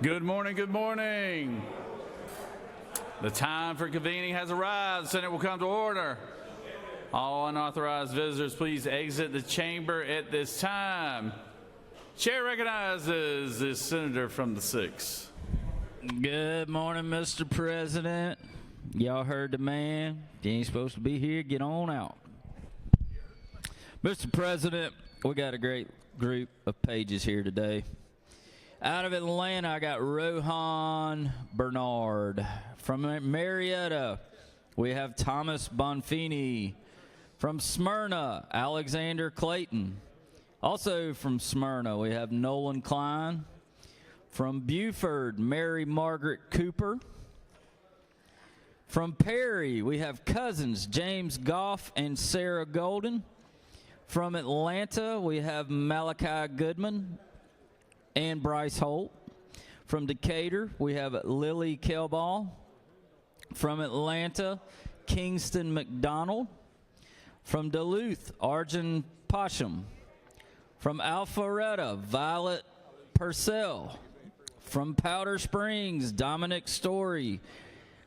Good morning, good morning. The time for convening has arrived. The Senate will come to order. All unauthorized visitors, please exit the chamber at this time. Chair recognizes the senator from the 6th. Good morning, Mr. President. Y'all heard the man. You ain't supposed to be here. Get on out. Mr. President, we got a great group of pages here today. Out of Atlanta, I got Rohan Bernard. From Marietta, we have Thomas Bonfini. From Smyrna, Alexander Clayton. Also from Smyrna, we have Nolan Klein. From Buford, Mary Margaret Cooper. From Perry, we have cousins James Goff and Sarah Golden. From Atlanta, we have Malachi Goodman and Bryce Holt. From Decatur, we have Lily Kelball. From Atlanta, Kingston McDonald. From Duluth, Arjun Pasham. From Alpharetta, Violet Purcell. From Powder Springs, Dominic Story.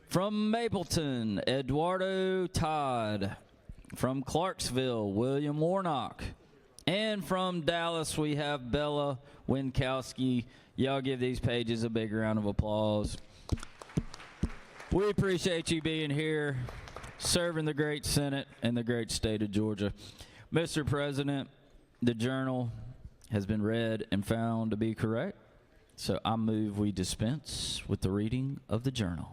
From Mapleton, Eduardo Todd. From Clarksville, William Warnock. And from Dallas, we have Bella Winkowski. Y'all give these pages a big round of applause. We appreciate you being here, serving the great Senate and the great state of Georgia. Mr. President, the journal has been read and found to be correct, so I move we dispense with the reading of the journal.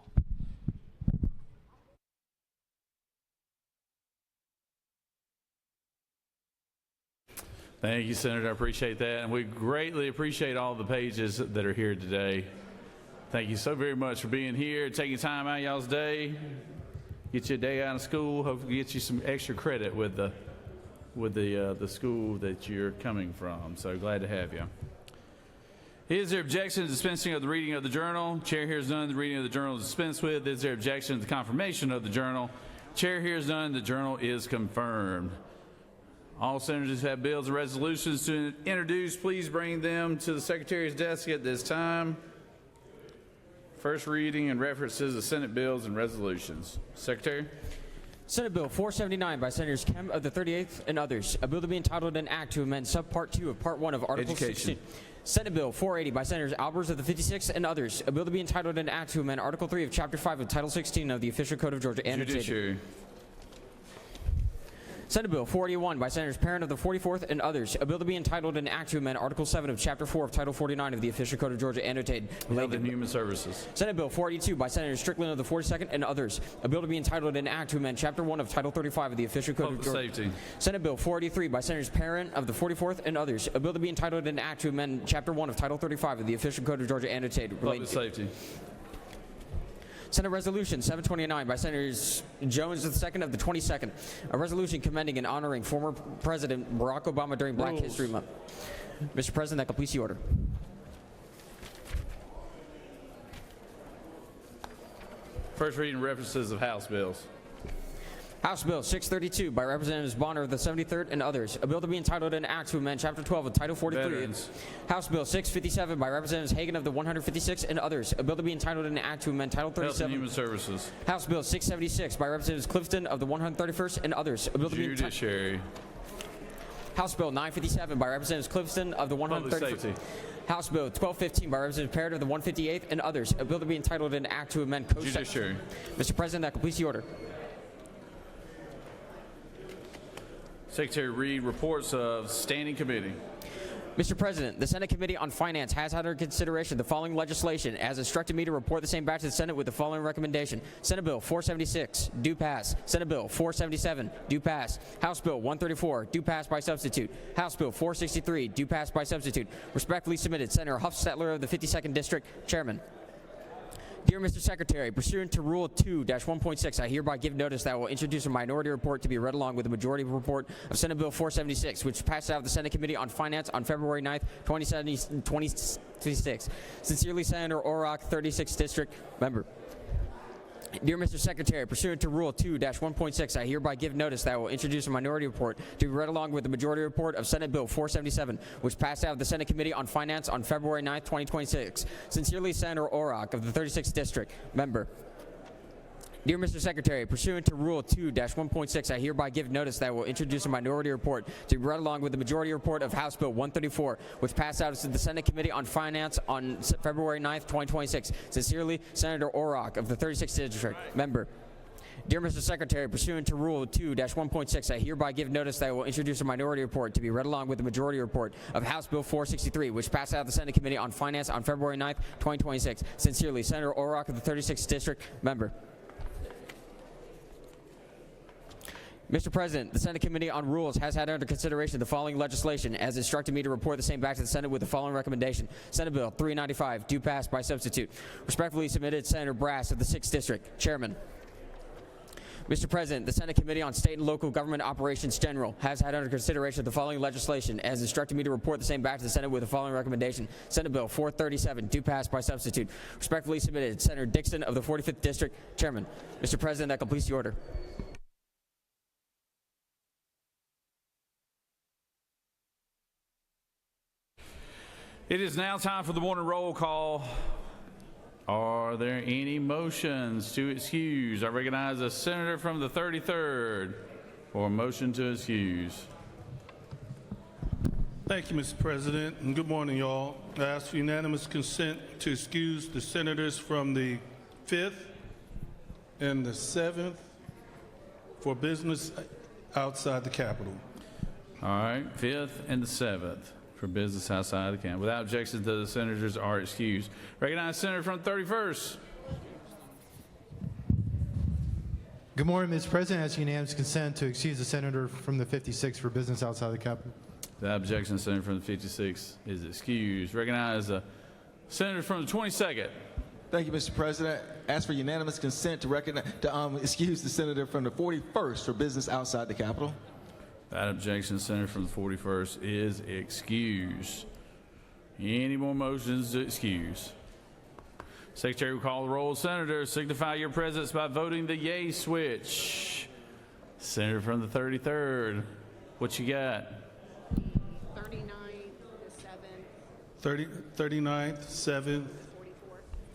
Thank you, Senator. I appreciate that. And we greatly appreciate all the pages that are here today. Thank you so very much for being here, taking time out of y'all's day. Get you a day out of school. Hopefully get you some extra credit with the school that you're coming from. So glad to have you. Is there objection to dispensing of the reading of the journal? Chair hears none. The reading of the journal is dispensed with. Is there objection to the confirmation of the journal? Chair hears none. The journal is confirmed. All senators who have bills and resolutions to introduce, please bring them to the Secretary's desk at this time. First reading and references of Senate bills and resolutions. Secretary. Senate Bill 479 by Senators Kemp of the 38th and others. A bill to be entitled an act to amend Subpart 2 of Part 1 of Article 16. Senate Bill 480 by Senators Albers of the 56th and others. A bill to be entitled an act to amend Article 3 of Chapter 5 of Title 16 of the Official Code of Georgia. Judiciary. Senate Bill 481 by Senators Parent of the 44th and others. A bill to be entitled an act to amend Article 7 of Chapter 4 of Title 49 of the Official Code of Georgia, annotated. Health and Human Services. Senate Bill 482 by Senators Strickland of the 42nd and others. A bill to be entitled an act to amend Chapter 1 of Title 35 of the Official Code of Georgia. Safety. Senate Bill 483 by Senators Parent of the 44th and others. A bill to be entitled an act to amend Chapter 1 of Title 35 of the Official Code of Georgia, annotated. Public Safety. Senate Resolution 729 by Senators Jones II of the 22nd. A resolution commending and honoring former President Barack Obama during Black History Month. Mr. President, that completes the order. First reading references of House bills. House Bill 632 by Representatives Bonner of the 73rd and others. A bill to be entitled an act to amend Chapter 12 of Title 43. Veterans. House Bill 657 by Representatives Hagan of the 156th and others. A bill to be entitled an act to amend Title 37. Health and Human Services. House Bill 676 by Representatives Clifton of the 131st and others. A bill to be Judiciary. House Bill 957 by Representatives Clifton of the 131st. House Bill 1215 by Representative Parrott of the 158th and others. A bill to be entitled an act to amend Code. Judiciary. Mr. President, that completes the order. Secretary read reports of standing committee. Mr. President, the Senate Committee on Finance has under consideration the following legislation, as instructed me to report the same back to the Senate with the following recommendation. Senate Bill 476, do pass. Senate Bill 477, do pass. House Bill 134, do pass by substitute. House Bill 463, do pass by substitute. Respectfully submitted, Senator Huffstetler of the 52nd District, Chairman. Dear Mr. Secretary, pursuant to Rule 2-1.6, I hereby give notice that I will introduce a minority report to be read along with the majority report of Senate Bill 476, which passed out of the Senate Committee on Finance on February 9th, 2026. Sincerely, Senator Orrock, 36th District, member. Dear Mr. Secretary, pursuant to Rule 2-1.6, I hereby give notice that I will introduce a minority report to be read along with the majority report of Senate Bill 477, which passed out of the Senate Committee on Finance on February 9, 2026. Sincerely, Senator Orrock of the 36th District, member. Dear Mr. Secretary, pursuant to Rule 2-1.6, I hereby give notice that I will introduce a minority report to be read along with the majority report of House Bill 134, which passed out of the Senate Committee on Finance on February 9, 2026. Sincerely, Senator Orrock of the 36th District, member. Dear Mr. Secretary, pursuant to Rule 2-1.6, I hereby give notice that I will introduce a minority report to be read along with the majority report of House Bill 463, which passed out of the Senate Committee on Finance on February 9, 2026. Sincerely, Senator Orrock of the 36th District, member. Mr. President, the Senate Committee on Rules has had under consideration the following legislation as instructed me to report the same back to the Senate with the following recommendation. Senate Bill 395, due pass by substitute. Respectfully submitted, Senator Brass of the 6th District, Chairman. Mr. President, the Senate Committee on State and Local Government Operations General has had under consideration the following legislation as instructed me to report the same back to the Senate with the following recommendation. Senate Bill 437, due pass by substitute. Respectfully submitted, Senator Dixon of the 45th District, Chairman. Mr. President, that completes the order. It is now time for the morning roll call. Are there any motions to excuse? I recognize a senator from the 33rd for a motion to excuse. Thank you, Mr. President, and good morning, y'all. I ask for unanimous consent to excuse the senators from the 5th and the 7th for business outside the Capitol. All right, 5th and the 7th for business outside the camp. Without objection, the senators are excused. Recognize senator from the 31st. Good morning, Mr. President. I ask unanimous consent to excuse the senator from the 56th for business outside the Capitol. Without objection, the senator from the 56th is excused. Recognize the senator from the 22nd. Thank you, Mr. President. Ask for unanimous consent to excuse the senator from the 41st for business outside the Capitol. Without objection, the senator from the 41st is excused. Any more motions to excuse? Secretary will call the roll. Senators, signify your presence by voting the yay switch. Senator from the 33rd, what you got? 39th, the 7th, 39th, 7th,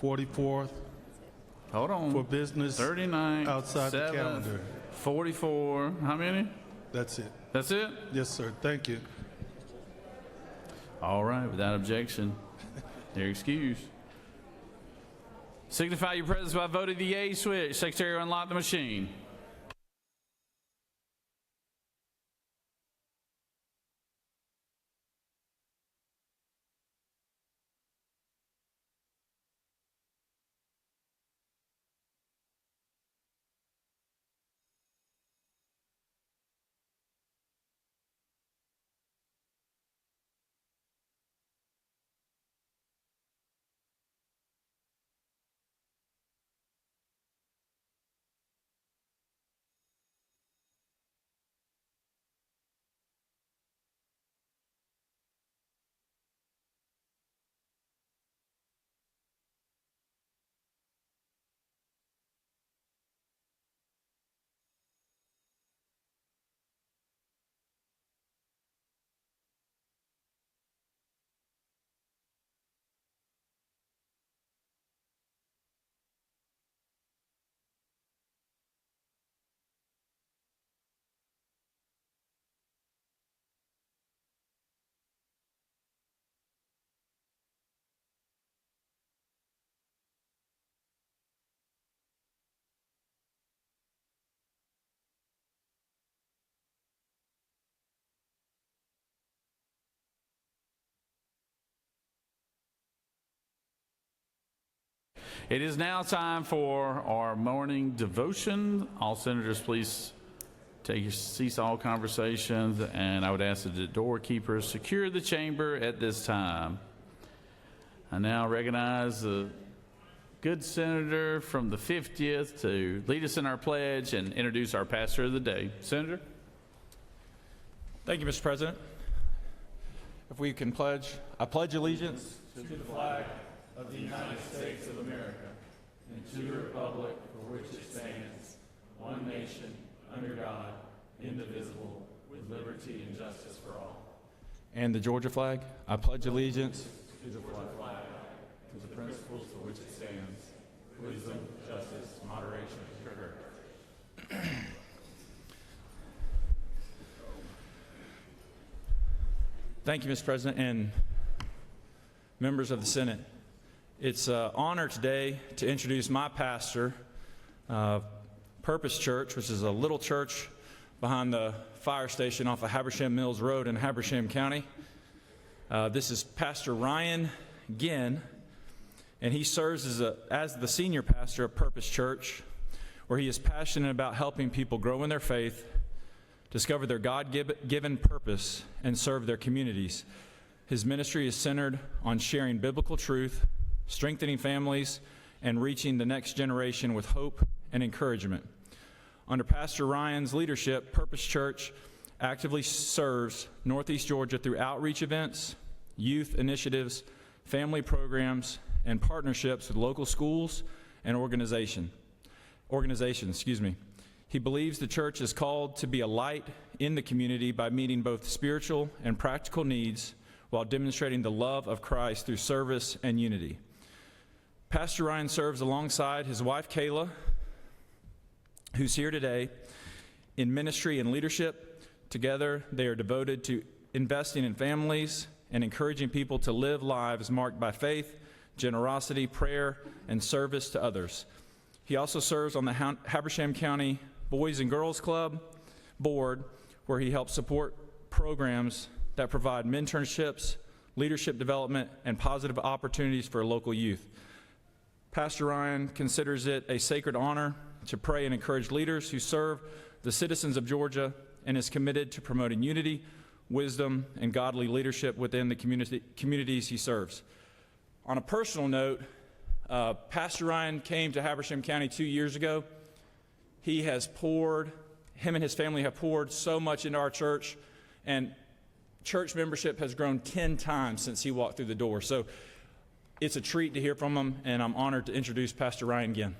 44th Hold on. for business 39, outside the 7th, calendar. 44. How many? That's it. That's it? Yes, sir. Thank you. All right, without objection, they're excused. Signify your presence by voting the yay switch. Secretary will unlock the machine. It is now time for our morning devotion. All senators, please cease all conversations, and I would ask that the doorkeepers secure the chamber at this time. I now recognize the good senator from the 50th to lead us in our pledge and introduce our pastor of the day. Senator? Thank you, Mr. President. If we can pledge, I pledge allegiance To the flag of the United States of America and to the republic for which it one nation, under God, indivisible, with liberty and justice for all. And the Georgia flag. I pledge allegiance To the flag, to the principles for which it stands, wisdom, justice, moderation, and courage. Thank you, Mr. President, and members of the Senate. It's an honor today to introduce my pastor, Purpose Church, which is a little church behind the fire station off of Habersham Mills Road in Habersham County. This is Pastor Ryan Ginn, and he serves as the senior pastor of Purpose Church, where he is passionate about helping people grow in their faith, discover their God-given purpose, and serve their communities. His ministry is centered on sharing biblical truth, strengthening families, and reaching the next generation with hope and encouragement. Under Pastor Ryan's leadership, Purpose Church actively serves Northeast Georgia through outreach events, youth initiatives, family programs, and partnerships with local schools and organizations. He believes the church is called to be a light in the community by meeting both spiritual and practical needs while demonstrating the love of Christ through service and unity. Pastor Ryan serves alongside his wife, Kayla, who's here today, in ministry and leadership. Together, they are devoted to investing in families and encouraging people to live lives marked by faith, generosity, prayer, and service to others. He also serves on the Habersham County Boys and Girls Club board, where he helps support programs that provide mentorships, leadership development, and positive opportunities for local youth. Pastor Ryan considers it a sacred honor to pray and encourage leaders who serve the citizens of Georgia, and is committed to promoting unity, wisdom, and godly leadership within the communities he serves. On a personal note, Pastor Ryan came to Habersham County 2 years ago. Him and his family have poured so much into our church, and church membership has grown 10 times since he walked through the door. So it's a treat to hear from him, and I'm honored to introduce Pastor Ryan again.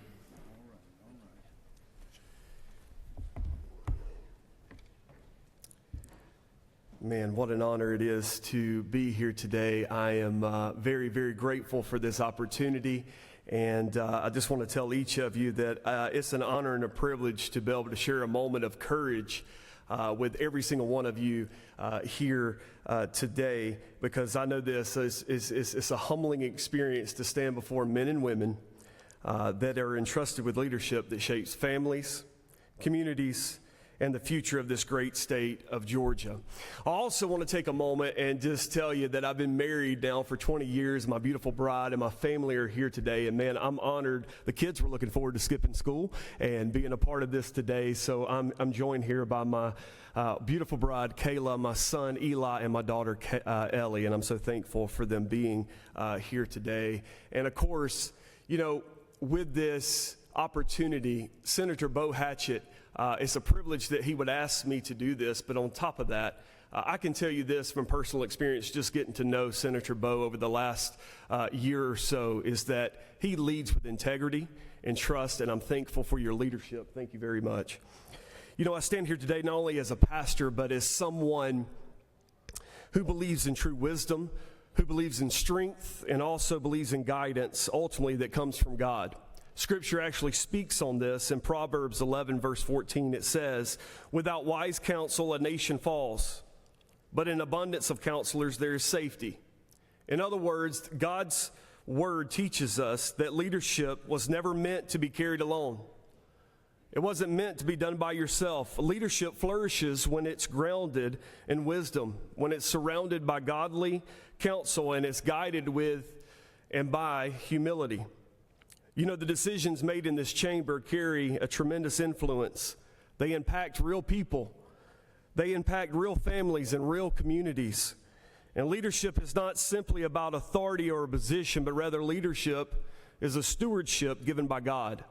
Man, what an honor it is to be here today. I am very, very grateful for this opportunity. And I just want to tell each of you that it's an honor and a privilege to be able to share a moment of courage with every single one of you here today, because I know this is a humbling experience to stand before men and women that are entrusted with leadership that shapes families, communities, and the future of this great state of Georgia. I also want to take a moment and just tell you that I've been married now for 20 years. My beautiful bride and my family are here today, and man, I'm honored. The kids were looking forward to skipping school and being a part of this today, so I'm joined here by my beautiful bride, Kayla, my son, Eli, and my daughter, Ellie, and I'm so thankful for them being here today. And of course, you know, with this opportunity, Senator Bo Hatchett, it's a privilege that he would ask me to do this, but on top of that, I can tell you this from personal experience, just getting to know Senator Bo over the last year or so, is that he leads with integrity and trust, and I'm thankful for your leadership. Thank you very much. You know, I stand here today not only as a pastor, but as someone who believes in true wisdom, who believes in strength, and also believes in guidance, ultimately, that comes from God. Scripture actually speaks on this. In Proverbs 11, verse 14, it says, "Without wise counsel, a nation falls, but in abundance of counselors, there is safety." In other words, God's word teaches us that leadership was never meant to be carried alone. It wasn't meant to be done by yourself. Leadership flourishes when it's grounded in wisdom, when it's surrounded by godly counsel, and it's guided with and by humility. You know, the decisions made in this chamber carry a tremendous influence. They impact real people. They impact real families and real communities. And leadership is not simply about authority or a position, but rather leadership is a stewardship given by God,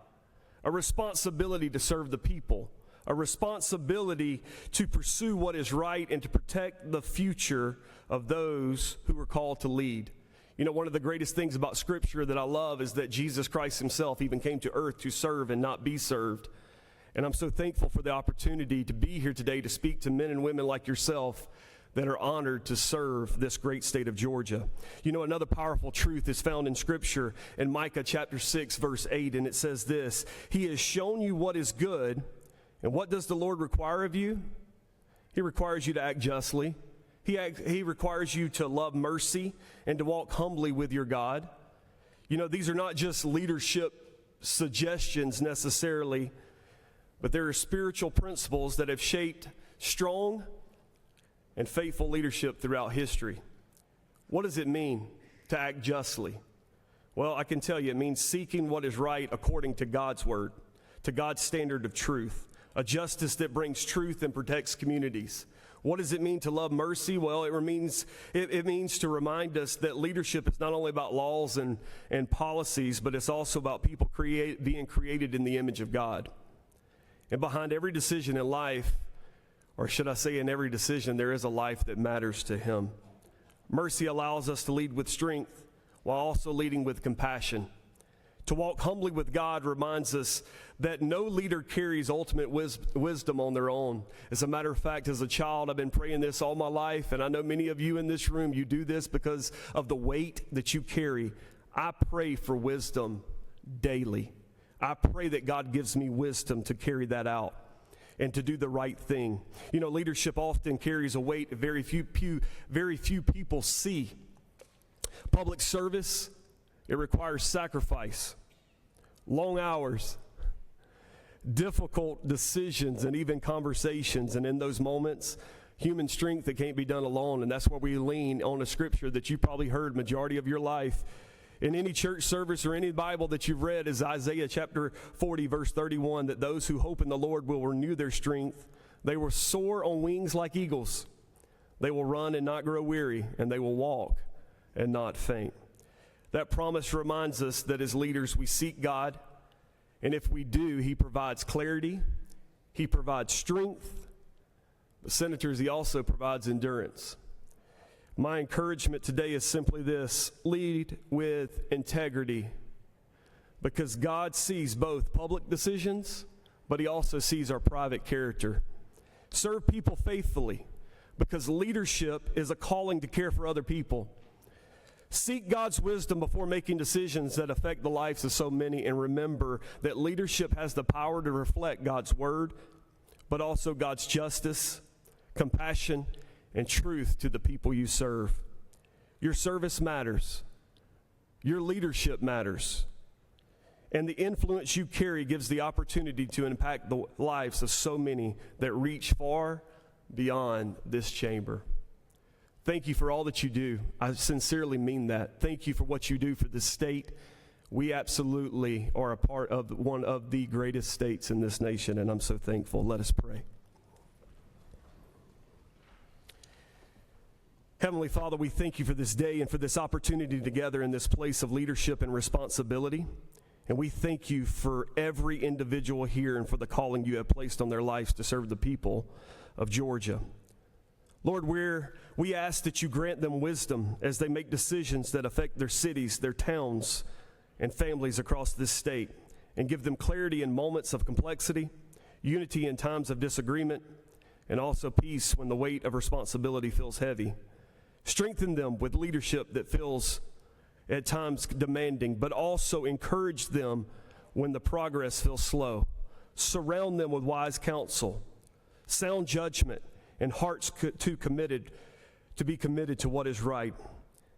a responsibility to serve the people, a responsibility to pursue what is right and to protect the future of those who are called to lead. You know, one of the greatest things about Scripture that I love is that Jesus Christ himself even came to earth to serve and not be served. And I'm so thankful for the opportunity to be here today to speak to men and women like yourself that are honored to serve this great state of Georgia. You know, another powerful truth is found in Scripture in Micah chapter 6, verse 8, and it says this: He has shown you what is good, and what does the Lord require of you? He requires you to act justly. He requires you to love mercy and to walk humbly with your God. You know, these are not just leadership suggestions necessarily, but there are spiritual principles that have shaped strong and faithful leadership throughout history. What does it mean to act justly? Well, I can tell you, it means seeking what is right according to God's word, to God's standard of truth, a justice that brings truth and protects communities. What does it mean to love mercy? Well, it means to remind us that leadership is not only about laws and policies, but it's also about people being created in the image of God. And behind every decision in life, or should I say in every decision, there is a life that matters to Him. Mercy allows us to lead with strength while also leading with compassion. To walk humbly with God reminds us that no leader carries ultimate wisdom on their own. As a matter of fact, as a child, I've been praying this all my life, and I know many of you in this room, you do this because of the weight that you carry. I pray for wisdom daily. I pray that God gives me wisdom to carry that out and to do the right thing. You know, leadership often carries a weight that very few people see. Public service, it requires sacrifice, long hours, difficult decisions, and even conversations. And in those moments, human strength that can't be done alone. And that's where we lean on a scripture that you probably heard majority of your life in any church service or any Bible that you've read, is Isaiah chapter 40, verse 31, that those who hope in the Lord will renew their strength. They will soar on wings like eagles. They will run and not grow weary, and they will walk and not faint. That promise reminds us that as leaders we seek God, and if we do, He provides clarity, He provides strength, but senators, He also provides endurance. My encouragement today is simply this: lead with integrity, because God sees both public decisions, but He also sees our private character. Serve people faithfully, because leadership is a calling to care for other people. Seek God's wisdom before making decisions that affect the lives of so many, and remember that leadership has the power to reflect God's word, but also God's justice, compassion, and truth to the people you serve. Your service matters. Your leadership matters. And the influence you carry gives the opportunity to impact the lives of so many that reach far beyond this chamber. Thank you for all that you do. I sincerely mean that. Thank you for what you do for the state. We absolutely are a part of one of the greatest states in this nation, and I'm so thankful. Let us pray. Heavenly Father, we thank you for this day and for this opportunity together in this place of leadership and responsibility. And we thank you for every individual here and for the calling you have placed on their lives to serve the people of Georgia. Lord, we ask that you grant them wisdom as they make decisions that affect their cities, their towns, and families across this state, and give them clarity in moments of complexity, unity in times of disagreement, and also peace when the weight of responsibility feels heavy. Strengthen them with leadership that feels at times demanding, but also encourage them when the progress feels slow. Surround them with wise counsel, sound judgment, and hearts to be committed to what is right.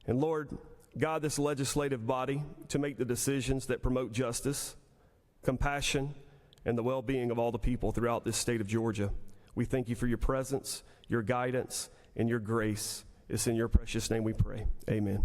And Lord, guide this legislative body to make the decisions that promote justice, compassion, and the well-being of all the people throughout this state of Georgia. We thank you for your presence, your guidance, and your grace. It's in your precious name we pray. Amen.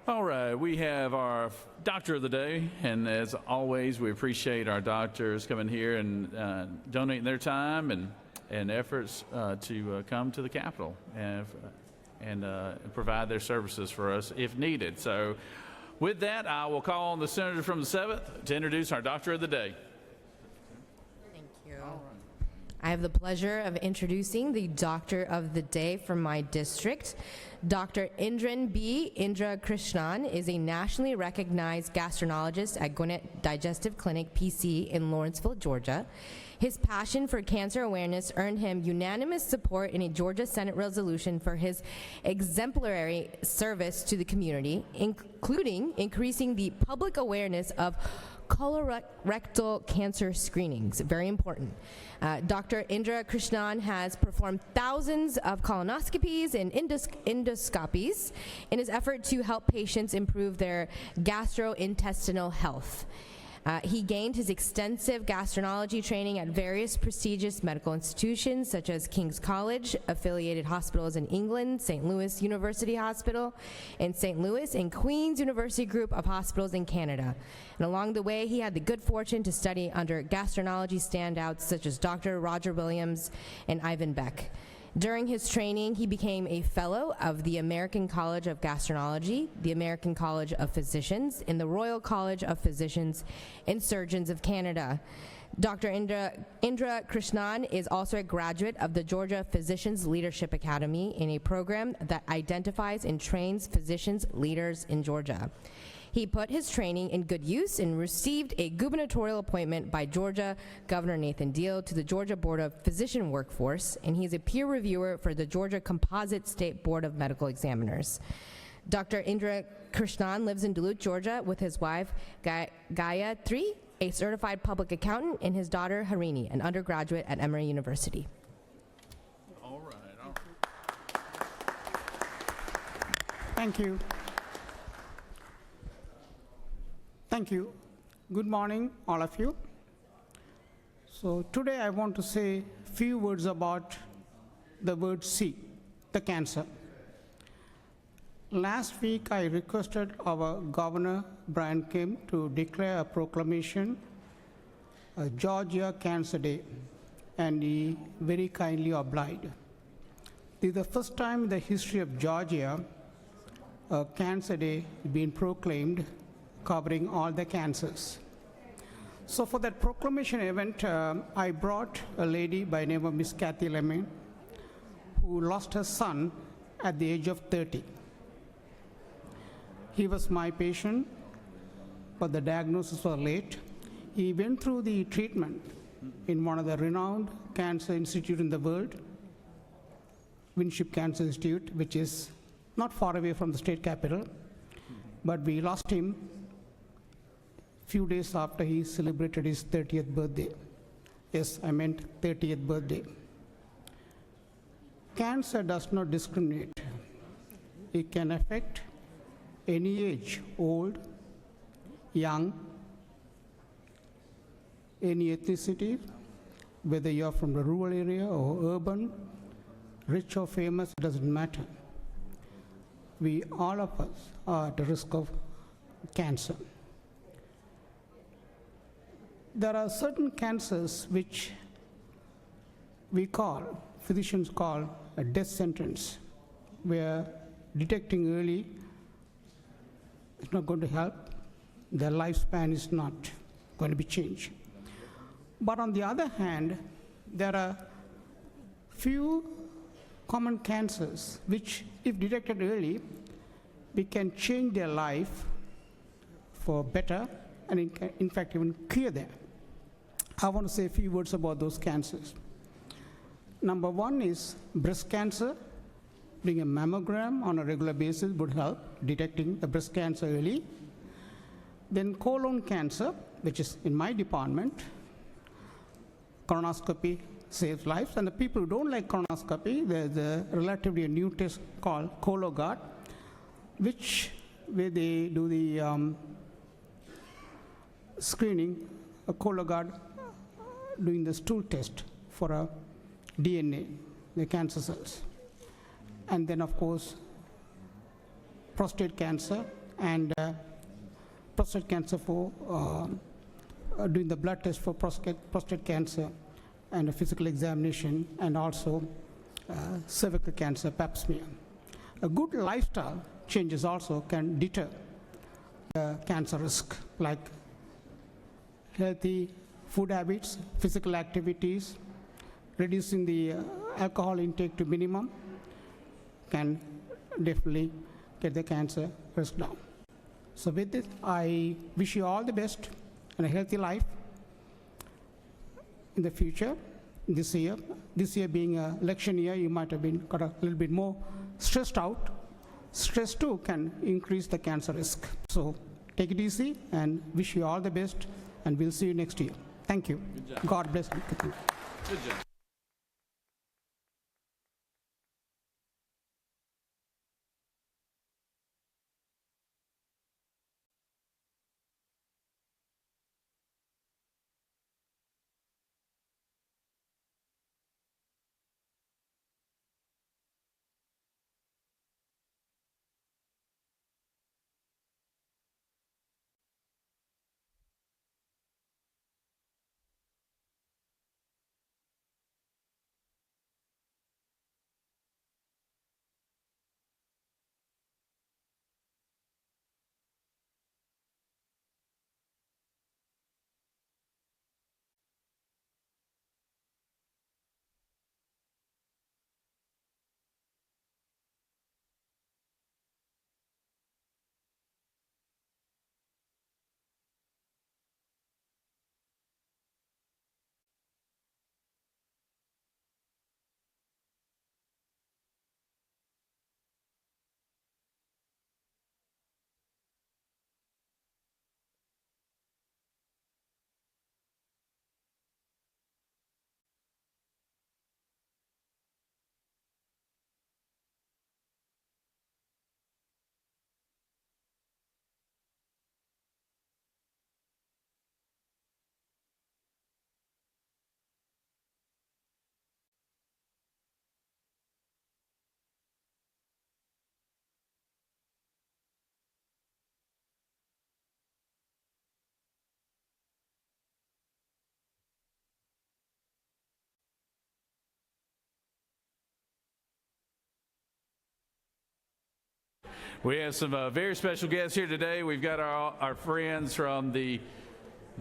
All right, we have our doctor of the day, and as always, we appreciate our doctors coming here and donating their time and efforts to come to the Capitol and provide their services for us if needed. So with that, I will call on the senator from the 7th to introduce our doctor of the day. Thank you. I have the pleasure of introducing the Doctor of the Day from my district. Dr. Indran B. Indra Krishnan is a nationally recognized gastroenterologist at Gwinnett Digestive Clinic, PC, in Lawrenceville, Georgia. His passion for cancer awareness earned him unanimous support in a Georgia Senate resolution for his exemplary service to the community, including increasing the public awareness of colorectal cancer screenings. Very important. Dr. Indra Krishnan has performed thousands of colonoscopies and endoscopies in his effort to help patients improve their gastrointestinal health. He gained his extensive gastroenterology training at various prestigious medical institutions such as King's College, affiliated hospitals in England, St. Louis University Hospital in St. Louis, and Queen's University Group of Hospitals in Canada. And along the way, he had the good fortune to study under gastroenterology standouts such as Dr. Roger Williams and Ivan Beck. During his training, he became a fellow of the American College of Gastroenterology, the American College of Physicians, and the Royal College of Physicians and Surgeons of Canada. Dr. Indra Krishnan is also a graduate of the Georgia Physicians Leadership Academy in a program that identifies and trains physicians leaders in Georgia. He put his training in good use and received a gubernatorial appointment by Georgia Governor Nathan Deal to the Georgia Board of Physician Workforce, and he's a peer reviewer for the Georgia Composite State Board of Medical Examiners. Dr. Indra Krishnan lives in Duluth, Georgia, with his wife, Gayatri, a certified public accountant, and his daughter, Harini, an undergraduate at Emory University. All right. Thank you. Thank you. Good morning, all of you. So today I want to say a few words about the word C, the cancer. Last week I requested our Governor Brian Kemp to declare a proclamation, Georgia Cancer Day, and he very kindly obliged. This is the first time in the history of Georgia a Cancer Day being proclaimed, covering all the cancers. So for that proclamation event, I brought a lady by the name of Miss Kathy Lemay, who lost her son at the age of 30. He was my patient, but the diagnosis was late. He went through the treatment in one of the renowned cancer institutes in the world, Winship Cancer Institute, which is not far away from the state capital, but we lost him few days after he celebrated his 30th birthday. Yes, I meant 30th birthday. Cancer does not discriminate. It can affect any age, old, young, any ethnicity, whether you're from the rural area or urban, rich or famous, it doesn't matter. We, all of us, are at the risk of cancer. There are certain cancers which physicians call a death sentence, where detecting early is not going to help. Their lifespan is not going to be changed. But on the other hand, there are few common cancers which, if detected early, we can change their life for better and in fact even cure them. I want to say a few words about those cancers. Number one is breast cancer. Doing a mammogram on a regular basis would help detecting the breast cancer early. Then colon cancer, which is in my department. Colonoscopy saves lives. And the people who don't like colonoscopy, there's a relatively new test called Cologuard, where they do the screening, a Cologuard, doing the stool test for a DNA, the cancer cells. And then, of course, prostate cancer and prostate cancer for doing the blood test for prostate cancer and a physical examination, and also cervical cancer pap smear. A good lifestyle changes also can deter the cancer risk, like healthy food habits, physical activities, reducing the alcohol intake to minimum can definitely get the cancer risk down. So with this, I wish you all the best and a healthy life in the future, this year. This year being an election year, you might have got a little bit more stressed out. Stress too can increase the cancer risk. So take it easy and wish you all the best, and we'll see you next year. Thank you. Good job. God bless you. Good job. We have some very special guests here today. We've got our friends from the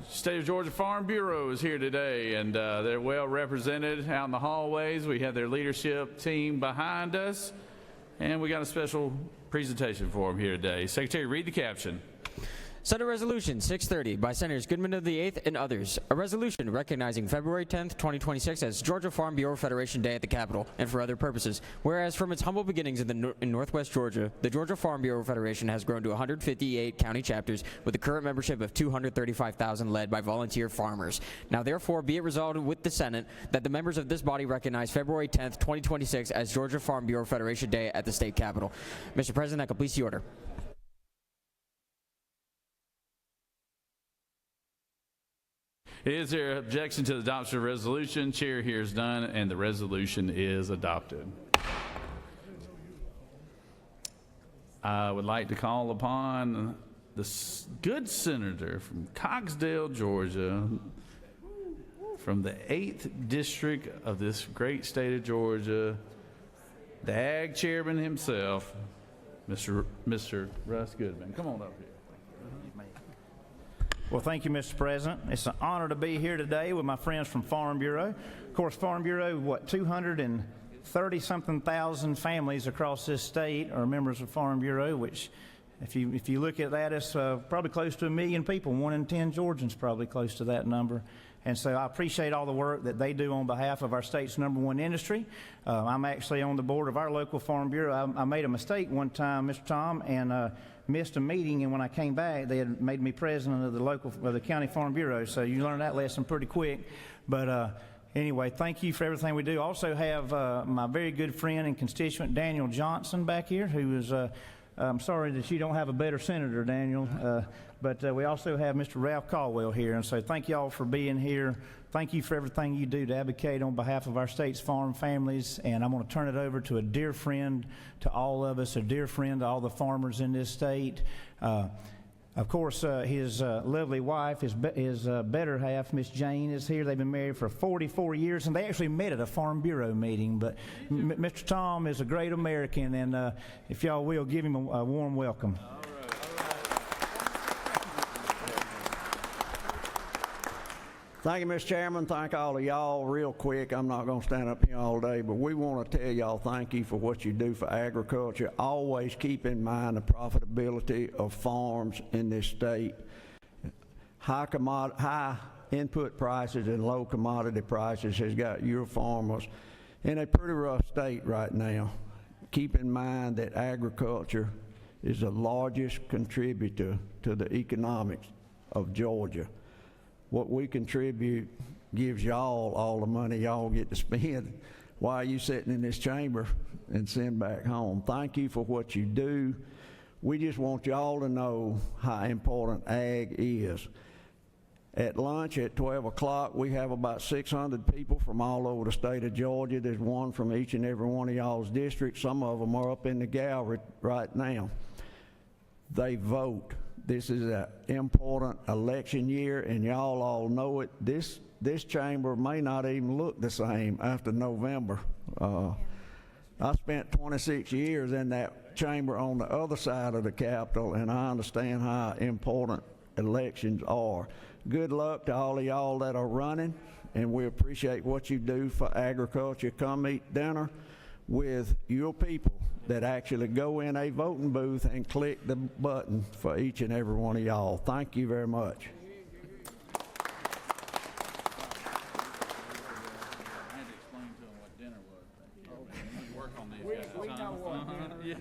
State of Georgia Farm Bureau is here today, and they're well represented out in the hallways. We have their leadership team behind us, and we got a special presentation for them here today. Secretary, read the caption. Senate Resolution 630 by Senators Goodman of the 8th and others. A resolution recognizing February 10th, 2026 as Georgia Farm Bureau Federation Day at the Capitol and for other purposes. Whereas from its humble beginnings in Northwest Georgia, the Georgia Farm Bureau Federation has grown to 158 county chapters with a current membership of 235,000 led by volunteer farmers. Now therefore be it resolved with the Senate that the members of this body recognize February 10th, 2026 as Georgia Farm Bureau Federation Day at the state capitol. Mr. President, that completes the order. Is there objection to the adoption of the resolution? Chair hears none, and the resolution is adopted. I would like to call upon the good senator from Coxdale, Georgia, from the 8th district of this great state of Georgia, the Ag chairman himself, Mr. Russ Goodman. Come on up here. Well, thank you, Mr. President. It's an honor to be here today with my friends from Farm Bureau. Of course, Farm Bureau, 230-something thousand families across this state are members of Farm Bureau, which, if you look at that, it's probably close to 1 million people. 1 in 10 Georgians probably close to that number. And so I appreciate all the work that they do on behalf of our state's #1 industry. I'm actually on the board of our local Farm Bureau. I made a mistake one time, Mr. Tom, and missed a meeting, and when I came back, they had made me president of the county Farm Bureau. So you learn that lesson pretty quick. But anyway, thank you for everything we do. Also have my very good friend and constituent Daniel Johnson back here, who is I'm sorry that you don't have a better senator, Daniel, but we also have Mr. Ralph Caldwell here, and so thank you all for being here. Thank you for everything you do to advocate on behalf of our state's farm families, and I'm going to turn it over to a dear friend to all of us, a dear friend to all the farmers in this state. Of course, his lovely wife, his better half, Miss Jane, is here. They've been married for 44 years, and they actually met at a Farm Bureau meeting. But Mr. Tom is a great American, and if y'all will, give him a warm welcome. Thank you, Mr. Chairman. Thank all of y'all. Real quick, I'm not going to stand up here all day, but we want to tell y'all thank you for what you do for agriculture. Always keep in mind the profitability of farms in this state. High input prices and low commodity prices has got your farmers in a pretty rough state right now. Keep in mind that agriculture is the largest contributor to the economics of Georgia. What we contribute gives y'all all the money y'all get to spend while you sitting in this chamber and send back home. Thank you for what you do. We just want y'all to know how important ag is. At lunch at 12 o'clock, we have about 600 people from all over the state of Georgia. There's one from each and every one of y'all's districts. Some of them are up in the gallery right now. They vote. This is an important election year, and y'all all know it. This chamber may not even look the same after November. I spent 26 years in that chamber on the other side of the Capitol, and I understand how important elections are. Good luck to all of y'all that are running, and we appreciate what you do for agriculture. Come eat dinner with your people that actually go in a voting booth and click the button for each and every one of y'all. Thank you very much. We know what dinner is.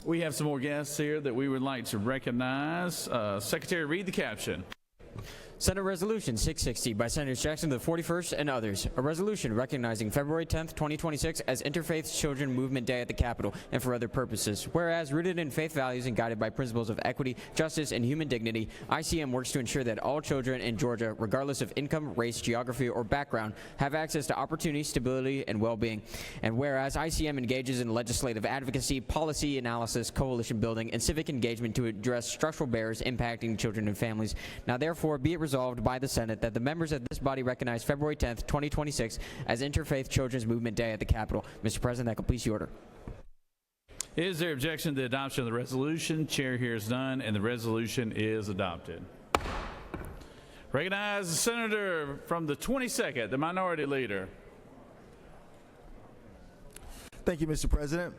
We have some more guests here that we would like to recognize. Secretary, read the caption. Senate Resolution 660 by Senators Jackson to the 41st and others. A resolution recognizing February 10th, 2026 as Interfaith Children Movement Day at the Capitol and for other purposes. Whereas rooted in faith values and guided by principles of equity, justice, and human dignity, ICM works to ensure that all children in Georgia, regardless of income, race, geography, or background, have access to opportunity, stability, and well-being. And whereas ICM engages in legislative advocacy, policy analysis, coalition building, and civic engagement to address structural barriers impacting children and families. Now therefore be it resolved by the Senate that the members of this body recognize February 10th, 2026 as Interfaith Children's Movement Day at the Capitol. Mr. President, that completes the order. Is there objection to the adoption of the resolution? Chair hears none, and the resolution is adopted. Recognize the senator from the 22nd, the minority leader. Thank you, Mr. President.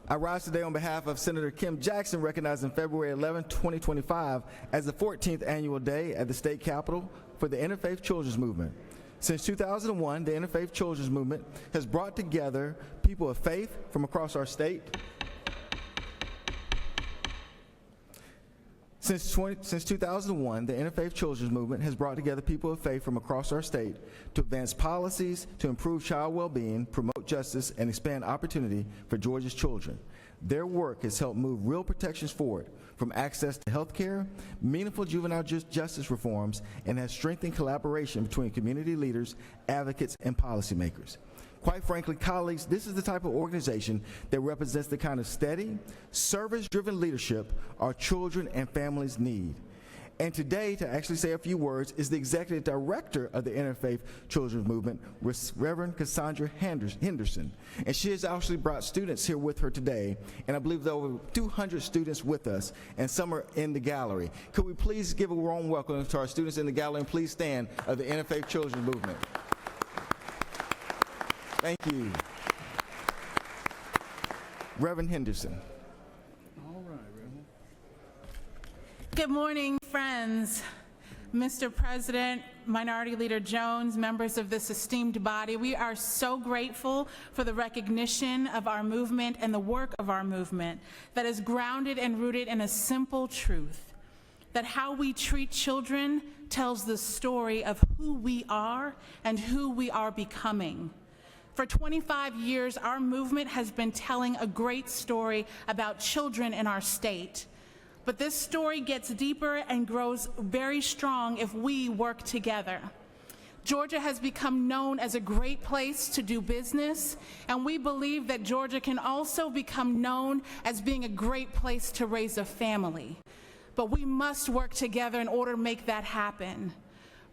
I rise today on behalf of Senator Kim Jackson, recognizing February 11, 2025 as the 14th annual day at the state capitol for the Interfaith Children's Movement. Since 2001, the Interfaith Children's Movement has brought together people of faith from across our state. Since 2001, the Interfaith Children's Movement has brought together people of faith from across our state to advance policies to improve child well-being, promote justice, and expand opportunity for Georgia's children. Their work has helped move real protections forward, from access to health care, meaningful juvenile justice reforms, and has strengthened collaboration between community leaders, advocates, and policymakers. Quite frankly, colleagues, this is the type of organization that represents the kind of steady, service-driven leadership our children and families need. And today, to actually say a few words, is the executive director of the Interfaith Children's Movement, Reverend Cassandra Henderson. And she has actually brought students here with her today, and I believe there are over 200 students with us, and some are in the gallery. Could we please give a warm welcome to our students in the gallery, and please stand of the Interfaith Children's Movement. Thank you. Reverend Henderson. Good morning, friends. Mr. President, Minority Leader Jones, members of this esteemed body, we are so grateful for the recognition of our movement and the work of our movement that is grounded and rooted in a simple truth, that how we treat children tells the story of who we are and who we are becoming. For 25 years, our movement has been telling a great story about children in our state. But this story gets deeper and grows very strong if we work together. Georgia has become known as a great place to do business, and we believe that Georgia can also become known as being a great place to raise a family. But we must work together in order to make that happen.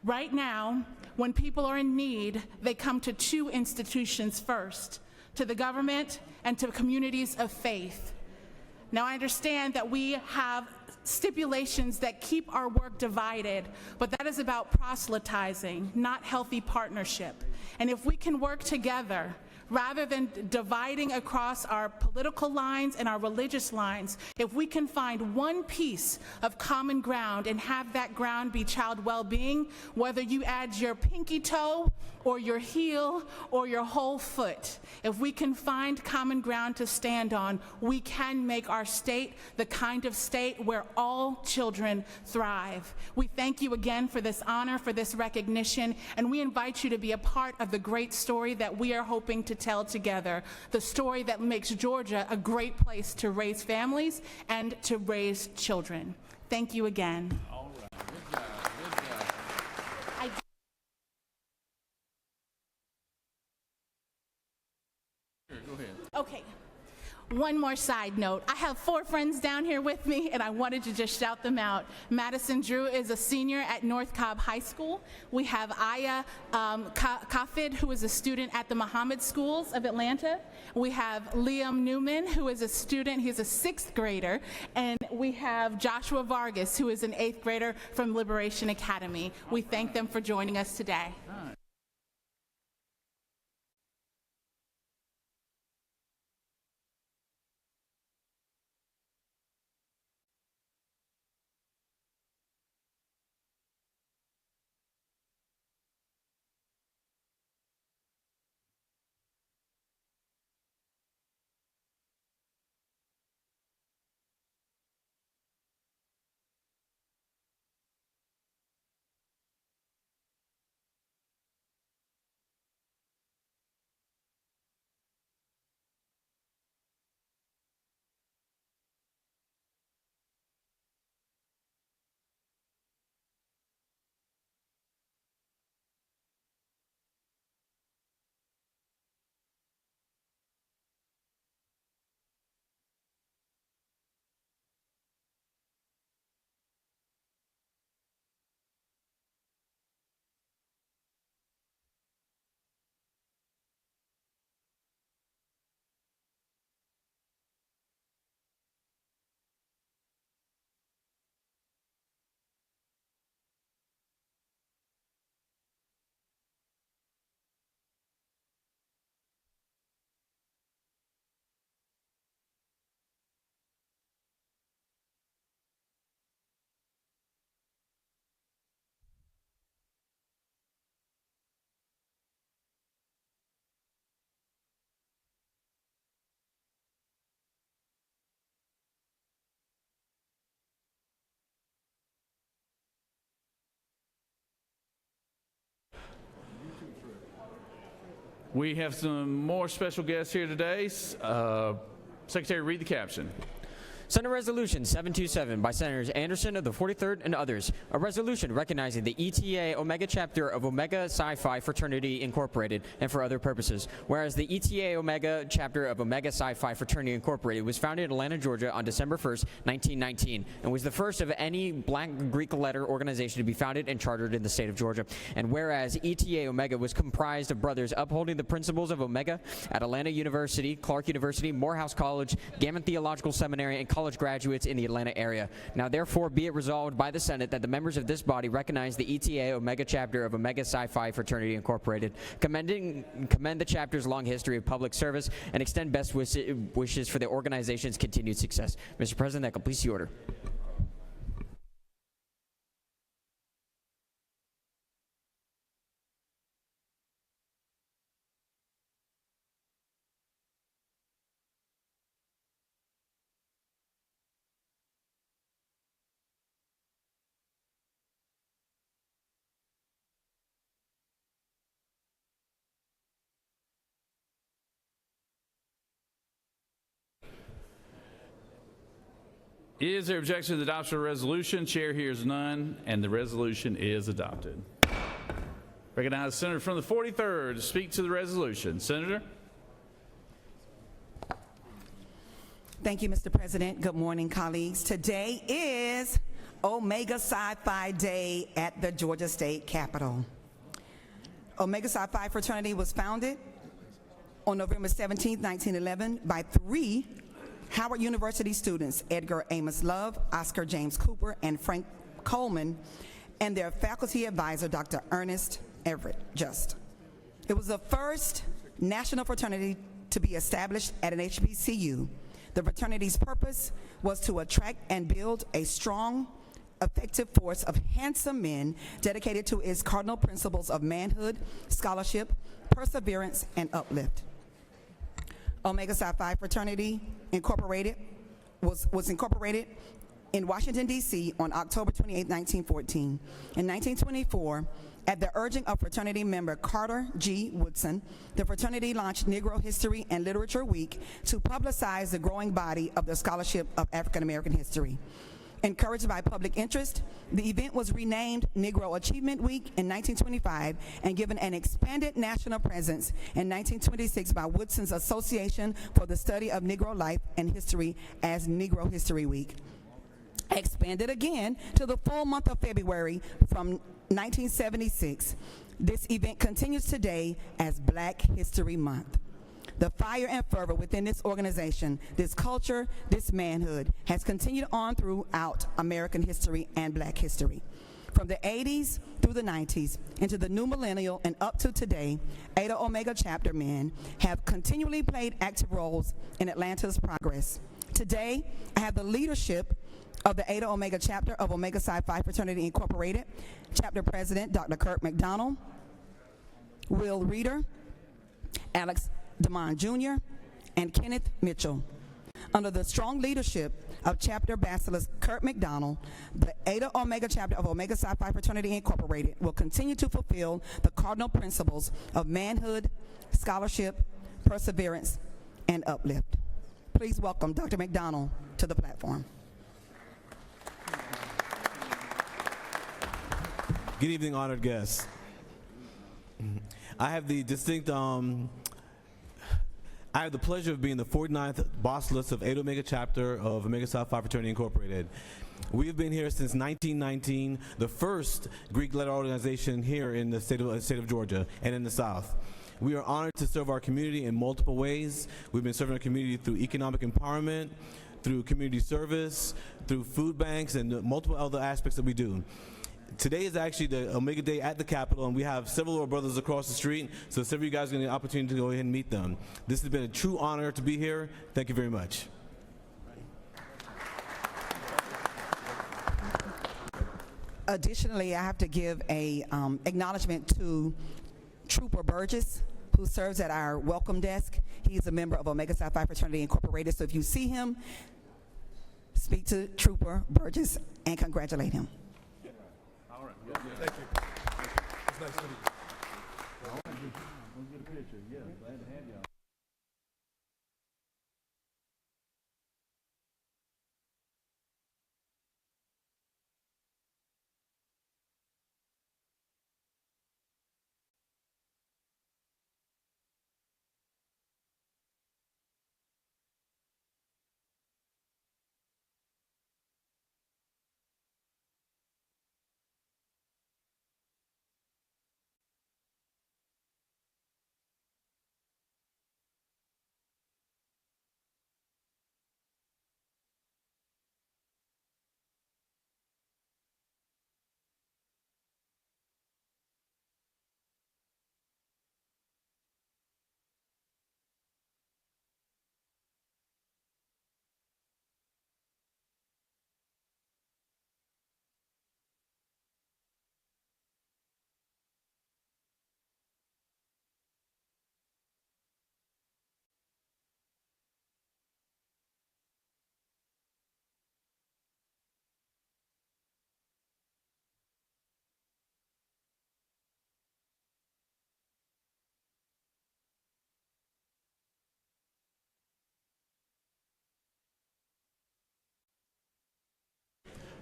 Right now, when people are in need, they come to two institutions first, to the government and to communities of faith. Now, I understand that we have stipulations that keep our work divided, but that is about proselytizing, not healthy partnership. And if we can work together, rather than dividing across our political lines and our religious lines, if we can find one piece of common ground and have that ground be child well-being, whether you add your pinky toe or your heel or your whole foot, if we can find common ground to stand on, we can make our state the kind of state where all children thrive. We thank you again for this honor, for this recognition, and we invite you to be a part of the great story that we are hoping to tell together, the story that makes Georgia a great place to raise families and to raise children. Thank you again. All right. Good job. Good job. Go ahead. Okay. One more side note. I have 4 friends down here with me, and I wanted to just shout them out. Madison Drew is a senior at North Cobb High School. We have Aya Kafid, who is a student at the Muhammad Schools of Atlanta. We have Liam Newman, who is a student. He's a 6th grader. And we have Joshua Vargas, who is an 8th grader from Liberation Academy. We thank them for joining us today. We have some more special guests here today. Secretary, read the caption. Senate Resolution 727 by Senators Anderson of the 43rd and others. A resolution recognizing the ETA Omega chapter of Omega Psi Phi Fraternity Incorporated and for other purposes. Whereas the ETA Omega chapter of Omega Psi Phi Fraternity Incorporated was founded in Atlanta, Georgia on December 1st, 1919, and was the first of any Black Greek letter organization to be founded and chartered in the state of Georgia. And whereas ETA Omega was comprised of brothers upholding the principles of Omega at Atlanta University, Clark University, Morehouse College, Gammon Theological Seminary, and college graduates in the Atlanta area. Now therefore be it resolved by the Senate that the members of this body recognize the ETA Omega chapter of Omega Psi Phi Fraternity Incorporated, commend the chapter's long history of public service, and extend best wishes for the organization's continued success. Mr. President, that completes the order. Is there objection to the adoption of the resolution? Chair hears none, and the resolution is adopted. Recognize the senator from the 43rd to speak to the resolution. Senator. Thank you, Mr. President. Good morning, colleagues. Today is Omega Psi Phi Day at the Georgia State Capitol. Omega Psi Phi fraternity was founded on November 17, 1911 by 3 Howard University students, Edgar Amos Love, Oscar James Cooper, and Frank Coleman, and their faculty advisor, Dr. Ernest Everett Just. It was the first national fraternity to be established at an HBCU. The fraternity's purpose was to attract and build a strong, effective force of handsome men dedicated to its cardinal principles of manhood, scholarship, perseverance, and uplift. Omega Psi Phi Fraternity Incorporated was incorporated in Washington, D.C. on October 28, 1914. In 1924, at the urging of fraternity member Carter G. Woodson, the fraternity launched Negro History and Literature Week to publicize the growing body of the scholarship of African American history. Encouraged by public interest, the event was renamed Negro Achievement Week in 1925 and given an expanded national presence in 1926 by Woodson's Association for the Study of Negro Life and History as Negro History Week. Expanded again to the full month of February from 1976. This event continues today as Black History Month. The fire and fervor within this organization, this culture, this manhood, has continued on throughout American history and Black history. From the 80s through the 90s, into the new millennial and up to today, Eta Omega chapter men have continually played active roles in Atlanta's progress. Today, I have the leadership of the Eta Omega chapter of Omega Psi Phi Fraternity Incorporated, chapter president Dr. Kirk McDonald, Will Reeder, Alex DeMond Jr., and Kenneth Mitchell. Under the strong leadership of Chapter Bacillus Kurt McDonald, the Eta Omega chapter of Omega Psi Phi Fraternity Incorporated will continue to fulfill the cardinal principles of manhood, scholarship, perseverance, and uplift. Please welcome Dr. McDonald to the platform. Good evening, honored guests. I have the distinct I have the pleasure of being the 49th Bacillus of Eta Omega chapter of Omega Psi Phi Fraternity Incorporated. We have been here since 1919, the first Greek letter organization here in the state of Georgia and in the South. We are honored to serve our community in multiple ways. We've been serving our community through economic empowerment, through community service, through food banks, and multiple other aspects that we do. Today is actually the Omega Day at the Capitol, and we have several of our brothers across the street, so several of you guys are going to get an opportunity to go ahead and meet them. This has been a true honor to be here. Thank you very much. Additionally, I have to give a acknowledgement to Trooper Burgess, who serves at our welcome desk. He's a member of Omega Psi Phi Fraternity Incorporated, so if you see him, speak to Trooper Burgess and congratulate him. Thank you. It's nice to meet you. Get a picture. Yeah, glad to have y'all.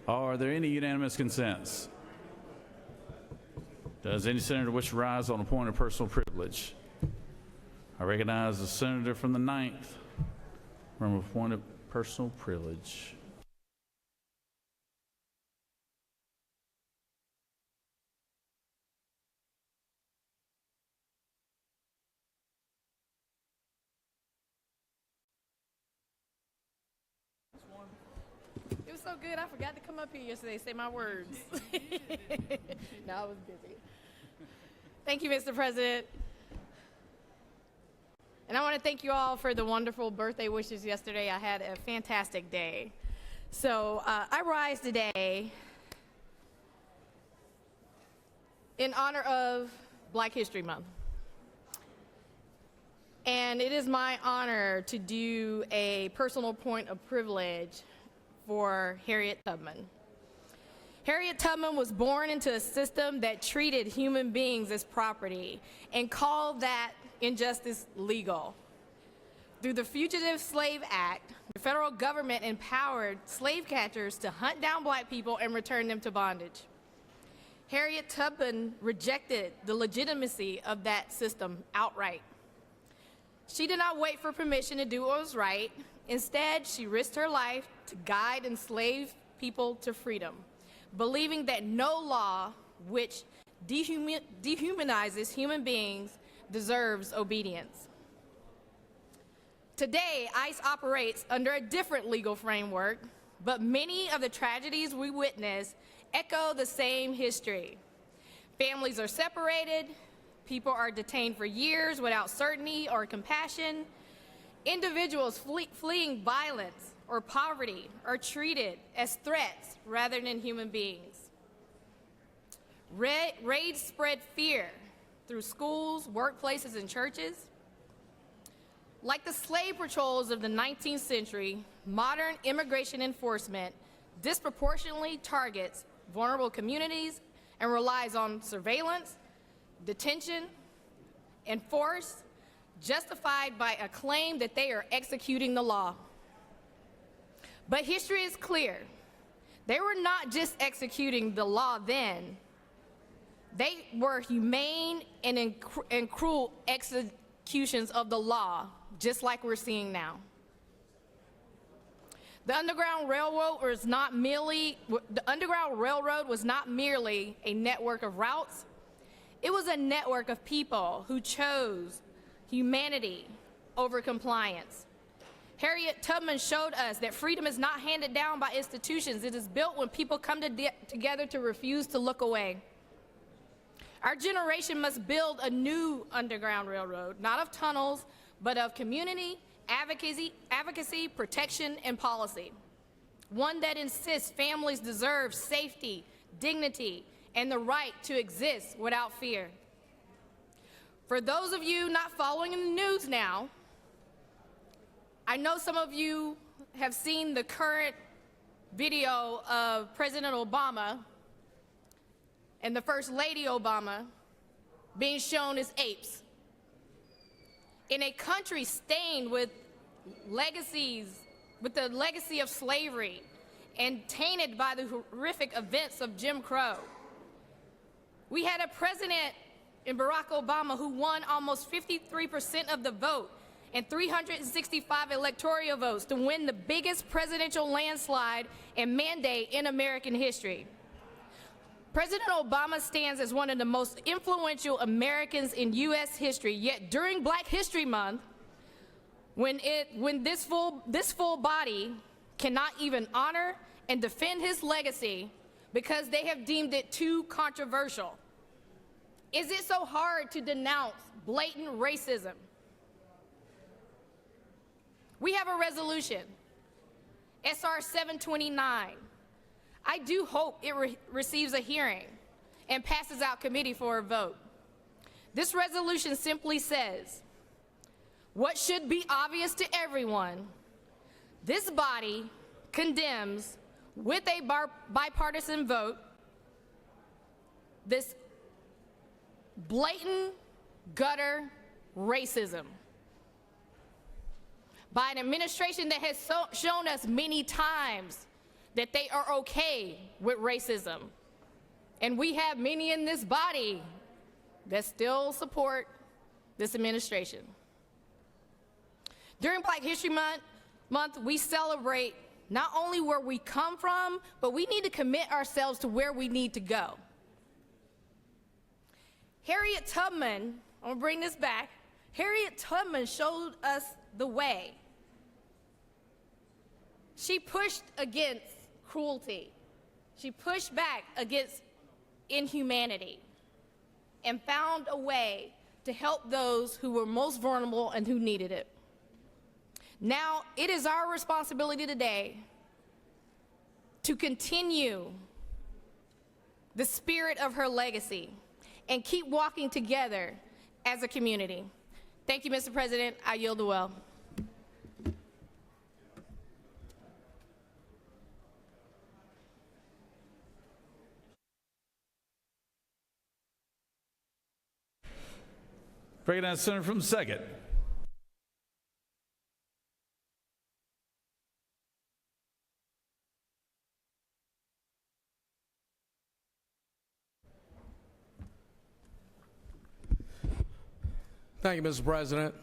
Are there any unanimous consents? Does any senator wish to rise on a point of personal privilege? I recognize the senator from the 9th from a point of personal privilege. It was so good, I forgot to come up here yesterday and say my words. No, I was busy. Thank you, Mr. President. And I want to thank you all for the wonderful birthday wishes yesterday. I had a fantastic day. So I rise today in honor of Black History Month. And it is my honor to do a personal point of privilege for Harriet Tubman. Harriet Tubman was born into a system that treated human beings as property and called that injustice legal. Through the Fugitive Slave Act, the federal government empowered slave catchers to hunt down Black people and return them to bondage. Harriet Tubman rejected the legitimacy of that system outright. She did not wait for permission to do what was right. Instead, she risked her life to guide enslaved people to freedom, believing that no law which dehumanizes human beings deserves obedience. Today, ICE operates under a different legal framework, but many of the tragedies we witness echo the same history. Families are separated, people are detained for years without certainty or compassion. Individuals fleeing violence or poverty are treated as threats rather than human beings. Raids spread fear through schools, workplaces, and churches. Like the slave patrols of the 19th century, modern immigration enforcement disproportionately targets vulnerable communities and relies on surveillance, detention, and force, justified by a claim that they are executing the law. But history is clear. They were not just executing the law then. They were humane and cruel executions of the law, just like we're seeing now. The Underground Railroad was not merely a network of routes. It was a network of people who chose humanity over compliance. Harriet Tubman showed us that freedom is not handed down by institutions. It is built when people come together to refuse to look away. Our generation must build a new Underground Railroad, not of tunnels, but of community, advocacy, protection, and policy. One that insists families deserve safety, dignity, and the right to exist without fear. For those of you not following in the news now, I know some of you have seen the current video of President Obama and the First Lady Obama being shown as apes in a country stained with the legacy of slavery and tainted by the horrific events of Jim Crow. We had a president in Barack Obama who won almost 53% of the vote and 365 electoral votes to win the biggest presidential landslide and mandate in American history. President Obama stands as one of the most influential Americans in U.S. history, yet during Black History Month, when this full body cannot even honor and defend his legacy because they have deemed it too controversial. Is it so hard to denounce blatant racism? We have a resolution, SR 729. I do hope it receives a hearing and passes out committee for a vote. This resolution simply says, what should be obvious to everyone, this body condemns with a bipartisan vote this blatant gutter racism by an administration that has shown us many times that they are okay with racism. And we have many in this body that still support this administration. During Black History Month, we celebrate not only where we come from, but we need to commit ourselves to where we need to go. Harriet Tubman, I'm gonna bring this back. Harriet Tubman showed us the way. She pushed against cruelty. She pushed back against inhumanity and found a way to help those who were most vulnerable and who needed it. Now, it is our responsibility today to continue the spirit of her legacy and keep walking together as a community. Thank you, Mr. President. I yield the well. Recognized Senator from the 2nd. Thank you, Mr. President.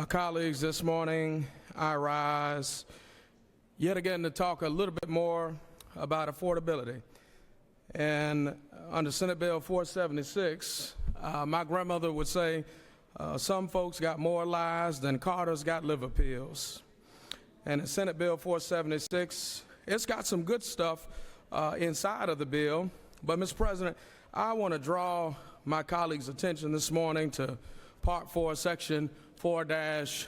Colleagues, this morning I rise yet again to talk a little bit more about affordability. And under Senate Bill 476, my grandmother would say, some folks got more lives than Carter's got liver pills. And in Senate Bill 476, it's got some good stuff inside of the bill. But, Mr. President, I want to draw my colleagues' attention this morning to Part 4, Section 4-1,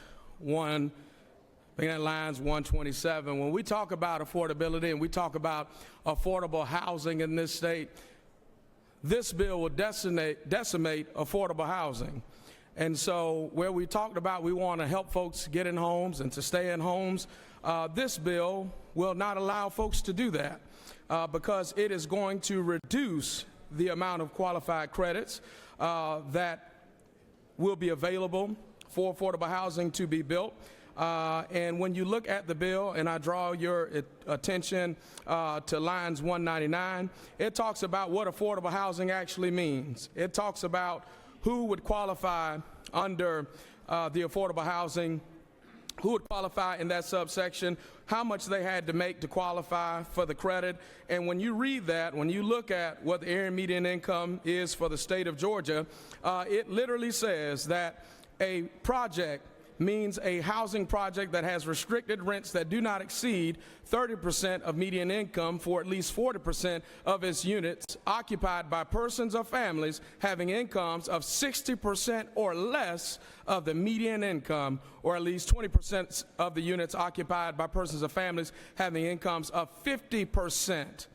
lines 127. When we talk about affordability and we talk about affordable housing in this state, this bill will decimate affordable housing. And so where we talked about we want to help folks get in homes and to stay in homes, this bill will not allow folks to do that because it is going to reduce the amount of qualified credits that will be available for affordable housing to be built. And when you look at the bill, and I draw your attention to lines 199, it talks about what affordable housing actually means. It talks about who would qualify under the affordable housing, who would qualify in that subsection, how much they had to make to qualify for the credit. And when you read that, when you look at what the area median income is for the state of Georgia, it literally says that a project means a housing project that has restricted rents that do not exceed 30% of median income for at least 40% of its units occupied by persons or families having incomes of 60% or less of the median income, or at least 20% of the units occupied by persons or families having incomes of 50%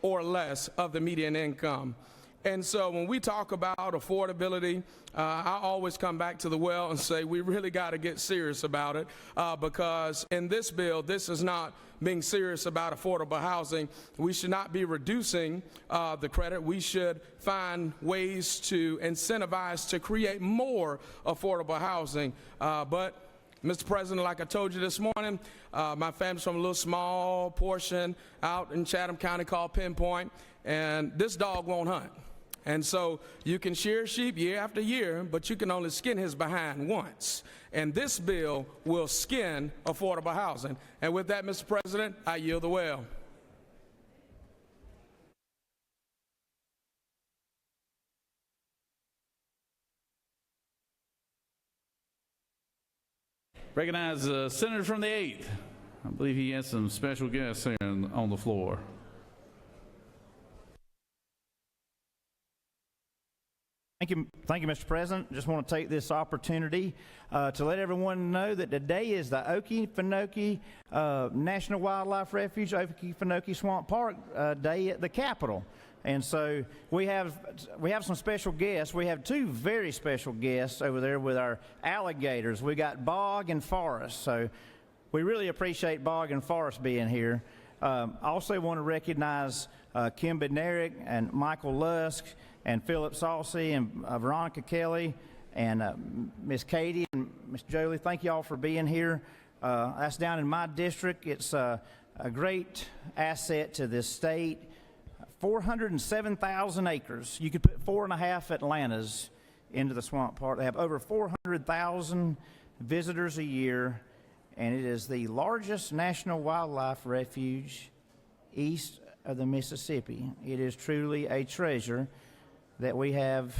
or less of the median income. And so when we talk about affordability, I always come back to the well and say we really got to get serious about it because in this bill, this is not being serious about affordable housing. We should not be reducing the credit. We should find ways to incentivize to create more affordable housing. But Mr. President, like I told you this morning, my family's from a little small portion out in Chatham County called Pinpoint, and this dog won't hunt. And so you can shear sheep year after year, but you can only skin his behind once. And this bill will skin affordable housing. And with that, Mr. President, I yield the well. Recognize the senator from the 8th. I believe he has some special guests here on the floor. Thank you, Mr. President. Just want to take this opportunity to let everyone know that today is the Okefenokee National Wildlife Refuge, Okefenokee Swamp Park Day at the Capitol. And so we have some special guests. We have two very special guests over there with our alligators. We got Bog and Forrest. So we really appreciate Bog and Forrest being here. I also want to recognize Kim Bednarik and Michael Lusk and Philip Saucy and Veronica Kelly and Miss Katie and Miss Jolie. Thank you all for being here. That's down in my district. It's a great asset to this state. 407,000 acres. You could put 4.5 Atlantas into the swamp park. They have over 400,000 visitors a year, and it is the largest national wildlife refuge east of the Mississippi. It is truly a treasure that we have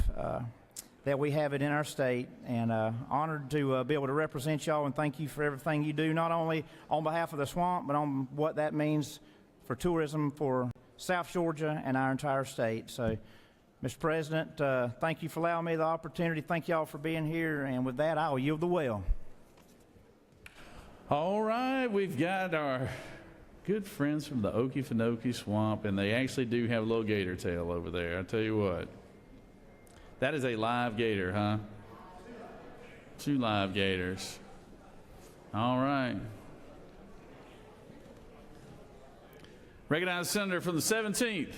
it in our state, and honored to be able to represent y'all, and thank you for everything you do, not only on behalf of the swamp, but on what that means for tourism for South Georgia and our entire state. So, Mr. President, thank you for allowing me the opportunity. Thank y'all for being here, and with that, I'll yield the well. All right, we've got our good friends from the Okefenokee Swamp, and they actually do have a little gator tail over there. I tell you what, that is a live gator, huh? 2 live gators. All right. Recognize the senator from the 17th.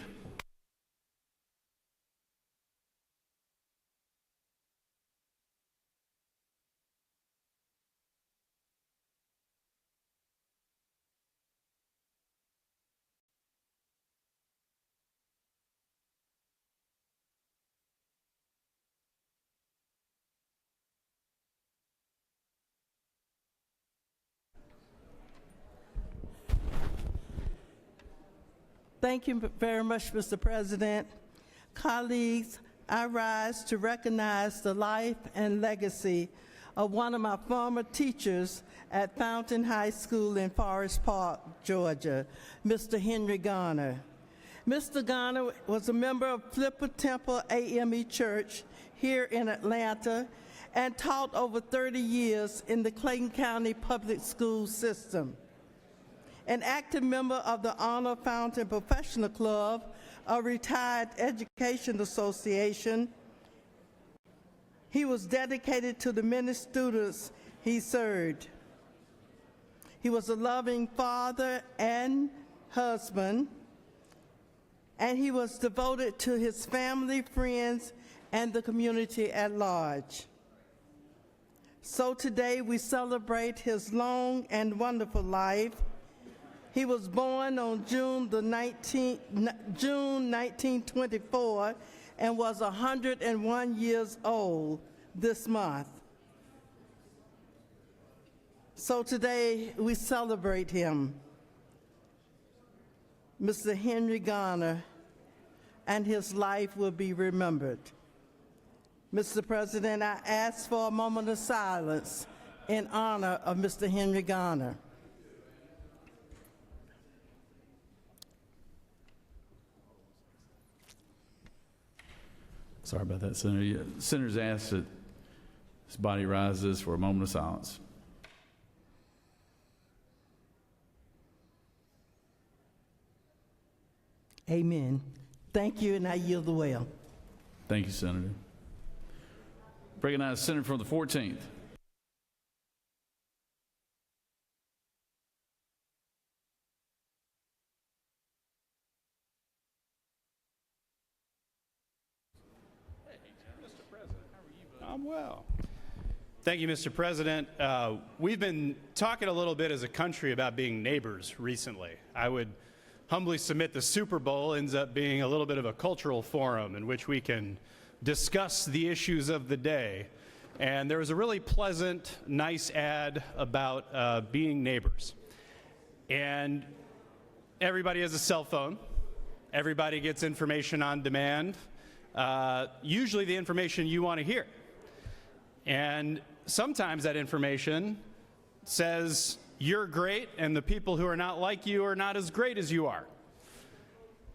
Thank you very much, Mr. President. Colleagues, I rise to recognize the life and legacy of one of my former teachers at Fountain High School in Forest Park, Georgia, Mr. Henry Garner. Mr. Garner was a member of Flipper Temple AME Church here in Atlanta and taught over 30 years in the Clayton County Public School System. An active member of the Honor Fountain Professional Club, a retired education association. He was dedicated to the many students he served. He was a loving father and husband, and he was devoted to his family, friends, and the community at large. So today we celebrate his long and wonderful life. He was born on June 1924 and was 101 years old this month. So today we celebrate him, Mr. Henry Garner, and his life will be remembered. Mr. President, I ask for a moment of silence in honor of Mr. Henry Garner. Sorry about that, Senator. Senators asked that this body rises for a moment of silence. Amen. Thank you, and I yield the well. Thank you, Senator. Recognize the Senator from the 14th. I'm well. Thank you, Mr. President. We've been talking a little bit as a country about being neighbors recently. I would humbly submit the Super Bowl ends up being a little bit of a cultural forum in which we can discuss the issues of the day. And there was a really pleasant, nice ad about being neighbors. And everybody has a cell phone. Everybody gets information on demand, usually the information you want to hear. And sometimes that information says you're great and the people who are not like you are not as great as you are.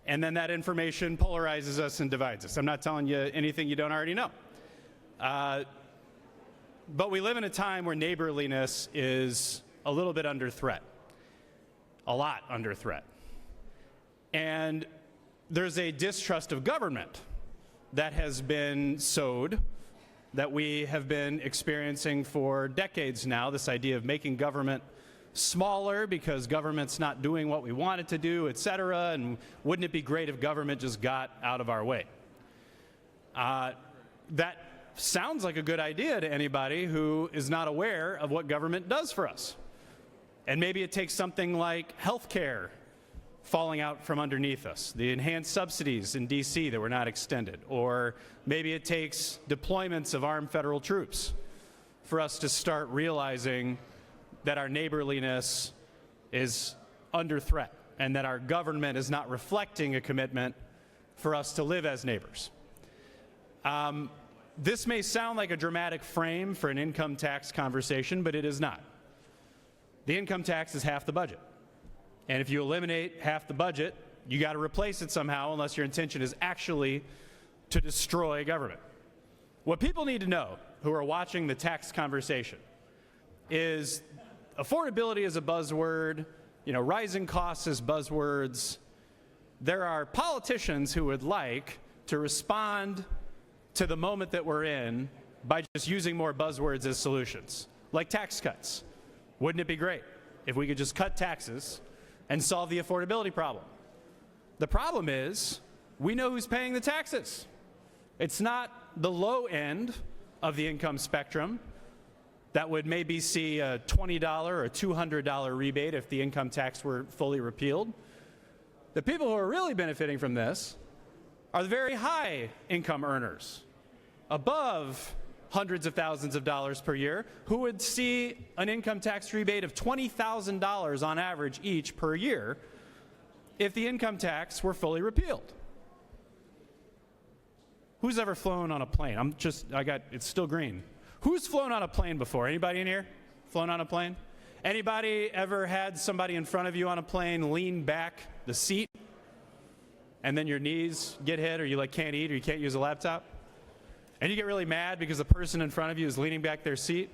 And then that information polarizes us and divides us. I'm not telling you anything you don't already know. But we live in a time where neighborliness is a little bit under threat, a lot under threat. And there's a distrust of government that has been sowed, that we have been experiencing for decades now, this idea of making government smaller because government's not doing what we want it to do, et cetera, and wouldn't it be great if government just got out of our way? That sounds like a good idea to anybody who is not aware of what government does for us. And maybe it takes something like health care falling out from underneath us, the enhanced subsidies in D.C. that were not extended, or maybe it takes deployments of armed federal troops for us to start realizing that our neighborliness is under threat and that our government is not reflecting a commitment for us to live as neighbors. This may sound like a dramatic frame for an income tax conversation, but it is not. The income tax is half the budget. And if you eliminate half the budget, you got to replace it somehow unless your intention is actually to destroy government. What people need to know who are watching the tax conversation is affordability is a buzzword, rising costs is buzzwords. There are politicians who would like to respond to the moment that we're in by just using more buzzwords as solutions, like tax cuts. Wouldn't it be great if we could just cut taxes and solve the affordability problem? The problem is, we know who's paying the taxes. It's not the low end of the income spectrum that would maybe see a $20 or $200 rebate if the income tax were fully repealed. The people who are really benefiting from this are the very high income earners, above hundreds of thousands of dollars per year, who would see an income tax rebate of $20,000 on average each per year if the income tax were fully repealed. Who's ever flown on a plane? It's still green. Who's flown on a plane before? Anybody in here flown on a plane? Anybody ever had somebody in front of you on a plane lean back the seat and then your knees get hit, or you can't eat, or you can't use a laptop? And you get really mad because the person in front of you is leaning back their seat?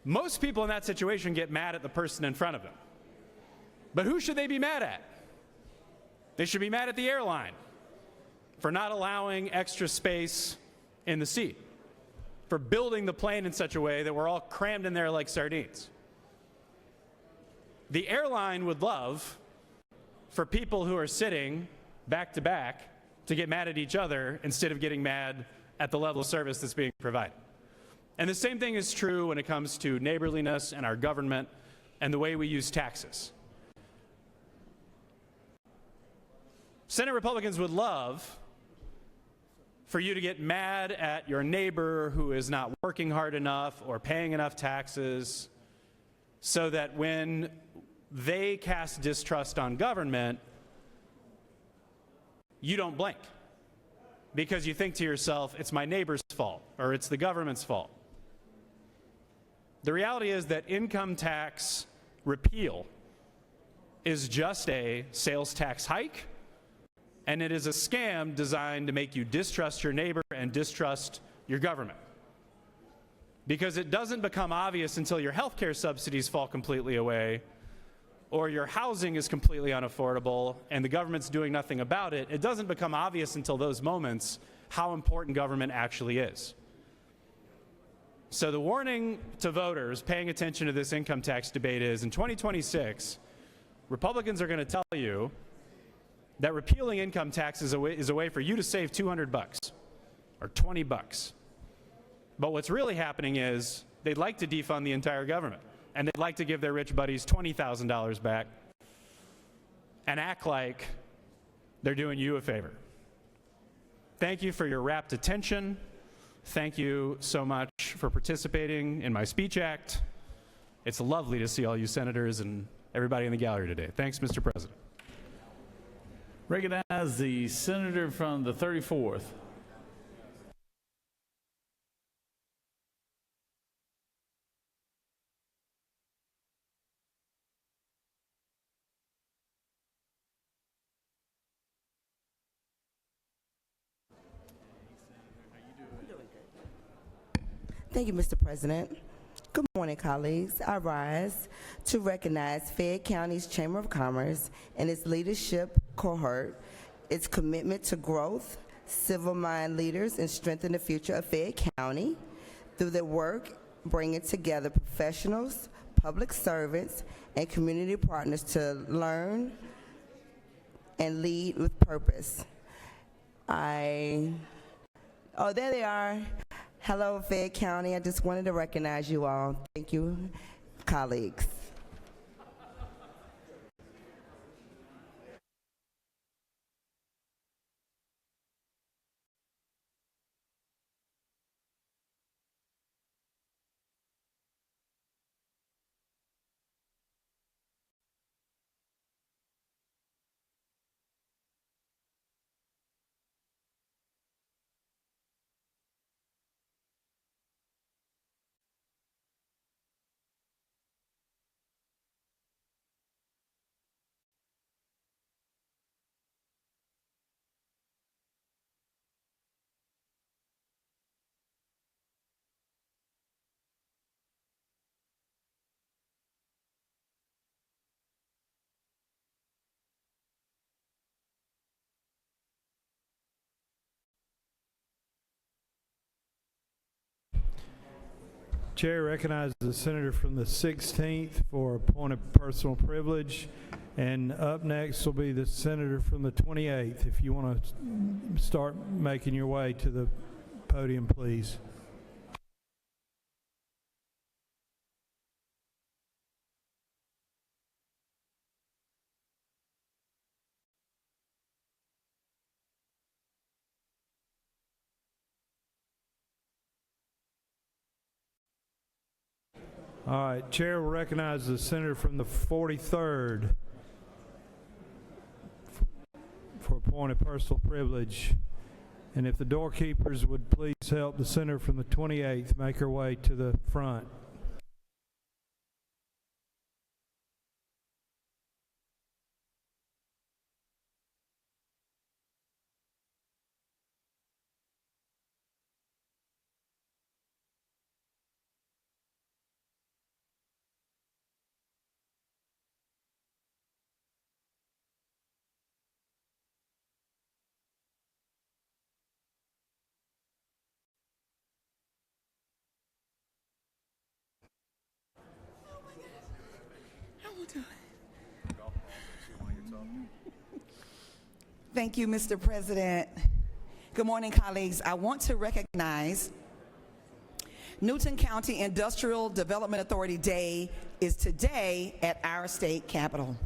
Most people in that situation get mad at the person in front of them. But who should they be mad at? They should be mad at the airline for not allowing extra space in the seat, for building the plane in such a way that we're all crammed in there like sardines. The airline would love for people who are sitting back to back to get mad at each other instead of getting mad at the level of service that's being provided. And the same thing is true when it comes to neighborliness and our government and the way we use taxes. Senate Republicans would love for you to get mad at your neighbor who is not working hard enough or paying enough taxes, so that when they cast distrust on government, you don't blink because you think to yourself, it's my neighbor's fault or it's the government's fault. The reality is that income tax repeal is just a sales tax hike, and it is a scam designed to make you distrust your neighbor and distrust your government. Because it doesn't become obvious until your health care subsidies fall completely away, or your housing is completely unaffordable and the government's doing nothing about it, it doesn't become obvious until those moments how important government actually is. So the warning to voters paying attention to this income tax debate is, in 2026, Republicans are going to tell you that repealing income tax is a way for you to save $200 or $20. But what's really happening is they'd like to defund the entire government, and they'd like to give their rich buddies $20,000 back and act like they're doing you a favor. Thank you for your rapt attention. Thank you so much for participating in my speech act. It's lovely to see all you senators and everybody in the gallery today. Thanks, Mr. President. Recognize the senator from the 34th. Thank you, Mr. President. Good morning, colleagues. I rise to recognize Fayette County's Chamber of Commerce and its leadership cohort, its commitment to growth, civil-minded leaders, and strengthen the future of Fayette County through their work bringing together professionals, public servants, and community partners to learn and lead with purpose. Oh, there they are. Hello, Fayette County. I just wanted to recognize you all. Thank you, colleagues. Chair recognizes the senator from the 16th for a point of personal privilege. And up next will be the senator from the 28th. If you want to start making your way to the podium, please. All right, Chair will recognize the senator from the 43rd for a point of personal privilege. And if the doorkeepers would please help the senator from the 28th make her way to the front. Thank you, Mr. President. Good morning, colleagues. I want to recognize Newton County Industrial Development Authority Day is today at our state capitol.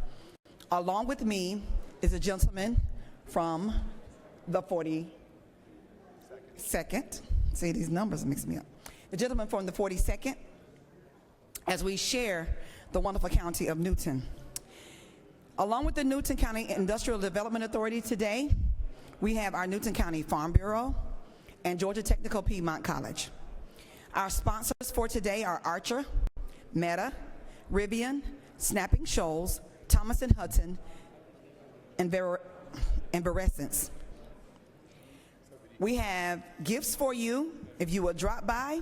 Along with me is a gentleman from the 42nd. See, these numbers mix me up. The gentleman from the 42nd, as we share the wonderful county of Newton. Along with the Newton County Industrial Development Authority today, we have our Newton County Farm Bureau and Georgia Technical Piedmont College. Our sponsors for today are Archer, Meta, Rivian, Snapping Shoals, Thomas & Hudson, and Verescence. We have gifts for you if you will drop by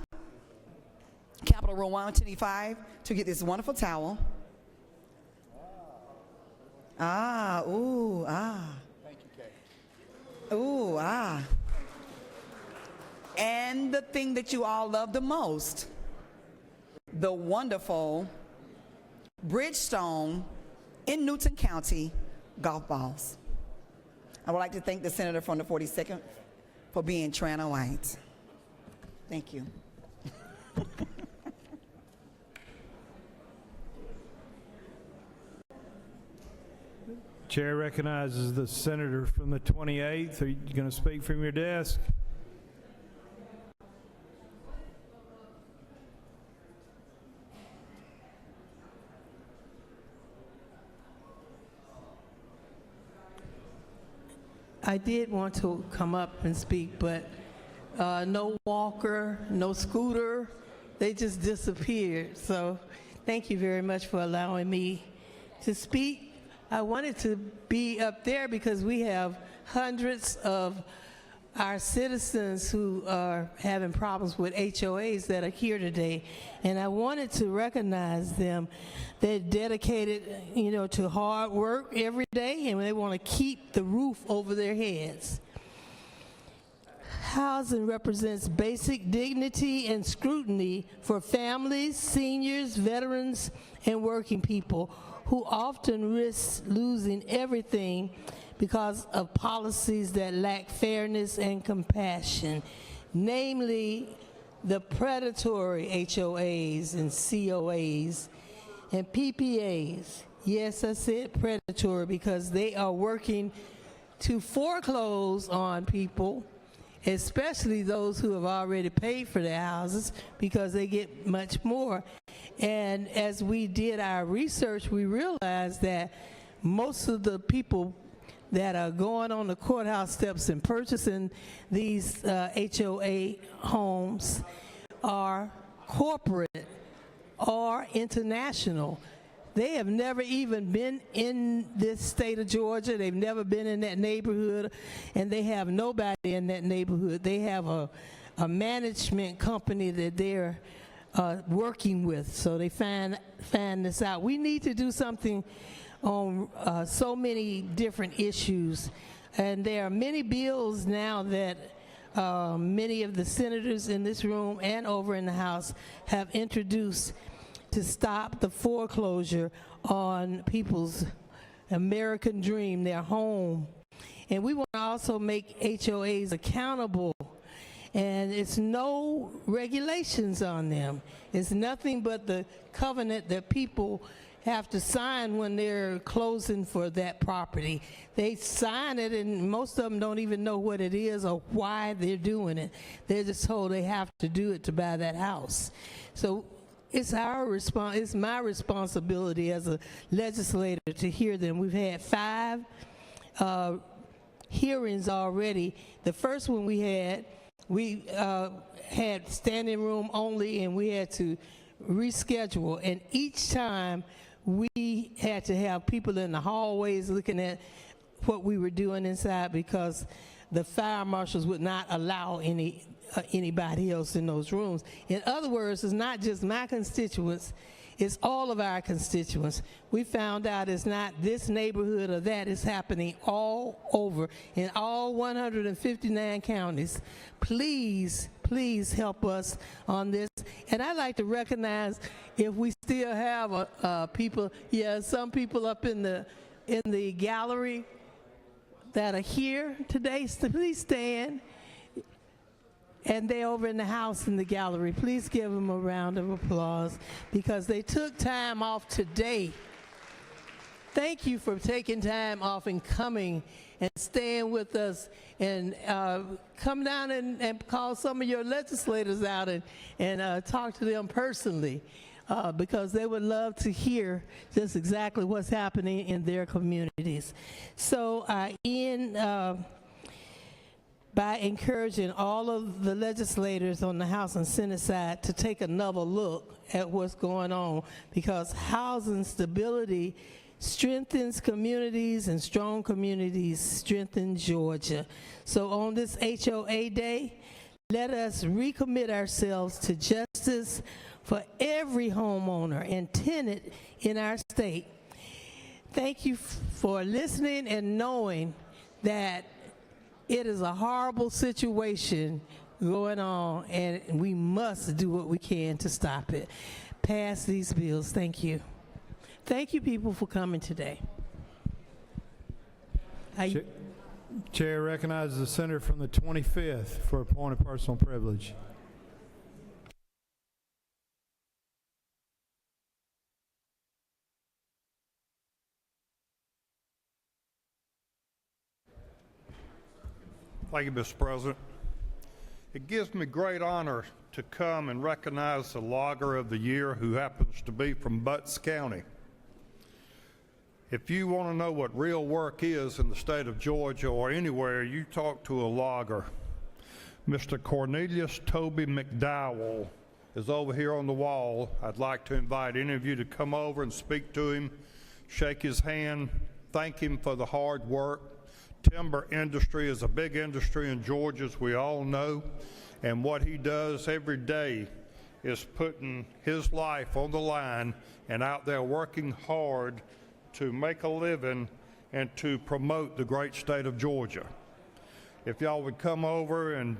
Capitol Room 125 to get this wonderful towel. Ah, ooh, ah. Thank you, Kay. Ooh, ah. And the thing that you all love the most, the wonderful Bridgestone in Newton County golf balls. I would like to thank the senator from the 42nd for being Trana White. Thank you. Chair recognizes the senator from the 28th. Are you going to speak from your desk? I did want to come up and speak, but no walker, no scooter, they just disappeared. So thank you very much for allowing me to speak. I wanted to be up there because we have hundreds of our citizens who are having problems with HOAs that are here today, and I wanted to recognize them. They're dedicated, to hard work every day, and they want to keep the roof over their heads. Housing represents basic dignity and scrutiny for families, seniors, veterans, and working people who often risk losing everything because of policies that lack fairness and compassion, namely the predatory HOAs and COAs and PPAs. Yes, I said predatory because they are working to foreclose on people, especially those who have already paid for their houses, because they get much more. And as we did our research, we realized that most of the people that are going on the courthouse steps and purchasing these HOA homes are corporate or international. They have never even been in this state of Georgia. They've never been in that neighborhood, and they have nobody in that neighborhood. They have a management company that they're working with, so they find this out. We need to do something on so many different issues, and there are many bills now that many of the senators in this room and over in the House have introduced to stop the foreclosure on people's American dream, their home. And we want to also make HOAs accountable, and it's no regulations on them. It's nothing but the covenant that people have to sign when they're closing for that property. They sign it, and most of them don't even know what it is or why they're doing it. They're just told they have to do it to buy that house. So it's it's my responsibility as a legislator to hear them. We've had 5 hearings already. The first one we had standing room only, and we had to reschedule, and each time we had to have people in the hallways looking at what we were doing inside because the fire marshals would not allow anybody else in those rooms. In other words, it's not just my constituents, it's all of our constituents. We found out it's not this neighborhood or that, it's happening all over in all 159 counties. Please help us on this. And I'd like to recognize if we still have people, some people up in the gallery that are here today, so please stand. And they're over in the house in the gallery. Please give them a round of applause because they took time off today. Thank you for taking time off and coming and staying with us, and come down and call some of your legislators out and talk to them personally because they would love to hear just exactly what's happening in their communities. So I end by encouraging all of the legislators on the House and Senate side to take another look at what's going on, because housing stability strengthens communities, and strong communities strengthen Georgia. So on this HOA Day, let us recommit ourselves to justice for every homeowner and tenant in our state. Thank you for listening and knowing that it is a horrible situation going on, and we must do what we can to stop it. Pass these bills. Thank you. Thank you, people, for coming today. Chair recognizes the senator from the 25th for a point of personal privilege. Thank you, Mr. President. It gives me great honor to come and recognize the Logger of the Year, who happens to be from Butts County. If you want to know what real work is in the state of Georgia or anywhere, you talk to a logger. Mr. Cornelius Toby McDowell is over here on the wall. I'd like to invite any of you to come over and speak to him, shake his hand, thank him for the hard work. Timber industry is a big industry in Georgia, as we all know, and what he does every day is putting his life on the line and out there working hard to make a living and to promote the great state of Georgia. If y'all would come over, and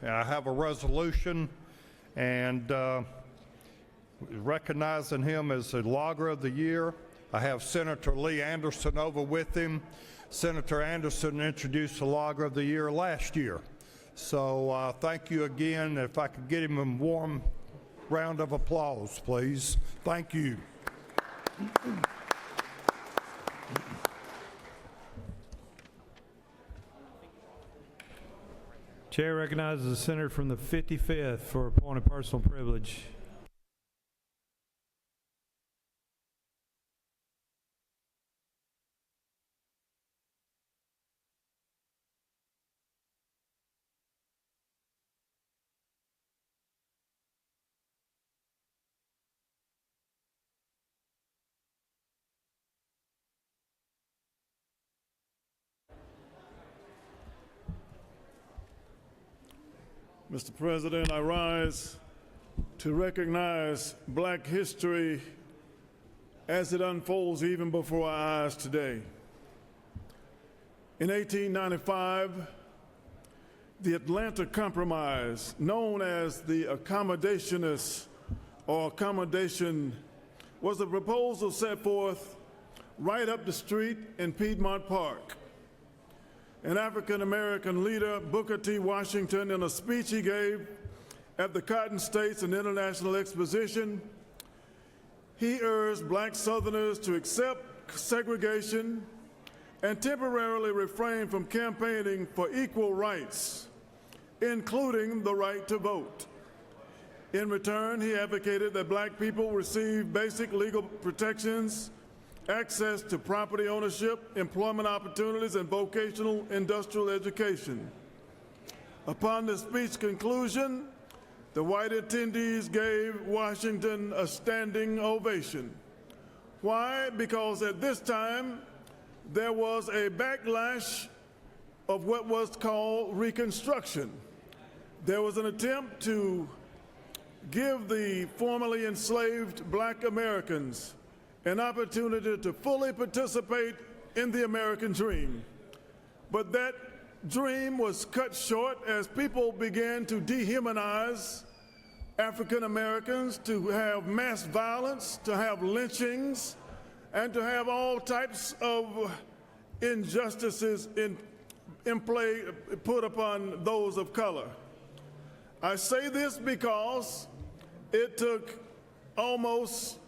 I have a resolution and recognizing him as the Logger of the Year. I have Senator Lee Anderson over with him. Senator Anderson introduced the Logger of the Year last year. So thank you again. If I could get him a warm round of applause, please. Thank you. Chair recognizes the senator from the 55th for a point of personal privilege. Mr. President, I rise to recognize Black history as it unfolds even before our eyes today. In 1895, the Atlanta Compromise, known as the Accommodationists or Accommodation, was a proposal set forth right up the street in Piedmont Park. An African-American leader, Booker T. Washington, in a speech he gave at the Cotton States and International Exposition, he urged Black Southerners to accept segregation and temporarily refrain from campaigning for equal rights, including the right to vote. In return, he advocated that Black people receive basic legal protections, access to property ownership, employment opportunities, and vocational industrial education. Upon the speech conclusion, the white attendees gave Washington a standing ovation. Why? Because at this time, there was a backlash of what was called Reconstruction. There was an attempt to give the formerly enslaved Black Americans an opportunity to fully participate in the American dream. But that dream was cut short as people began to dehumanize African Americans, to have mass violence, to have lynchings, and to have all types of injustices in play put upon those of color. I say this because it took almost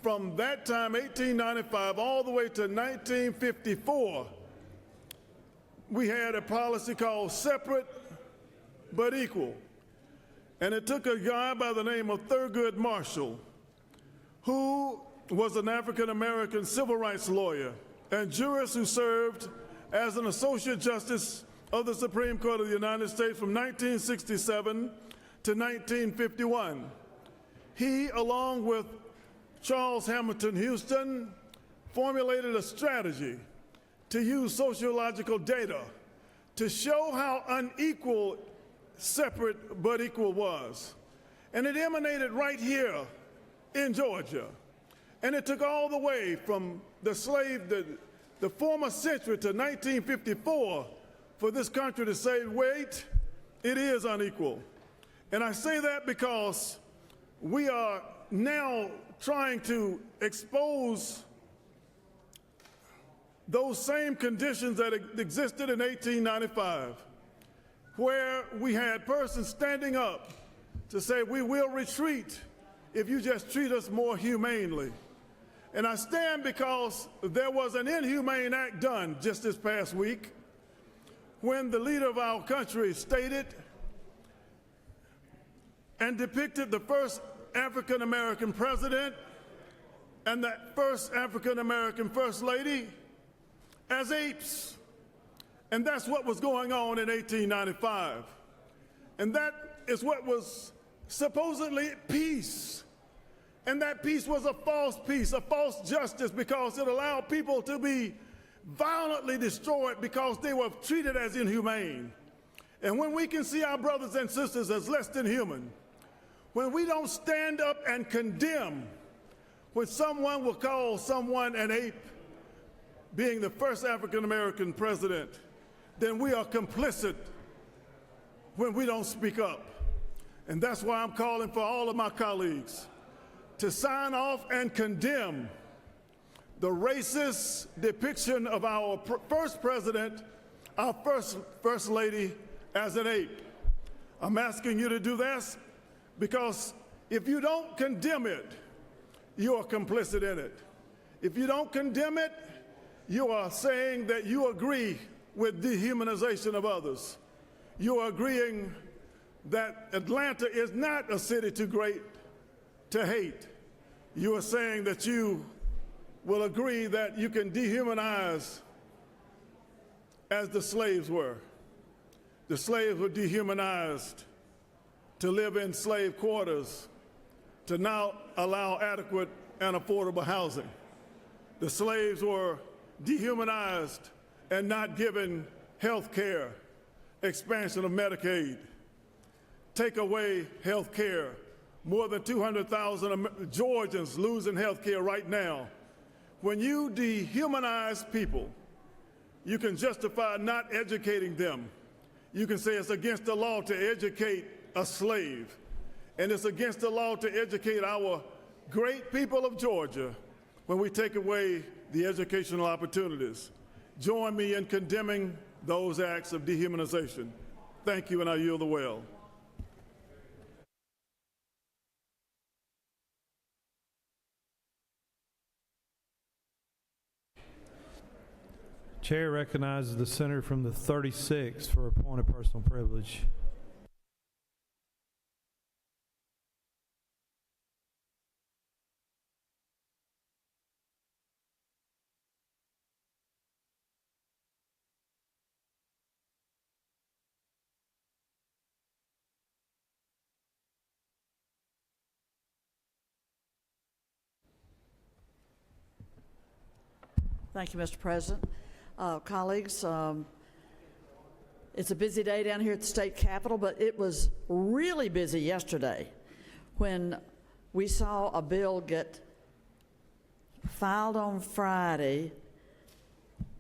from that time, 1895, all the way to 1954, we had a policy called separate but equal. And it took a guy by the name of Thurgood Marshall, who was an African-American civil rights lawyer and jurist who served as an Associate Justice of the Supreme Court of the United States from 1967 to 1951. He, along with Charles Hamilton Houston, formulated a strategy to use sociological data to show how unequal separate but equal was. And it emanated right here in Georgia. And it took all the way from the former century to 1954 for this country to say, wait, it is unequal. And I say that because we are now trying to expose those same conditions that existed in 1895, where we had persons standing up to say, we will retreat if you just treat us more humanely. And I stand because there was an inhumane act done just this past week when the leader of our country stated and depicted the first African-American president and the first African-American first lady as apes. And that's what was going on in 1895. And that is what was supposedly peace. And that peace was a false peace, a false justice, because it allowed people to be violently destroyed because they were treated as inhumane. And when we can see our brothers and sisters as less than human, when we don't stand up and condemn when someone will call someone an ape, being the first African-American president, then we are complicit when we don't speak up. And that's why I'm calling for all of my colleagues to sign off and condemn the racist depiction of our first president, our first lady, as an ape. I'm asking you to do this because if you don't condemn it, you are complicit in it. If you don't condemn it, you are saying that you agree with dehumanization of others. You are agreeing that Atlanta is not a city too great to hate. You are saying that you will agree that you can dehumanize as the slaves were. The slaves were dehumanized to live in slave quarters, to now allow adequate and affordable housing. The slaves were dehumanized and not given health care, expansion of Medicaid, take away health care. More than 200,000 Georgians losing health care right now. When you dehumanize people, you can justify not educating them. You can say it's against the law to educate a slave, and it's against the law to educate our great people of Georgia when we take away the educational opportunities. Join me in condemning those acts of dehumanization. Thank you, and I yield the well. Chair recognizes the senator from the 36th for a point of personal privilege. Thank you, Mr. President. Colleagues, it's a busy day down here at the state capitol, but it was really busy yesterday when we saw a bill get filed on Friday,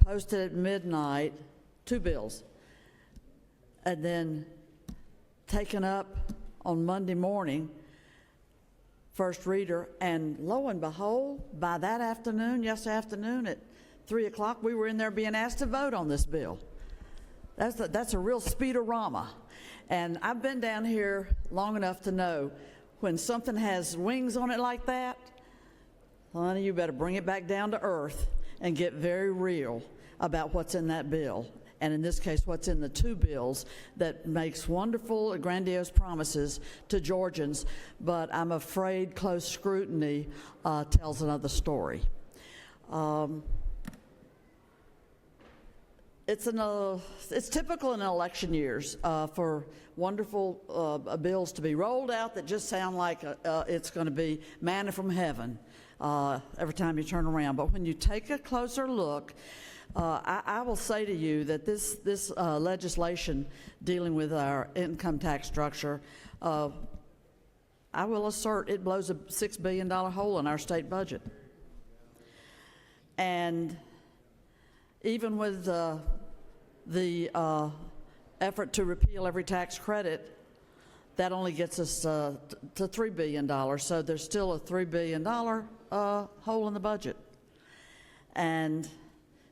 posted at midnight, 2 bills, and then taken up on Monday morning, first reader, and lo and behold, by that afternoon, yesterday afternoon at 3 o'clock, we were in there being asked to vote on this bill. That's a real speed-a-rama. And I've been down here long enough to know when something has wings on it like that, honey, you better bring it back down to earth and get very real about what's in that bill. And in this case, what's in the 2 bills that makes wonderful, grandiose promises to Georgians, but I'm afraid close scrutiny tells another story. It's typical in election years for wonderful bills to be rolled out that just sound like it's going to be manna from heaven every time you turn around. But when you take a closer look, I will say to you that this legislation dealing with our income tax structure, I will assert it blows a $6 billion hole in our state budget. And even with the effort to repeal every tax credit, that only gets us to $3 billion. So there's still a $3 billion hole in the budget. And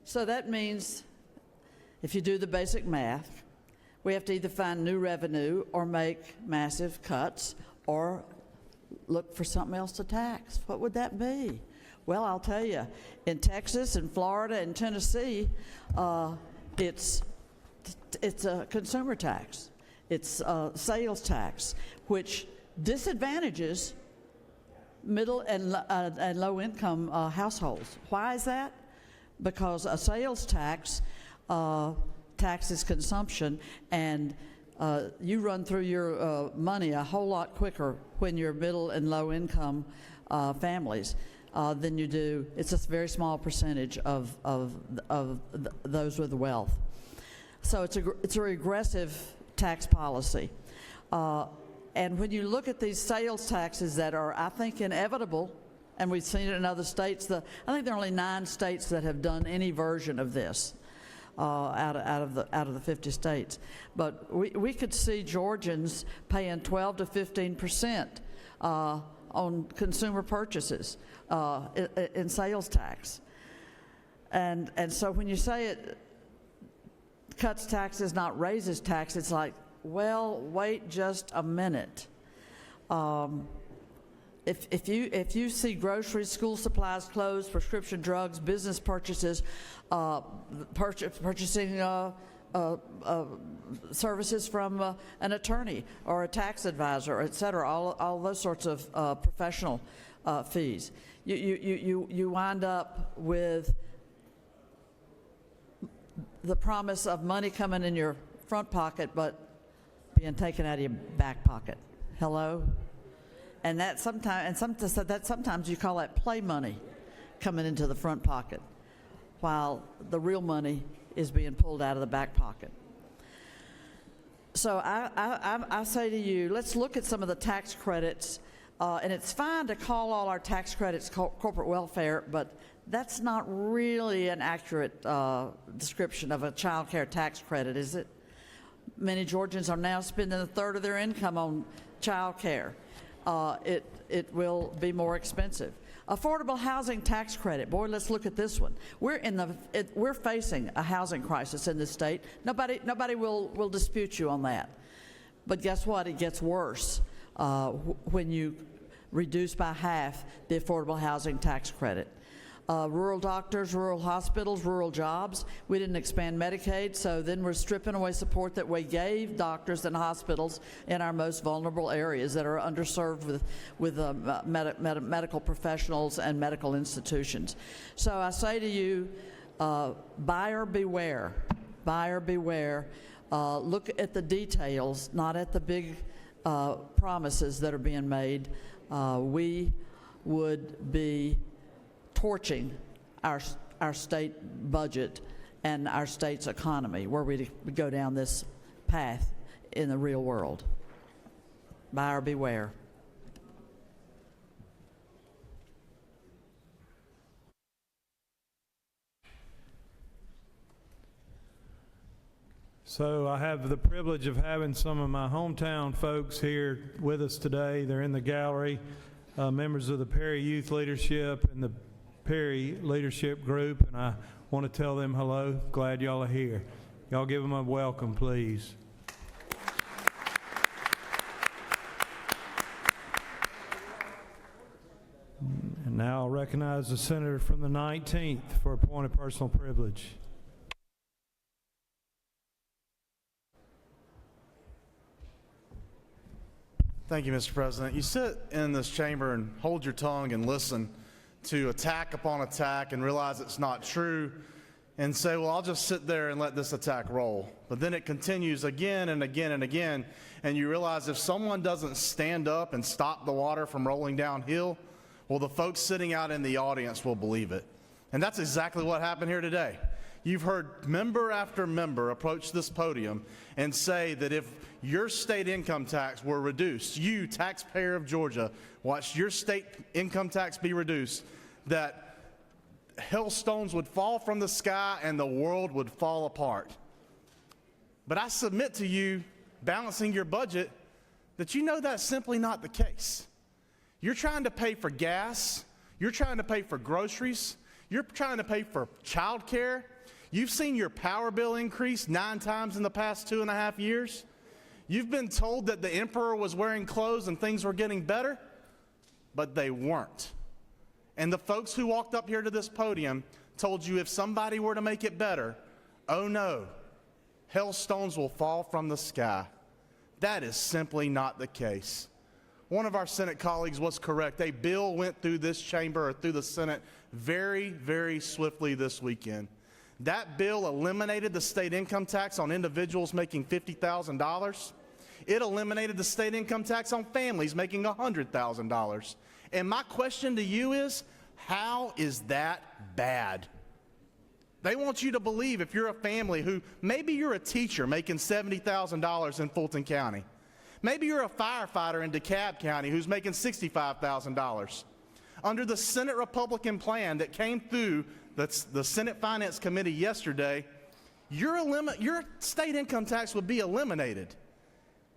so that means, if you do the basic math, we have to either find new revenue or make massive cuts or look for something else to tax. What would that be? Well, I'll tell you, in Texas and Florida and Tennessee, it's a consumer tax. It's a sales tax, which disadvantages middle and low-income households. Why is that? Because a sales tax taxes consumption, and you run through your money a whole lot quicker when you're middle and low-income families than you do. It's a very small percentage of those with wealth. So it's a regressive tax policy. And when you look at these sales taxes that are, I think, inevitable, and we've seen it in other states, I think there are only 9 states that have done any version of this out of the 50 states. But we could see Georgians paying 12 to 15% on consumer purchases in sales tax. And so when you say it cuts taxes, not raises tax, it's like, well, wait just a minute. If you see groceries, school supplies, clothes, prescription drugs, business purchases, purchasing services from an attorney or a tax advisor, et cetera, all those sorts of professional fees, you wind up with the promise of money coming in your front pocket but being taken out of your back pocket. Hello? And that sometimes you call that play money coming into the front pocket, while the real money is being pulled out of the back pocket. So I say to you, let's look at some of the tax credits, and it's fine to call all our tax credits corporate welfare, but that's not really an accurate description of a child care tax credit, is it? Many Georgians are now spending a third of their income on child care. It will be more expensive. Affordable housing tax credit. Boy, let's look at this one. We're facing a housing crisis in this state. Nobody will dispute you on that. But guess what? It gets worse when you reduce by half the affordable housing tax credit. Rural doctors, rural hospitals, rural jobs. We didn't expand Medicaid, so then we're stripping away support that we gave doctors and hospitals in our most vulnerable areas that are underserved with medical professionals and medical institutions. So I say to you, buyer beware. Buyer beware. Look at the details, not at the big promises that are being made. We would be torching our state budget and our state's economy were we to go down this path in the real world. Buyer beware. So I have the privilege of having some of my hometown folks here with us today. They're in the gallery, members of the Perry Youth Leadership and the Perry Leadership Group, and I want to tell them hello. Glad y'all are here. Y'all give them a welcome, please. And now I'll recognize the senator from the 19th for a point of personal privilege. Thank you, Mr. President. You sit in this chamber and hold your tongue and listen to attack upon attack and realize it's not true and say, well, I'll just sit there and let this attack roll. But then it continues again and again and again, and you realize if someone doesn't stand up and stop the water from rolling downhill, well, the folks sitting out in the audience will believe it. And that's exactly what happened here today. You've heard member after member approach this podium and say that if your state income tax were reduced, you, taxpayer of Georgia, watched your state income tax be reduced, that hailstones would fall from the sky and the world would fall apart. But I submit to you, balancing your budget, that you know that's simply not the case. You're trying to pay for gas, you're trying to pay for groceries, you're trying to pay for child care. You've seen your power bill increase 9 times in the past 2.5 years. You've been told that the emperor was wearing clothes and things were getting better, but they weren't. And the folks who walked up here to this podium told you if somebody were to make it better, oh no, hailstones will fall from the sky. That is simply not the case. One of our Senate colleagues was correct. A bill went through this chamber or through the Senate very, very swiftly this weekend. That bill eliminated the state income tax on individuals making $50,000. It eliminated the state income tax on families making $100,000. And my question to you is, how is that bad? They want you to believe if you're a family who, maybe you're a teacher making $70,000 in Fulton County. Maybe you're a firefighter in DeKalb County who's making $65,000. Under the Senate Republican plan that came through the Senate Finance Committee yesterday, your state income tax would be eliminated.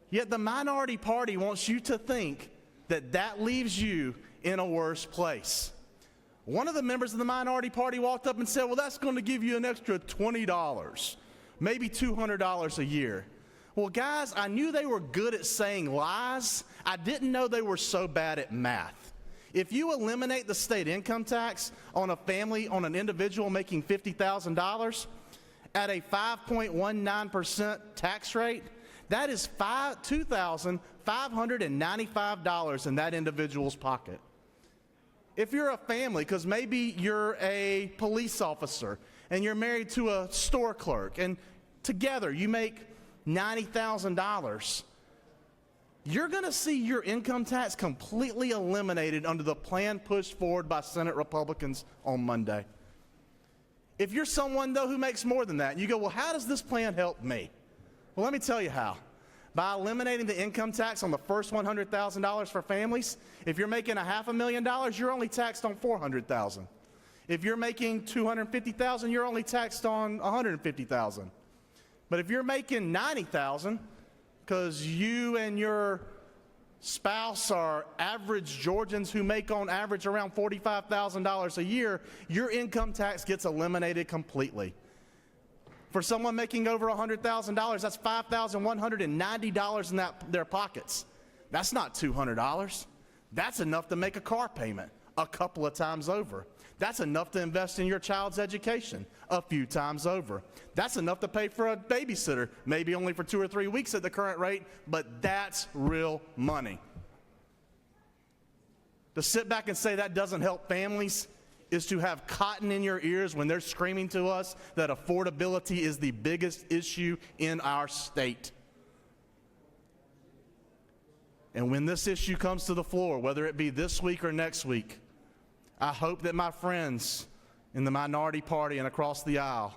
Yet the minority party wants you to think that that leaves you in a worse place. One of the members of the minority party walked up and said, well, that's going to give you an extra $20, maybe $200 a year. Well, guys, I knew they were good at saying lies. I didn't know they were so bad at math. If you eliminate the state income tax on a family, on an individual making $50,000 at a 5.19% tax rate, that is $2,595 in that individual's pocket. If you're a family, because maybe you're a police officer and you're married to a store clerk and together you make $90,000, you're going to see your income tax completely eliminated under the plan pushed forward by Senate Republicans on Monday. If you're someone, though, who makes more than that, and you go, well, how does this plan help me? Well, let me tell you how. By eliminating the income tax on the first $100,000 for families, if you're making $500,000, you're only taxed on $400,000. If you're making $250,000, you're only taxed on $150,000. But if you're making $90,000, because you and your spouse are average Georgians who make on average around $45,000 a year, your income tax gets eliminated completely. For someone making over $100,000, that's $5,190 in their pockets. That's not $200. That's enough to make a car payment a couple of times over. That's enough to invest in your child's education a few times over. That's enough to pay for a babysitter, maybe only for 2 or 3 weeks at the current rate, but that's real money. To sit back and say that doesn't help families is to have cotton in your ears when they're screaming to us that affordability is the biggest issue in our state. And when this issue comes to the floor, whether it be this week or next week, I hope that my friends in the minority party and across the aisle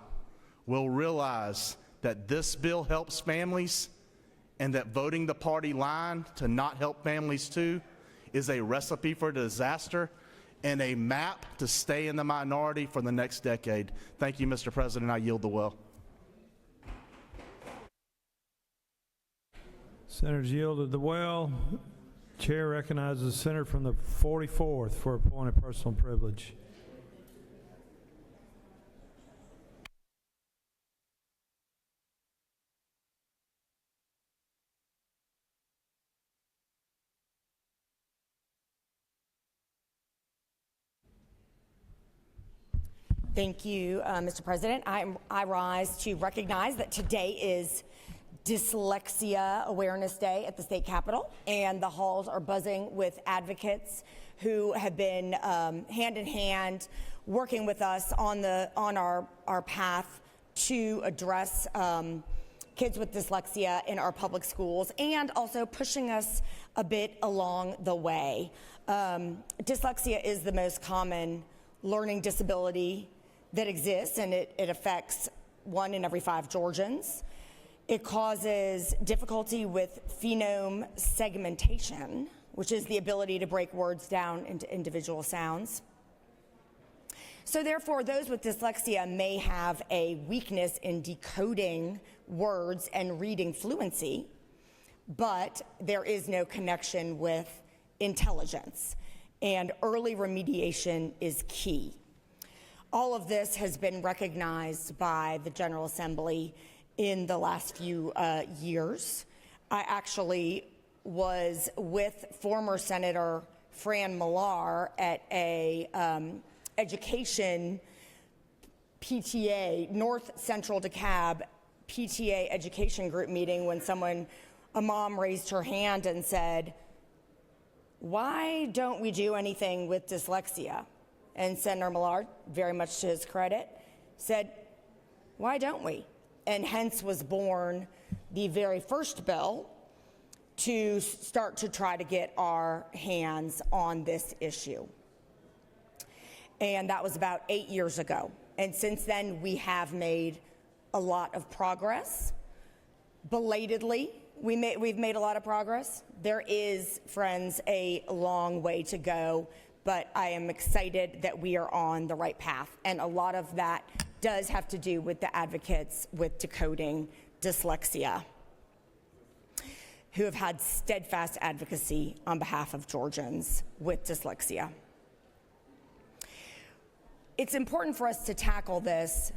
will realize that this bill helps families and that voting the party line to not help families too is a recipe for disaster and a map to stay in the minority for the next decade. Thank you, Mr. President. I yield the well. Senators yielded the well. Chair recognizes the senator from the 44th for a point of personal privilege. Thank you, Mr. President. I rise to recognize that today is Dyslexia Awareness Day at the state capitol, and the halls are buzzing with advocates who have been hand in hand working with us on our path to address kids with dyslexia in our public schools, and also pushing us a bit along the way. Dyslexia is the most common learning disability that exists, and it affects 1 in every 5 Georgians. It causes difficulty with phenome segmentation, which is the ability to break words down into individual sounds. So therefore, those with dyslexia may have a weakness in decoding words and reading fluency, but there is no connection with intelligence, and early remediation is key. All of this has been recognized by the General Assembly in the last few years. I actually was with former Senator Fran Millar at a education PTA, North Central DeKalb PTA education group meeting when a mom raised her hand and said, "Why don't we do anything with dyslexia?" And Senator Millard, very much to his credit, said, "Why don't we?" And hence was born the very first bill to start to try to get our hands on this issue. And that was about 8 years ago. And since then, we have made a lot of progress. Belatedly, we've made a lot of progress. There is, friends, a long way to go, but I am excited that we are on the right path. And a lot of that does have to do with the advocates with decoding dyslexia, who have had steadfast advocacy on behalf of Georgians with dyslexia. It's important for us to tackle this,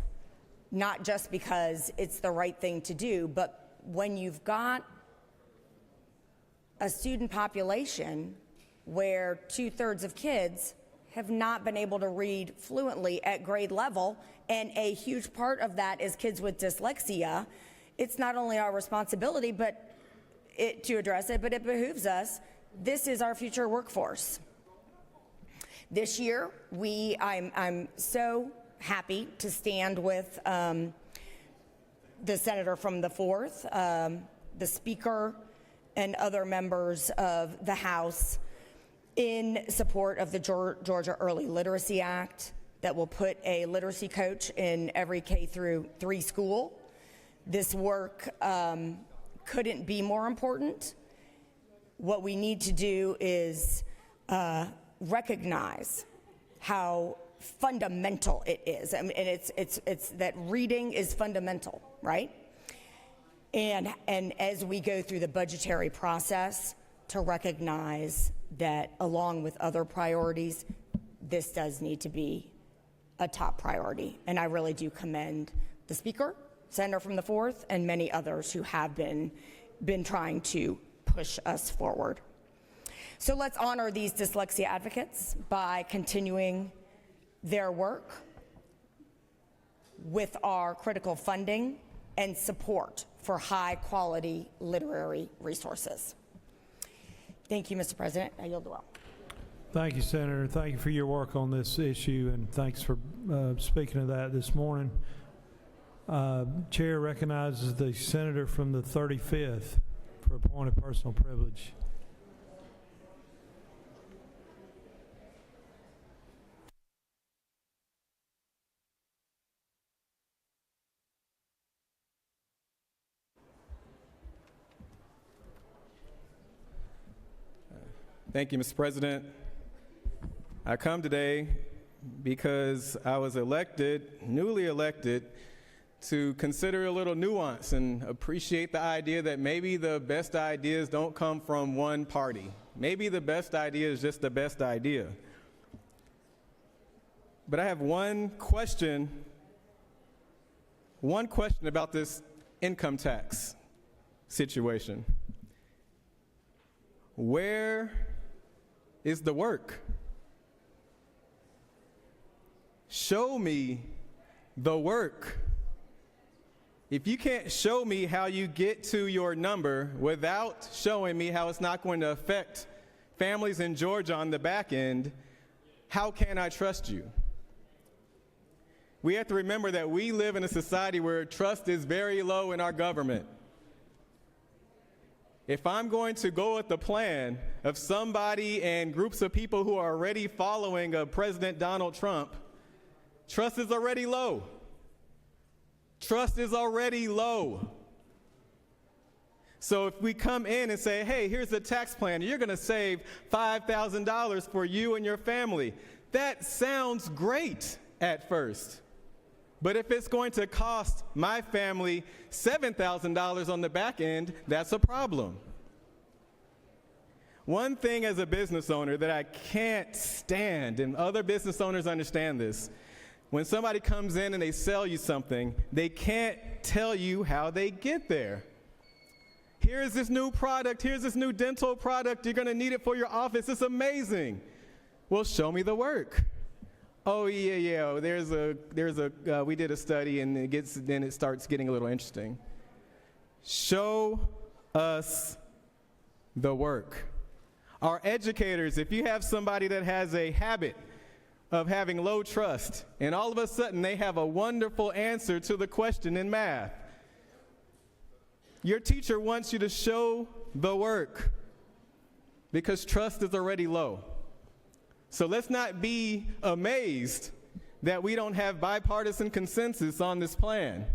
not just because it's the right thing to do, but when you've got a student population where 2/3 of kids have not been able to read fluently at grade level, and a huge part of that is kids with dyslexia, it's not only our responsibility to address it, but it behooves us. This is our future workforce. This year, I'm so happy to stand with the senator from the 4th, the speaker, and other members of the House in support of the Georgia Early Literacy Act that will put a literacy coach in every K-3 school. This work couldn't be more important. What we need to do is recognize how fundamental it is. I mean, and it's that reading is fundamental, right? And as we go through the budgetary process, to recognize that along with other priorities, this does need to be a top priority. And I really do commend the speaker, senator from the 4th, and many others who have been trying to push us forward. So let's honor these dyslexia advocates by continuing their work with our critical funding and support for high-quality literary resources. Thank you, Mr. President. I yield the well. Thank you, Senator. Thank you for your work on this issue, and thanks for speaking of that this morning. Chair recognizes the senator from the 35th for a point of personal privilege. Thank you, Mr. President. I come today because I was newly elected, to consider a little nuance and appreciate the idea that maybe the best ideas don't come from one party. Maybe the best idea is just the best idea. But I have one question about this income tax situation. Where is the work? Show me the work. If you can't show me how you get to your number without showing me how it's not going to affect families in Georgia on the back end, how can I trust you? We have to remember that we live in a society where trust is very low in our government. If I'm going to go with the plan of somebody and groups of people who are already following President Donald Trump, trust is already low. Trust is already low. So if we come in and say, hey, here's a tax plan, you're going to save $5,000 for you and your family. That sounds great at first. But if it's going to cost my family $7,000 on the back end, that's a problem. One thing as a business owner that I can't stand, and other business owners understand this, when somebody comes in and they sell you something, they can't tell you how they get there. Here's this new product, here's this new dental product, you're gonna need it for your office, it's amazing. Well, show me the work. Oh yeah, we did a study and then it starts getting a little interesting. Show us the work. Our educators, if you have somebody that has a habit of having low trust, and all of a sudden they have a wonderful answer to the question in math, your teacher wants you to show the work because trust is already low. So let's not be amazed that we don't have bipartisan consensus on this plan.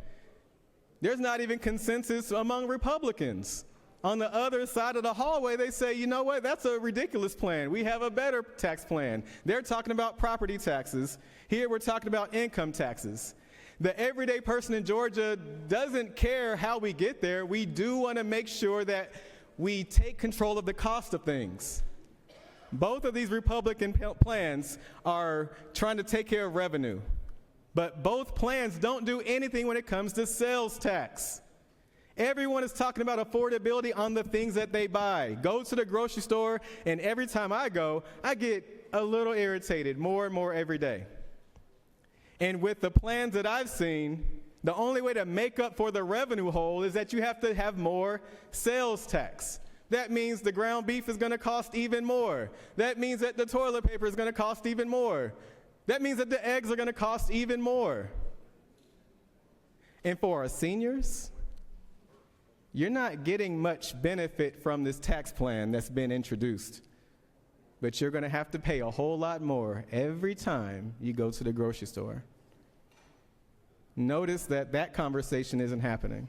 There's not even consensus among Republicans. On the other side of the hallway, they say, you know what, that's a ridiculous plan. We have a better tax plan. They're talking about property taxes. Here we're talking about income taxes. The everyday person in Georgia doesn't care how we get there. We do want to make sure that we take control of the cost of things. Both of these Republican plans are trying to take care of revenue, but both plans don't do anything when it comes to sales tax. Everyone is talking about affordability on the things that they buy. Go to the grocery store, and every time I go, I get a little irritated more and more every day. And with the plans that I've seen, the only way to make up for the revenue hole is that you have to have more sales tax. That means the ground beef is going to cost even more. That means that the toilet paper is going to cost even more. That means that the eggs are going to cost even more. And for our seniors, you're not getting much benefit from this tax plan that's been introduced, but you're going to have to pay a whole lot more every time you go to the grocery store. Notice that that conversation isn't happening.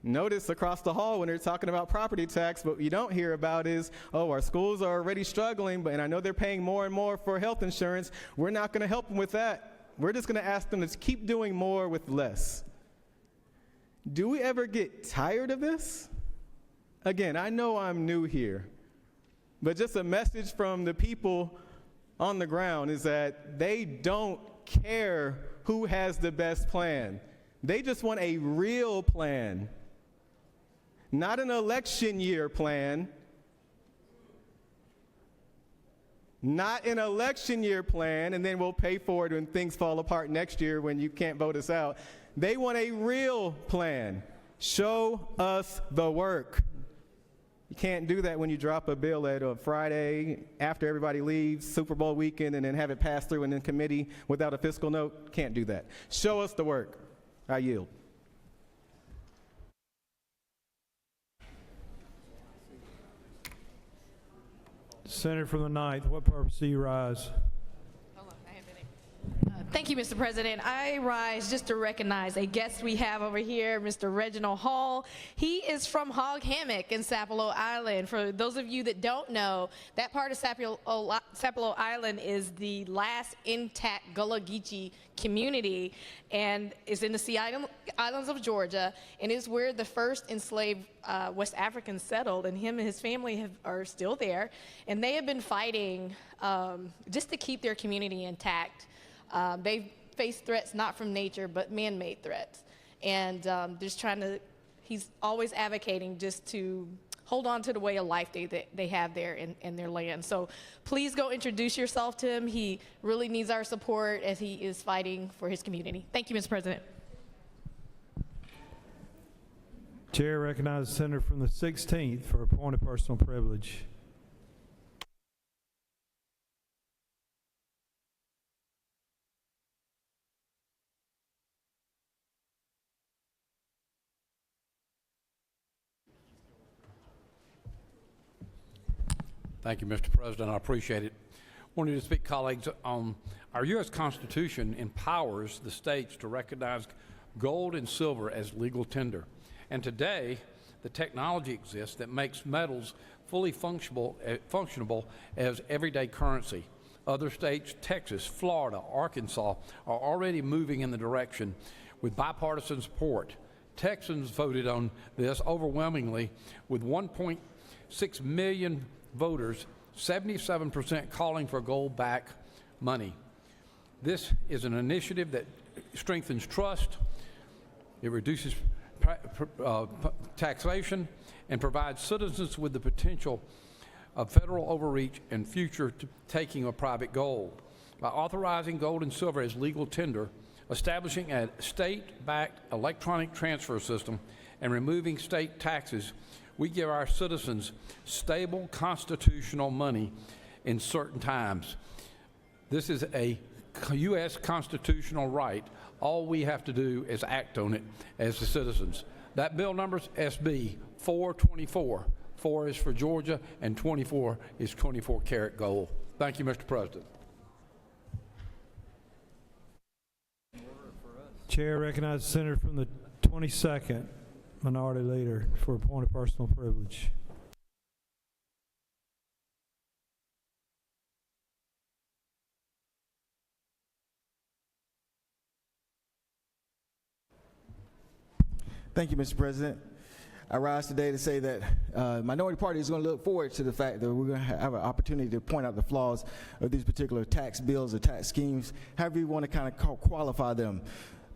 Notice across the hall when they're talking about property tax, what you don't hear about is, oh, our schools are already struggling, and I know they're paying more and more for health insurance. We're not going to help them with that. We're just going to ask them to keep doing more with less. Do we ever get tired of this? Again, I know I'm new here, but just a message from the people on the ground is that they don't care who has the best plan. They just want a real plan, not an election year plan, not an election year plan, and then we'll pay for it when things fall apart next year when you can't vote us out. They want a real plan. Show us the work. You can't do that when you drop a bill at a Friday after everybody leaves, Super Bowl weekend, and then have it pass through and in committee without a fiscal note. Can't do that. Show us the work. I yield. Senator from the 9th, what purpose do you rise? Thank you, Mr. President. I rise just to recognize a guest we have over here, Mr. Reginald Hall. He is from Hog Hammock in Sapelo Island. For those of you that don't know, that part of Sapelo Island is the last intact Gullah Geechee community and is in the Sea Islands of Georgia and is where the first enslaved West Africans settled, and him and his family are still there, and they have been fighting just to keep their community intact. They've faced threats not from nature, but man-made threats. And just he's always advocating just to hold on to the way of life they have there in their land. So please go introduce yourself to him. He really needs our support as he is fighting for his community. Thank you, Mr. President. Chair recognizes the senator from the 16th for a point of personal privilege. Thank you, Mr. President. I appreciate it. Wanted to speak, colleagues, on our U.S. Constitution empowers the states to recognize gold and silver as legal tender. And today, the technology exists that makes metals fully functionable as everyday currency. Other states, Texas, Florida, Arkansas, are already moving in the direction with bipartisan support. Texans voted on this overwhelmingly with 1.6 million voters, 77% calling for gold-backed money. This is an initiative that strengthens trust, it reduces taxation, and provides citizens with the potential of federal overreach and future taking of private gold. By authorizing gold and silver as legal tender, establishing a state-backed electronic transfer system, and removing state taxes, we give our citizens stable constitutional money in certain times. This is a U.S. constitutional right. All we have to do is act on it as the citizens. That bill number is SB 424. 4 is for Georgia, and 24 is 24-karat gold. Thank you, Mr. President. Chair recognizes the senator from the 22nd, Minority Leader, for a point of personal privilege. Thank you, Mr. President. I rise today to say that Minority Party is going to look forward to the fact that we're going to have an opportunity to point out the flaws of these particular tax bills or tax schemes, however you want to kind of qualify them.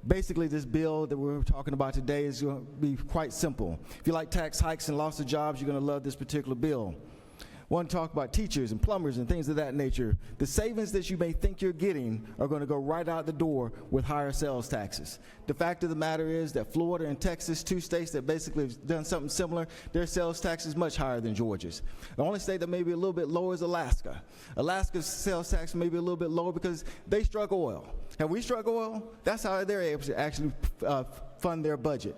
Basically, this bill that we're talking about today is going to be quite simple. If you like tax hikes and loss of jobs, you're going to love this particular bill. Want to talk about teachers and plumbers and things of that nature. The savings that you may think you're getting are going to go right out the door with higher sales taxes. The fact of the matter is that Florida and Texas, two states that basically have done something similar, their sales tax is much higher than Georgia's. The only state that may be a little bit lower is Alaska. Alaska's sales tax may be a little bit lower because they struck oil. Have we struck oil? That's how they're able to actually fund their budget.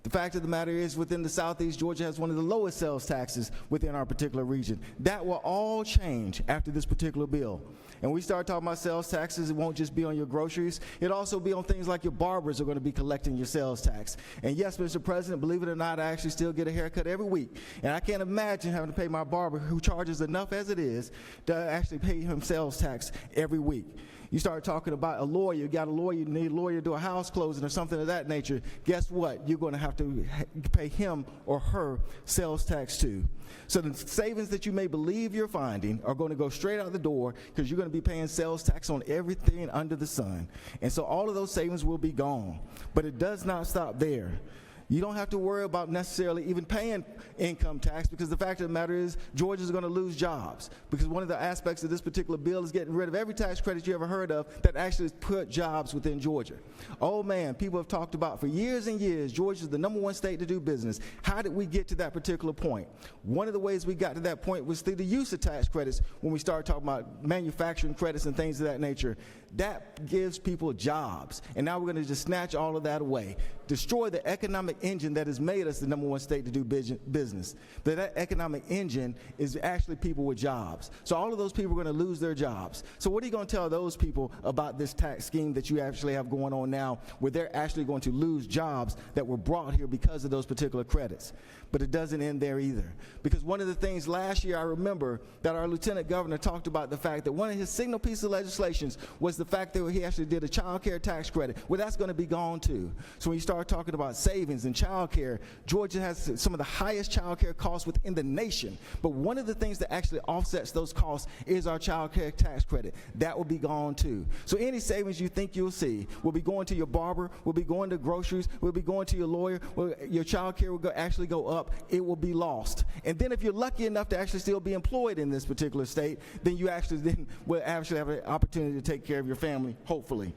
The fact of the matter is, within the Southeast, Georgia has one of the lowest sales taxes within our particular region. That will all change after this particular bill. And we start talking about sales taxes, it won't just be on your groceries. It'll also be on things like your barbers are going to be collecting your sales tax. And yes, Mr. President, believe it or not, I actually still get a haircut every week. And I can't imagine having to pay my barber, who charges enough as it is, to actually pay him sales tax every week. You start talking about a lawyer, you got a lawyer, you need a lawyer to do a house closing or something of that nature. Guess what? You're going to have to pay him or her sales tax too. So the savings that you may believe you're finding are going to go straight out the door because you're going to be paying sales tax on everything under the sun. And so all of those savings will be gone. But it does not stop there. You don't have to worry about necessarily even paying income tax, because the fact of the matter is Georgia's going to lose jobs, because one of the aspects of this particular bill is getting rid of every tax credit you ever heard of that actually put jobs within Georgia. Oh man, people have talked about for years and years, Georgia's the #1 state to do business. How did we get to that particular point? One of the ways we got to that point was through the use of tax credits when we started talking about manufacturing credits and things of that nature. That gives people jobs. And now we're going to just snatch all of that away, destroy the economic engine that has made us the #1 state to do business. That economic engine is actually people with jobs. So all of those people are going to lose their jobs. So what are you going to tell those people about this tax scheme that you actually have going on now, where they're actually going to lose jobs that were brought here because of those particular credits? But it doesn't end there either. Because one of the things last year I remember that our lieutenant governor talked about, the fact that one of his signal pieces of legislation was the fact that he actually did a child care tax credit. Well, that's going to be gone too. So when you start talking about savings and child care, Georgia has some of the highest child care costs within the nation. But one of the things that actually offsets those costs is our child care tax credit. That will be gone too. So any savings you think you'll see will be going to your barber, will be going to groceries, will be going to your lawyer, your child care will actually go up. It will be lost. And then if you're lucky enough to actually still be employed in this particular state, then you actually then will actually have an opportunity to take care of your family, hopefully.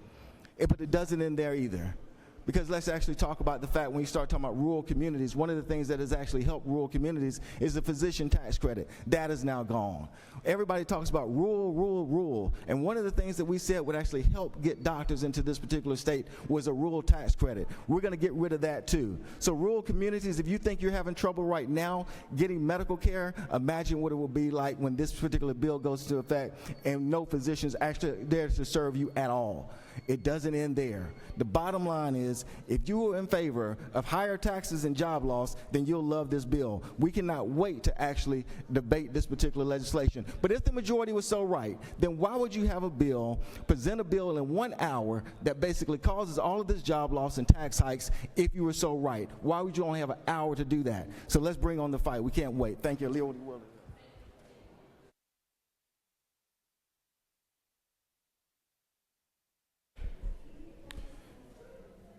But it doesn't end there either. Because let's actually talk about the fact when you start talking about rural communities, one of the things that has actually helped rural communities is the physician tax credit. That is now gone. Everybody talks about rural. And one of the things that we said would actually help get doctors into this particular state was a rural tax credit. We're going to get rid of that too. So rural communities, if you think you're having trouble right now getting medical care, imagine what it will be like when this particular bill goes into effect and no physicians actually there to serve you at all. It doesn't end there. The bottom line is was, if you are in favor of higher taxes and job loss, then you'll love this bill. We cannot wait to actually debate this particular legislation. But if the majority was so right, then why would you have a bill, present a bill in 1 hour that basically causes all of this job loss and tax hikes if you were so right? Why would you only have an hour to do that? So let's bring on the fight. We can't wait. Thank you, Leo.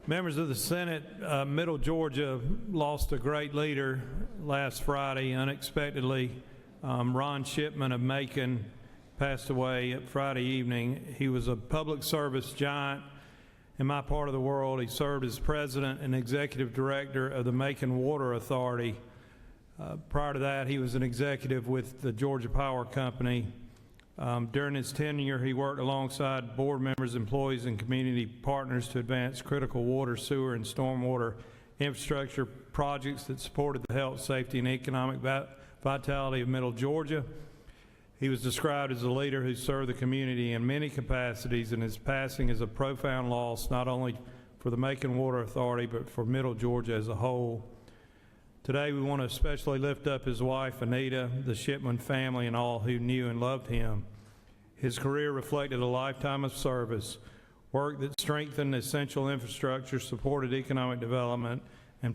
Members of the Senate, Middle Georgia lost a great leader last Friday unexpectedly. Ron Shipman of Macon passed away Friday evening. He was a public service giant in my part of the world. He served as president and executive director of the Macon Water Authority. Prior to that, he was an executive with the Georgia Power Company. During his tenure, he worked alongside board members, employees, and community partners to advance critical water, sewer, and stormwater infrastructure projects that supported the health, safety, and economic vitality of Middle Georgia. He was described as a leader who served the community in many capacities, and his passing is a profound loss not only for the Macon Water Authority but for Middle Georgia as a whole. Today we want to especially lift up his wife Anita, the Shipman family, and all who knew and loved him. His career reflected a lifetime of service, work that strengthened essential infrastructure, supported economic development, and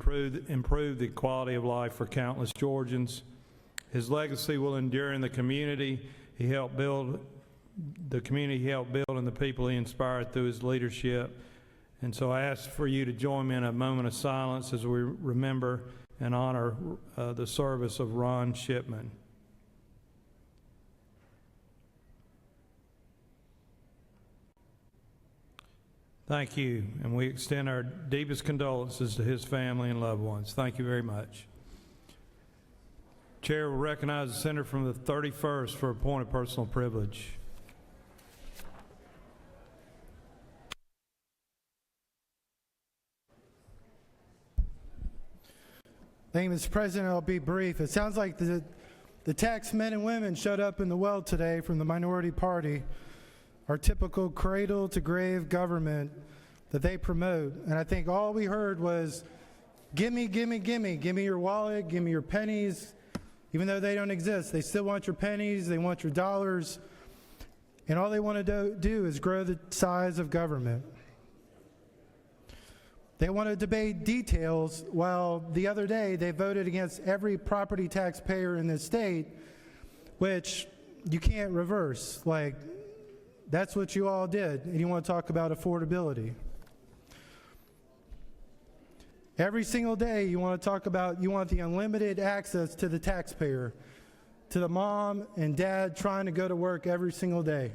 improved the quality of life for countless Georgians. His legacy will endure in the community he helped build, and the people he inspired through his leadership. And so I ask for you to join me in a moment of silence as we remember and honor the service of Ron Shipman. Thank you, and we extend our deepest condolences to his family and loved ones. Thank you very much. Chair will recognize the senator from the 31st for a point of personal privilege. Thank you, Mr. President. I'll be brief. It sounds like the tax men and women showed up in the well today from the minority party, our typical cradle-to-grave government that they promote. And I think all we heard was, gimme, gimme, gimme. Give me your wallet, give me your pennies. Even though they don't exist, they still want your pennies, they want your dollars. And all they want to do is grow the size of government. They want to debate details, while the other day they voted against every property taxpayer in this state, which you can't reverse. Like, that's what you all did, and you want to talk about affordability. Every single day you want to talk about, you want the unlimited access to the taxpayer, to the mom and dad trying to go to work every single day.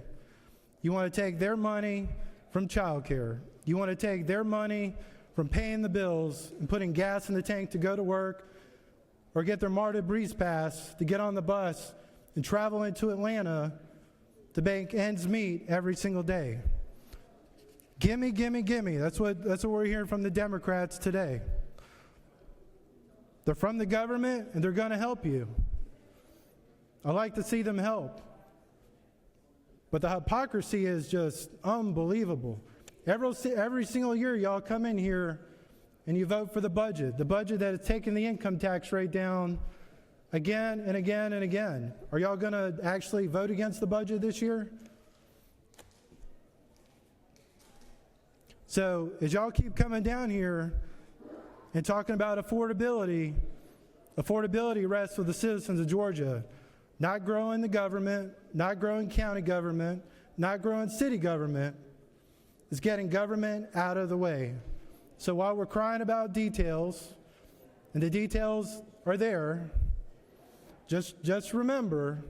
You want to take their money from childcare. You want to take their money from paying the bills and putting gas in the tank to go to work, or get their MARTA Breeze Pass to get on the bus and travel into Atlanta to make ends meet every single day. Gimme, gimme, gimme. That's what we're hearing from the Democrats today. They're from the government and they're going to help you. I like to see them help. But the hypocrisy is just unbelievable. Every single year, y'all come in here and you vote for the budget that has taken the income tax rate down again and again and again. Are y'all going to actually vote against the budget this year? So as y'all keep coming down here and talking about affordability rests with the citizens of Georgia. Not growing the government, not growing county government, not growing city government. Is getting government out of the way. So while we're crying about details, and the details are there, just remember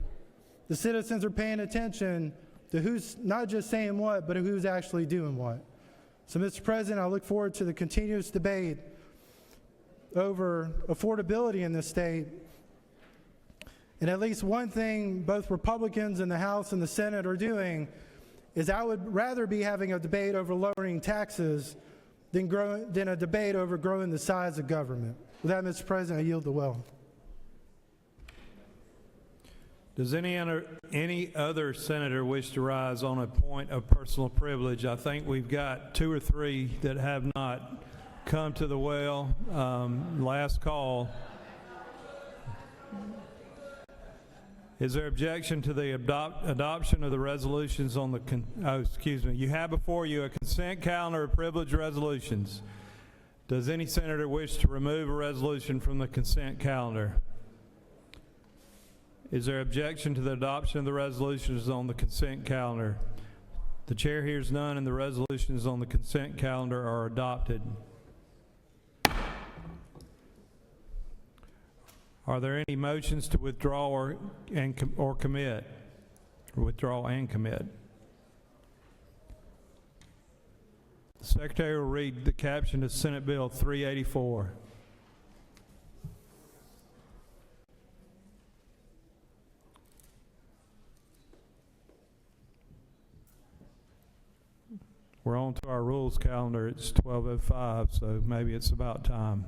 the citizens are paying attention to who's not just saying what, but who's actually doing what. So, Mr. President, I look forward to the continuous debate over affordability in this state. And at least one thing both Republicans in the House and the Senate are doing is I would rather be having a debate over lowering taxes than a debate over growing the size of government. With that, Mr. President, I yield the well. Does any other senator wish to rise on a point of personal privilege? I think we've got 2 or 3 that have not come to the well. Last call. Is there objection to the adoption of the resolutions on the, You have before you a consent calendar of privileged resolutions. Does any senator wish to remove a resolution from the consent calendar? Is there objection to the adoption of the resolutions on the consent calendar? The chair hears none, and the resolutions on the consent calendar are adopted. Are there any motions to withdraw or commit? Or withdraw and commit? The Secretary will read the caption of Senate Bill 384. We're on to our rules calendar. It's 12:05, so maybe it's about time.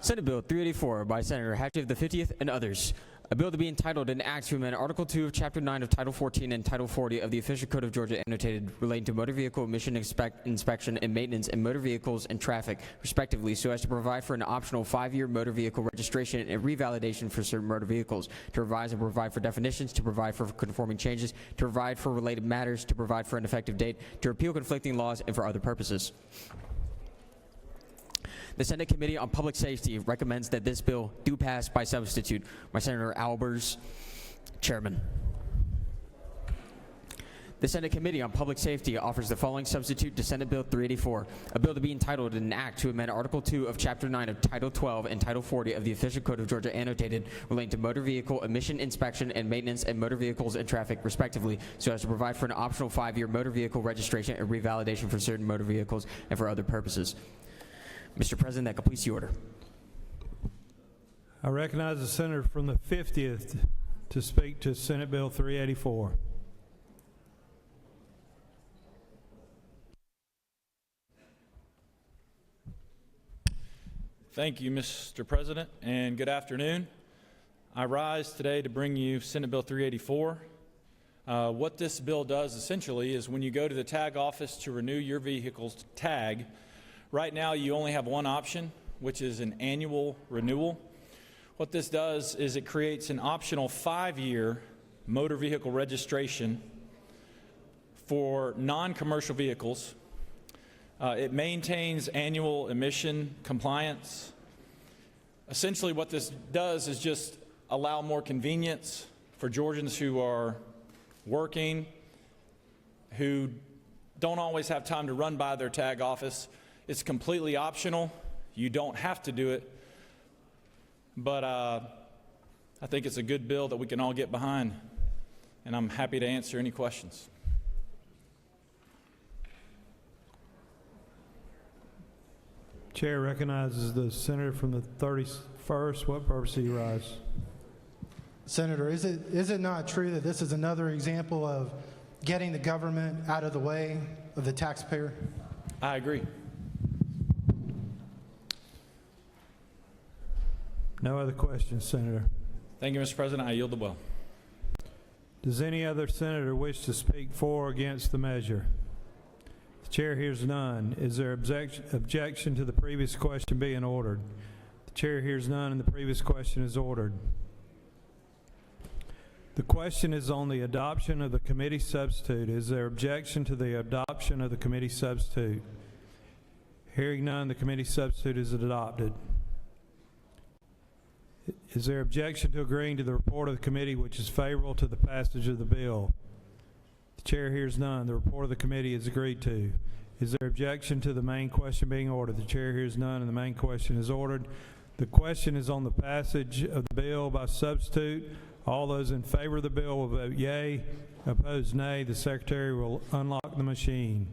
Senate Bill 384 by Senator Hatchett of the 50th and others. A bill to be entitled an act to amend Article 2 of Chapter 9 of Title 14 and Title 40 of the Official Code of Georgia annotated relating to motor vehicle emission inspection and maintenance and motor vehicles and traffic, respectively, so as to provide for an optional 5-year motor vehicle registration and revalidation for certain motor vehicles, to revise and provide for definitions, to provide for conforming changes, to provide for related matters, to provide for an effective date, to repeal conflicting laws, and for other purposes. The Senate Committee on Public Safety recommends that this bill do pass by substitute. By Senator Albers, Chairman. The Senate Committee on Public Safety offers the following substitute to Senate Bill 384, a bill to be entitled an act to amend Article 2 of Chapter 9 of Title 12 and Title 40 of the Official Code of Georgia annotated relating to motor vehicle emission inspection and maintenance and motor vehicles and traffic, respectively, so as to provide for an optional 5-year motor vehicle registration and revalidation for certain motor vehicles and for other purposes. Mr. President, that completes the order. I recognize the senator from the 50th to speak to Senate Bill 384. Thank you, Mr. President, and good afternoon. I rise today to bring you Senate Bill 384. What this bill does essentially is when you go to the tag office to renew your vehicle's tag, right now you only have one option, which is an annual renewal. What this does is it creates an optional 5-year motor vehicle registration for non-commercial vehicles. It maintains annual emission compliance. Essentially what this does is just allow more convenience for Georgians who are working, who don't always have time to run by their tag office. It's completely optional. You don't have to do it. But I think it's a good bill that we can all get behind, and I'm happy to answer any questions. Chair recognizes the senator from the 31st. What purpose do you rise? Senator, is it not true that this is another example of getting the government out of the way of the taxpayer? I agree. No other questions, Senator. Thank you, Mr. President. I yield the well. Does any other senator wish to speak for or against the measure? The chair hears none. Is there objection to the previous question being ordered? The chair hears none, and the previous question is ordered. The question is on the adoption of the committee substitute. Is there objection to the adoption of the committee substitute? Hearing none, the committee substitute is adopted. Is there objection to agreeing to the report of the committee which is favorable to the passage of the bill? The chair hears none. The report of the committee is agreed to. Is there objection to the main question being ordered? The chair hears none, and the main question is ordered. The question is on the passage of the bill by substitute. All those in favor of the bill will vote yea. Opposed, nay. The secretary will unlock the machine.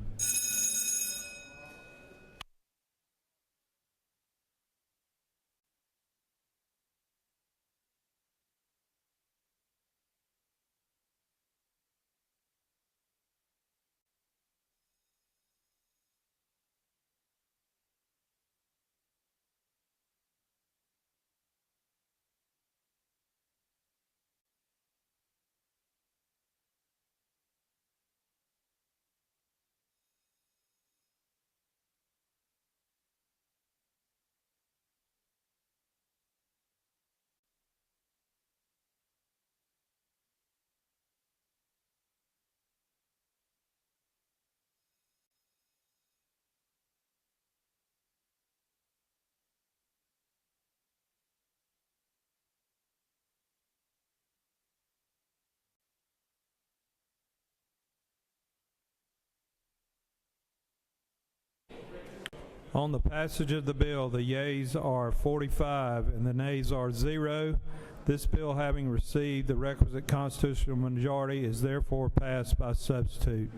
On the passage of the bill, the yeas are 45 and the nays are 0. This bill, having received the requisite constitutional majority, is therefore passed by substitute.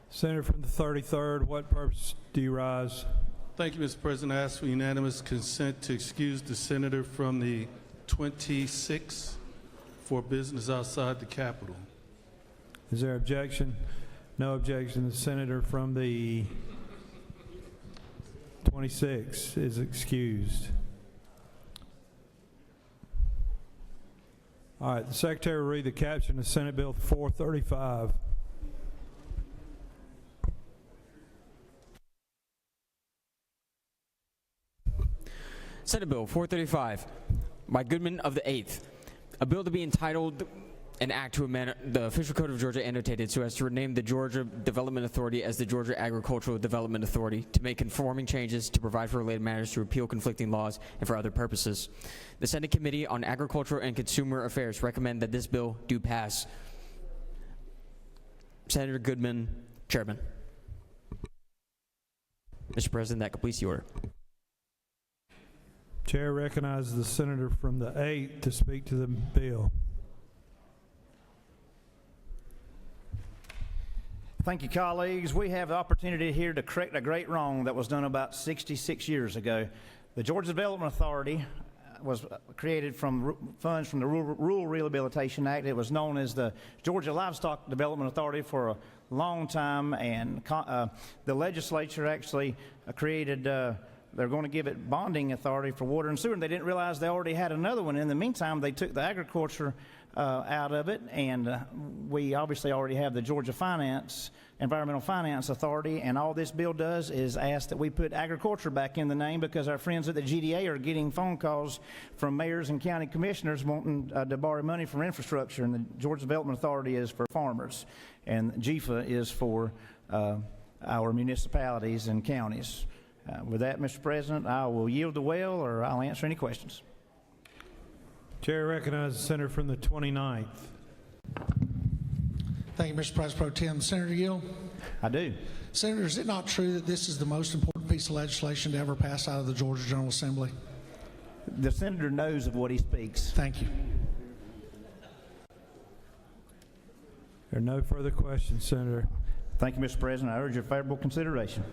Senator from the 33rd, what purpose do you rise? Thank you, Mr. President. I ask for unanimous consent to excuse the senator from the 26th for business outside the Capitol. Is there objection? No objection. The senator from the 26th is excused. All right, the secretary will read the caption of Senate Bill 435. Senate Bill 435 by Goodman of the 8th. A bill to be entitled an act to amend the official code of Georgia annotated so as to rename the Georgia Development Authority as the Georgia Agricultural Development Authority, to make conforming changes, to provide for related matters, to repeal conflicting laws, and for other purposes. The Senate Committee on Agricultural and Consumer Affairs recommend that this bill do pass. Senator Goodman, Chairman. Mr. President, that completes the order. Chair recognizes the senator from the 8th to speak to the bill. Thank you, colleagues. We have the opportunity here to correct a great wrong that was done about 66 years ago. The Georgia Development Authority was created from funds from the Rural Rehabilitation Act. It was known as the Georgia Livestock Development Authority for a long time, and the legislature actually created they're going to give it bonding authority for water and sewer, and they didn't realize they already had another one. In the meantime, they took the agriculture out of it, and we obviously already have the Georgia Environmental Finance Authority, and all this bill does is ask that we put agriculture back in the name, because our friends at the GDA are getting phone calls from mayors and county commissioners wanting to borrow money for infrastructure, and the Georgia Development Authority is for farmers, and GFA is for our municipalities and counties. With that, Mr. President, I will yield the well, or I'll answer any questions. Chair recognizes the senator from the 29th. Thank you, Mr. President Pro Tem. Senator Gill? I do. Senator, is it not true that this is the most important piece of legislation to ever pass out of the Georgia General Assembly? The senator knows of what he speaks. Thank you. There are no further questions, Senator. Thank you, Mr. President. I urge your favorable consideration.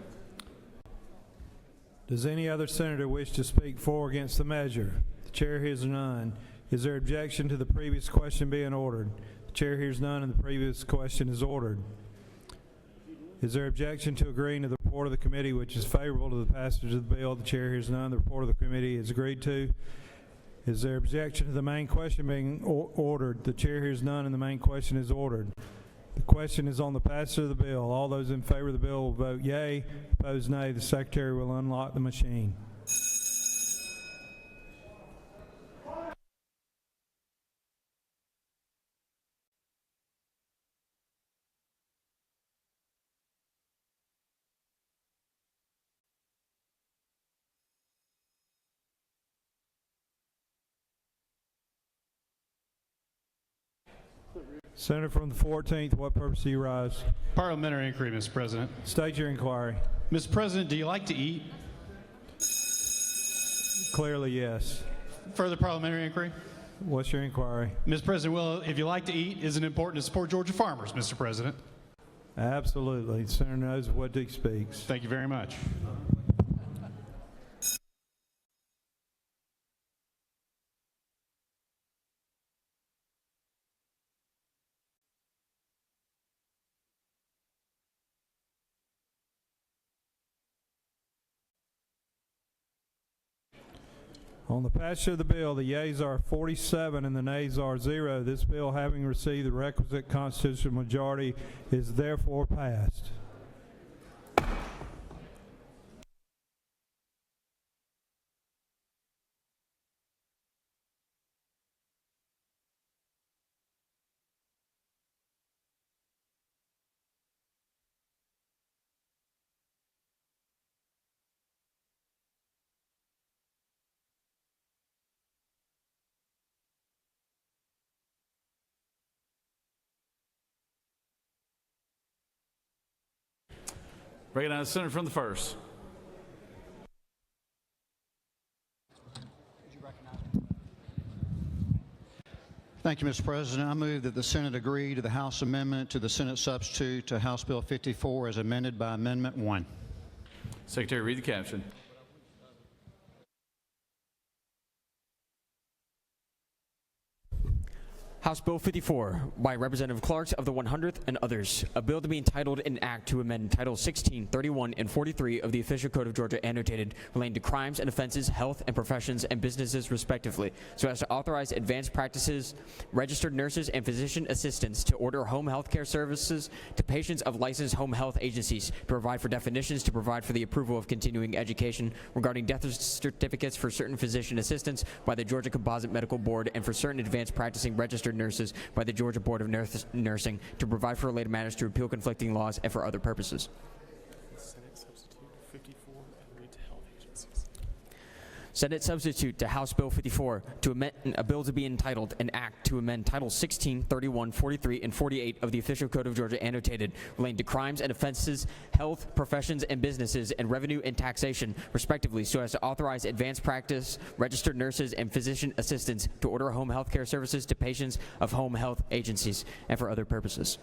Does any other senator wish to speak for or against the measure? The chair hears none. Is there objection to the previous question being ordered? The chair hears none, and the previous question is ordered. Is there objection to agreeing to the report of the committee, which is favorable to the passage of the bill? The chair hears none. The report of the committee is agreed to. Is there objection to the main question being ordered? The chair hears none, and the main question is ordered. The question is on the passage of the bill. All those in favor of the bill will vote yea. Opposed, nay. The secretary will unlock the machine. Senator from the 14th, what purpose do you rise? Parliamentary inquiry, Mr. President. State your inquiry. Mr. President, do you like to eat? Clearly, yes. Further parliamentary inquiry? What's your inquiry? Mr. President, well, if you like to eat, isn't it important to support Georgia farmers, Mr. President? Absolutely. The senator knows what he speaks. Thank you very much. On the passage of the bill, the yeas are 47 and the nays are 0. This bill, having received the requisite constitutional majority, is therefore passed. Recognize the senator from the 1st. Thank you, Mr. President. I move that the Senate agree to the House amendment to the Senate substitute to House Bill 54 as amended by Amendment 1. Secretary, read the caption. House Bill 54 by Representative Clark of the 100th and others. A bill to be entitled an act to amend Title 16, 31, and 43 of the Official Code of Georgia annotated relating to crimes and offenses, health and professions and businesses respectively, so as to authorize advanced practices, registered nurses and physician assistants to order home health care services to patients of licensed home health agencies, to provide for definitions, to provide for the approval of continuing education regarding death certificates for certain physician assistants by the Georgia Composite Medical Board and for certain advanced practicing registered nurses by the Georgia Board of Nursing, to provide for related matters, to repeal conflicting laws, and for other purposes. Senate substitute to House Bill 54 to amend a bill to be entitled an act to amend Title 16, 31, 43, and 48 of the Official Code of Georgia annotated relating to crimes and offenses, health, professions and businesses, and revenue and taxation respectively, so as to authorize advanced practice, registered nurses and physician assistants to order home health care services to patients of home health agencies, and for other purposes.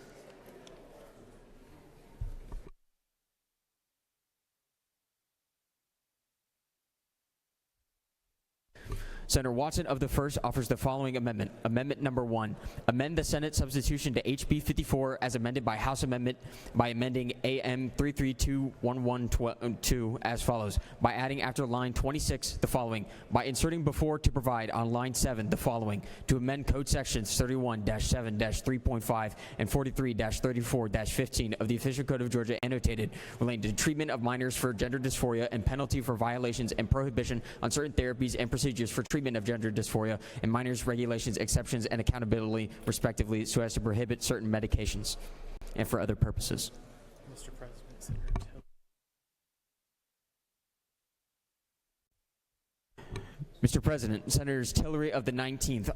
Senator Watson of the 1st offers the following amendment. Amendment number 1. Amend the Senate substitution to HB 54 as amended by House Amendment by amending AM 3321112 as follows. By adding after line 26 the following. By inserting before to provide on line 7 the following. To amend code sections 31-7-3.5 and 43-34-15 of the Official Code of Georgia annotated relating to treatment of minors for gender dysphoria and penalty for violations and prohibition on certain therapies and procedures for treatment of gender dysphoria and minors, regulations, exceptions, and accountability, respectively, so as to prohibit certain medications, and for other purposes. Mr. President, Mr. President, Senators Tillery of the 19th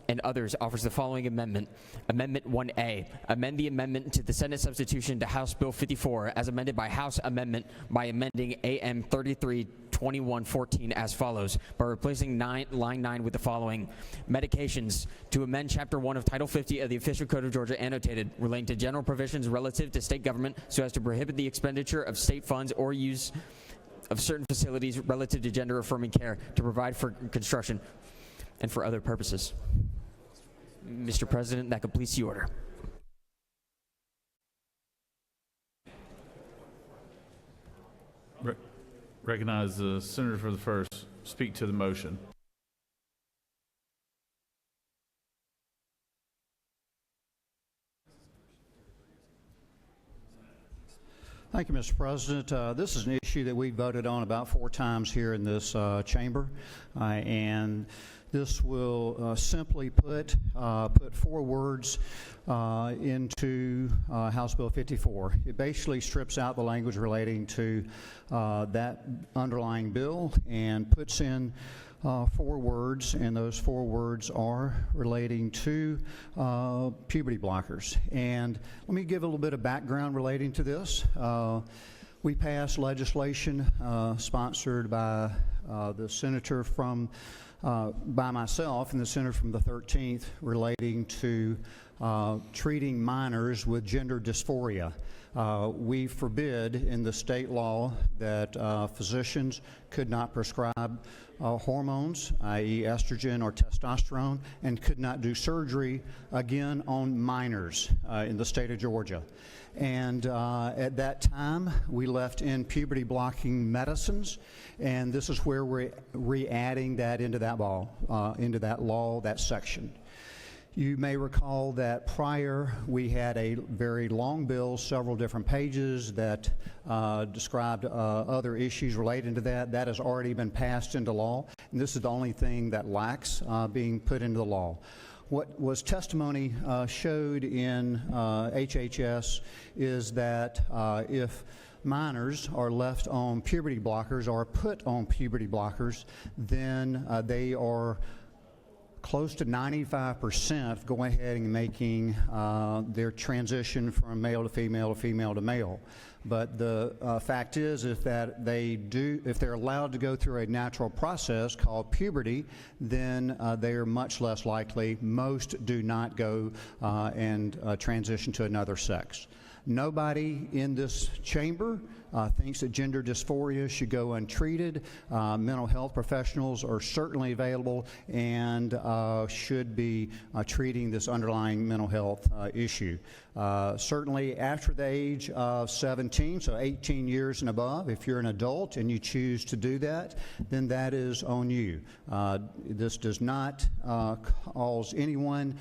and others offers the following amendment. Amendment 1A. Amend the amendment to the Senate substitution to House Bill 54 as amended by House Amendment by amending AM 332114 as follows, by replacing line 9 with the following. Medications. To amend Chapter 1 of Title 50 of the Official Code of Georgia annotated relating to general provisions relative to state government so as to prohibit the expenditure of state funds or use of certain facilities relative to gender-affirming care, to provide for construction, and for other purposes. Mr. President, that completes the order. Recognize the senator for the 1st. Speak to the motion. Thank you, Mr. President. This is an issue that we voted on about 4 times here in this chamber, and this will simply put 4 words into House Bill 54. It basically strips out the language relating to that underlying bill and puts in 4 words, and those 4 words are relating to puberty blockers. And let me give a little bit of background relating to this. We passed legislation sponsored by the senator from, by myself and the senator from the 13th relating to treating minors with gender dysphoria. We forbid in the state law that physicians could not prescribe hormones, i.e. estrogen or testosterone, and could not do surgery, again, on minors in the state of Georgia. And at that time, we left in puberty blocking medicines, and this is where we're re-adding that into that law, that section. You may recall that prior we had a very long bill, several different pages that described other issues relating to that. That has already been passed into law, and this is the only thing that lacks being put into the law. What was testimony showed in HHS is that if minors are left on puberty blockers or put on puberty blockers, then they are close to 95% going ahead and making their transition from male to female to female to male. But the fact is that if they're allowed to go through a natural process called puberty, then they are much less likely. Most do not go and transition to another sex. Nobody in this chamber thinks that gender dysphoria should go untreated. Mental health professionals are certainly available and should be treating this underlying mental health issue. Certainly after the age of 17, so 18 years and above, if you're an adult and you choose to do that, then that is on you. This does not cause anyone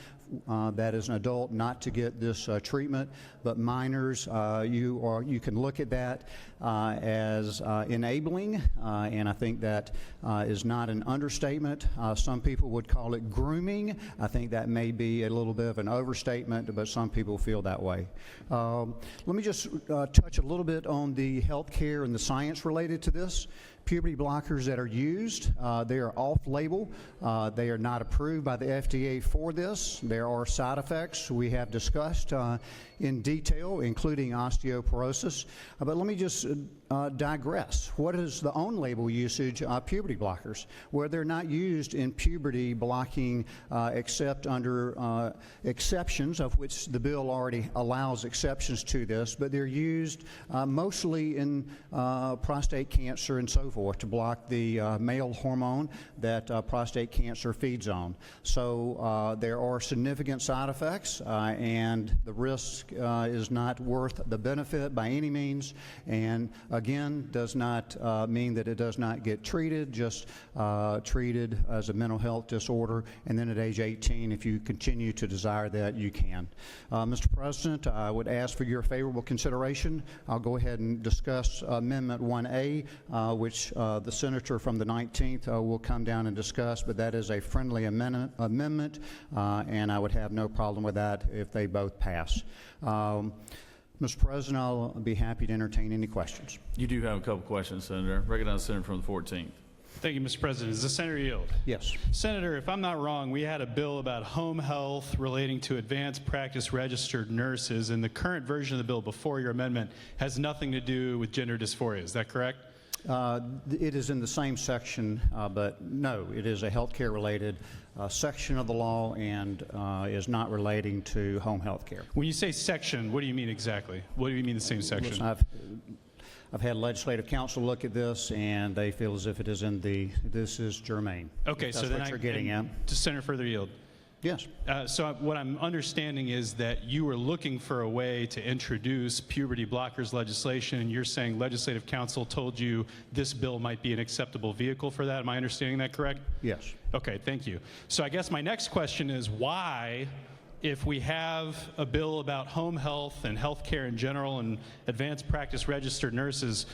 that is an adult not to get this treatment, but minors, you can look at that as enabling, and I think that is not an understatement. Some people would call it grooming. I think that may be a little bit of an overstatement, but some people feel that way. Let me just touch a little bit on the health care and the science related to this. Puberty blockers that are used, they are off-label. They are not approved by the FDA for this. There are side effects we have discussed in detail, including osteoporosis. But let me just digress. What is the on-label usage of puberty blockers? Where they're not used in puberty blocking except under exceptions, of which the bill already allows exceptions to this, but they're used mostly in prostate cancer and so forth to block the male hormone that prostate cancer feeds on. So there are significant side effects, and the risk is not worth the benefit by any means, and again, does not mean that it does not get treated, just treated as a mental health disorder, and then at age 18, if you continue to desire that, you can. Mr. President, I would ask for your favorable consideration. I'll go ahead and discuss Amendment 1A, which the senator from the 19th will come down and discuss, but that is a friendly amendment, and I would have no problem with that if they both pass. Mr. President, I'll be happy to entertain any questions. You do have a couple questions, Senator. Recognize the senator from the 14th. Thank you, Mr. President. Does the senator yield? Yes. Senator, if I'm not wrong, we had a bill about home health relating to advanced practice registered nurses, and the current version of the bill before your amendment has nothing to do with gender dysphoria. Is that correct? It is in the same section, but no, it is a healthcare related section of the law and is not relating to home health care. When you say section, what do you mean exactly? What do you mean the same section? Listen, I've had legislative counsel look at this, and they feel as if it is in this is germane. Okay, so then what you're getting at. To Senator further yield. Yes. So what I'm understanding is that you were looking for a way to introduce puberty blockers legislation, and you're saying legislative counsel told you this bill might be an acceptable vehicle for that. Am I understanding that correct? Yes. Okay, thank you. So I guess my next question is why, if we have a bill about home health and health care in general and advanced practice registered nurses,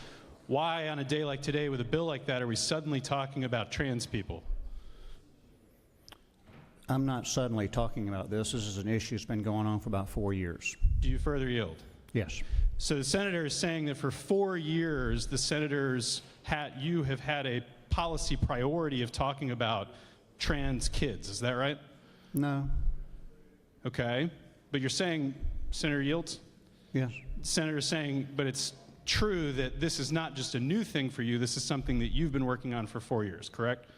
why on a day like today with a bill like that are we suddenly talking about trans people? I'm not suddenly talking about this. This is an issue that's been going on for about 4 years. Do you further yield? Yes. So the senator is saying that for 4 years, the senators you have had a policy priority of talking about trans kids. Is that right? No. Okay. But you're saying, Senator Yields? Yes. Senator is saying, but it's true that this is not just a new thing for you. This is something that you've been working on for 4 years, correct?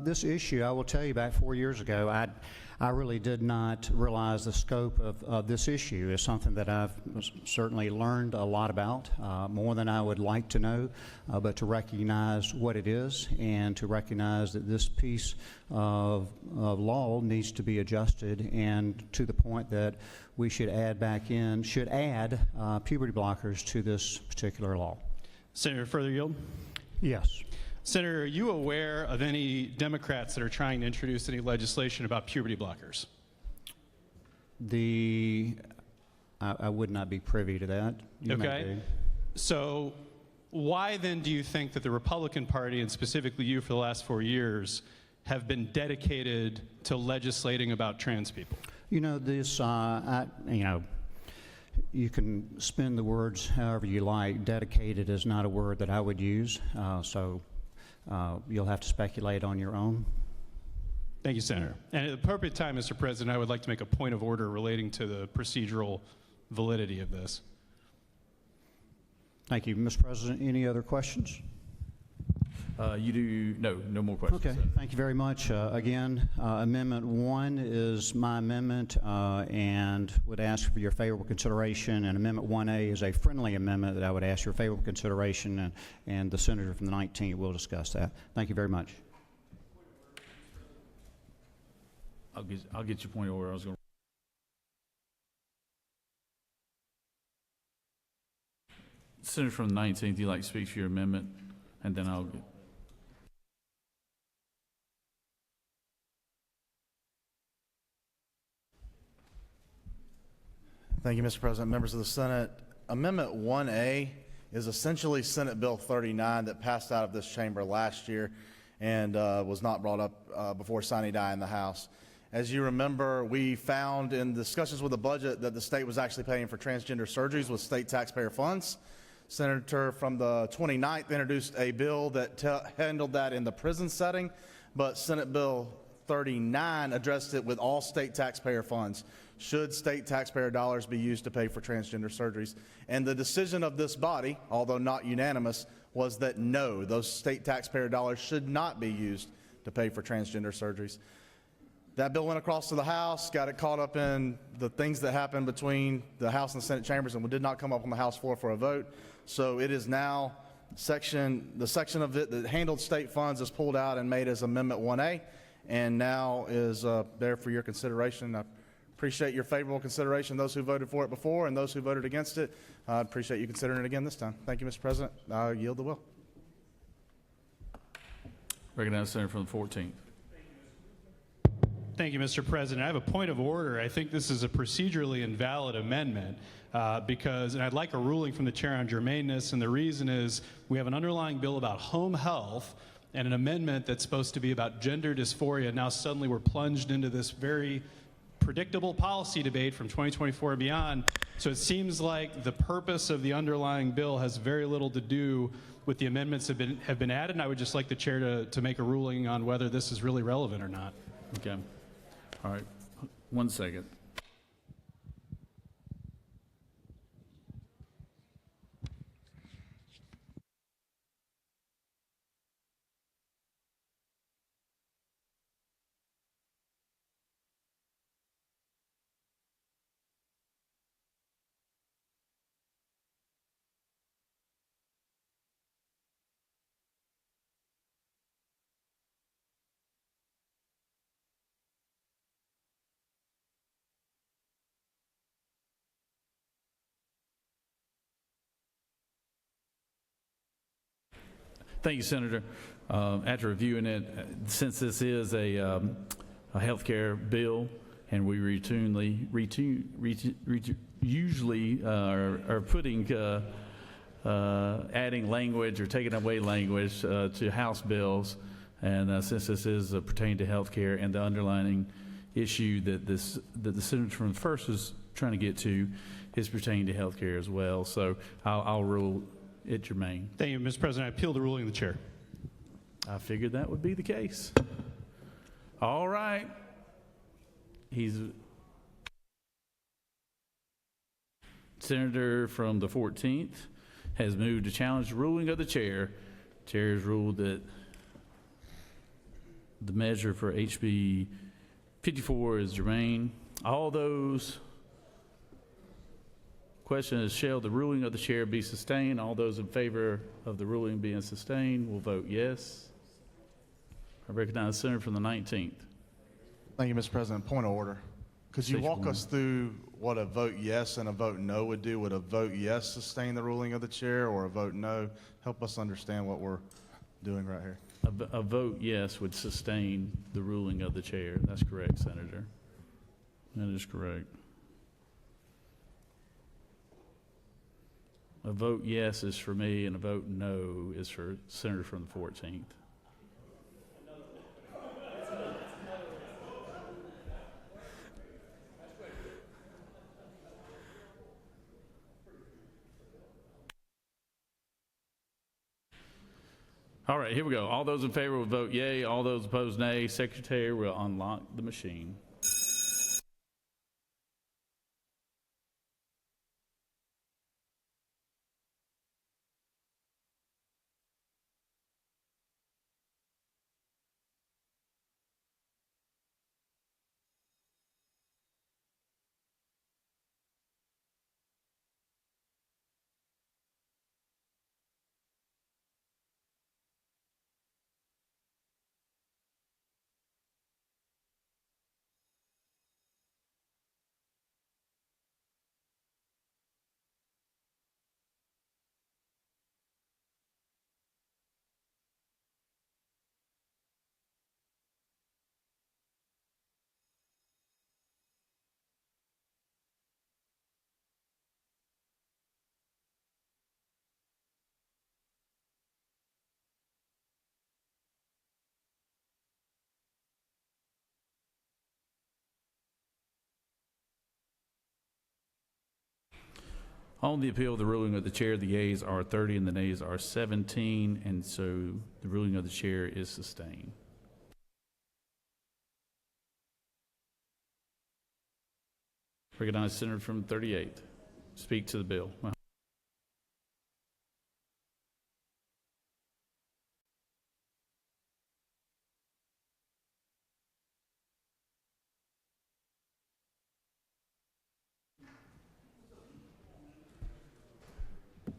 This issue, I will tell you, back 4 years ago, I really did not realize the scope of this issue. It's something that I've certainly learned a lot about, more than I would like to know, but to recognize what it is and to recognize that this piece of law needs to be adjusted, and to the point that we should add puberty blockers to this particular law. Senator, further yield? Yes. Senator, are you aware of any Democrats that are trying to introduce any legislation about puberty blockers? I would not be privy to that. You may okay. be. So why then do you think that the Republican Party, and specifically you for the last 4 years, have been dedicated to legislating about trans people? You know, you can spin the words however you like. Dedicated is not a word that I would use, so you'll have to speculate on your own. Thank you, Senator. And at the appropriate time, Mr. President, I would like to make a point of order relating to the procedural validity of this. Thank you, Mr. President. Any other questions? No more questions. Okay, thank you very much. Again, Amendment 1 is my amendment and would ask for your favorable consideration, and Amendment 1A is a friendly amendment that I would ask your favorable consideration, and the senator from the 19th will discuss that. Thank you very much. I'll get your point of order. I was going. Senator from the 19th, you'd like to speak for your amendment, and then I'll. Thank you, Mr. President. Members of the Senate, Amendment 1A is essentially Senate Bill 39 that passed out of this chamber last year and was not brought up before sine die in the House. As you remember, we found in discussions with the budget that the state was actually paying for transgender surgeries with state taxpayer funds. Senator from the 29th introduced a bill that handled that in the prison setting, but Senate Bill 39 addressed it with all state taxpayer funds. Should state taxpayer dollars be used to pay for transgender surgeries? And the decision of this body, although not unanimous, was that no, those state taxpayer dollars should not be used to pay for transgender surgeries. That bill went across to the House, got it caught up in the things that happened between the House and the Senate chambers, and did not come up on the House floor for a vote. So it is now the section of it that handled state funds is pulled out and made as Amendment 1A, and now is there for your consideration. I appreciate your favorable consideration, those who voted for it before and those who voted against it. I appreciate you considering it again this time. Thank you, Mr. President. I yield the will. Recognize the Senator from the 14th. Thank you, Mr. President. I have a point of order. I think this is a procedurally invalid amendment and I'd like a ruling from the chair on germaneness, and the reason is we have an underlying bill about home health and an amendment that's supposed to be about gender dysphoria. Now suddenly we're plunged into this very predictable policy debate from 2024 and beyond. So it seems like the purpose of the underlying bill has very little to do with the amendments that have been added, and I would just like the chair to make a ruling on whether this is really relevant or not. Okay. All right. 1 second. Thank you, Senator. After reviewing it, since this is a health care bill, and we usually are putting adding language or taking away language to House bills, and since this is pertaining to health care and the underlying issue that the senator from the first is trying to get to is pertaining to health care as well. So I'll rule it germane. Thank you, Mr. President. I appeal the ruling of the chair. I figured that would be the case. All right. Senator from the 14th has moved to challenge the ruling of the chair. Chair has ruled that the measure for HB 54 is germane. All those question is, shall the ruling of the chair be sustained? All those in favor of the ruling being sustained will vote yes. I recognize the senator from the 19th. Thank you, Mr. President. Point of order. Could you walk us through what a vote yes and a vote no would do? Would a vote yes sustain the ruling of the chair, or a vote no? Help us understand what we're doing right here. A vote yes would sustain the ruling of the chair. That's correct, Senator. That is correct. A vote yes is for me, and a vote no is for Senator from the 14th. All right, here we go. All those in favor will vote yea. All those opposed, nay. Secretary will unlock the machine. On the appeal of the ruling of the chair, the yeas are 30 and the nays are 17, and so the ruling of the chair is sustained. Recognize Senator from 38th. Speak to the bill.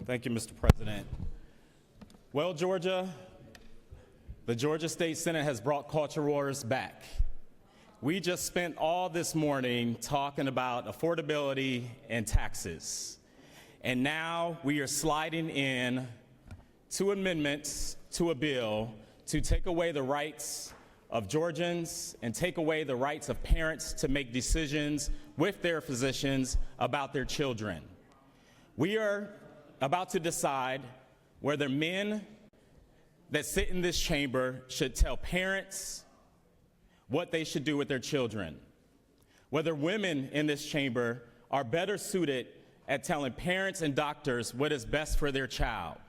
Thank you, Mr. President. Well, Georgia, the Georgia State Senate has brought culture wars back. We just spent all this morning talking about affordability and taxes. And now we are sliding in 2 amendments to a bill to take away the rights of Georgians and take away the rights of parents to make decisions with their physicians about their children. We are about to decide whether men that sit in this chamber should tell parents what they should do with their children, whether women in this chamber are better suited at telling parents and doctors what is best for their child.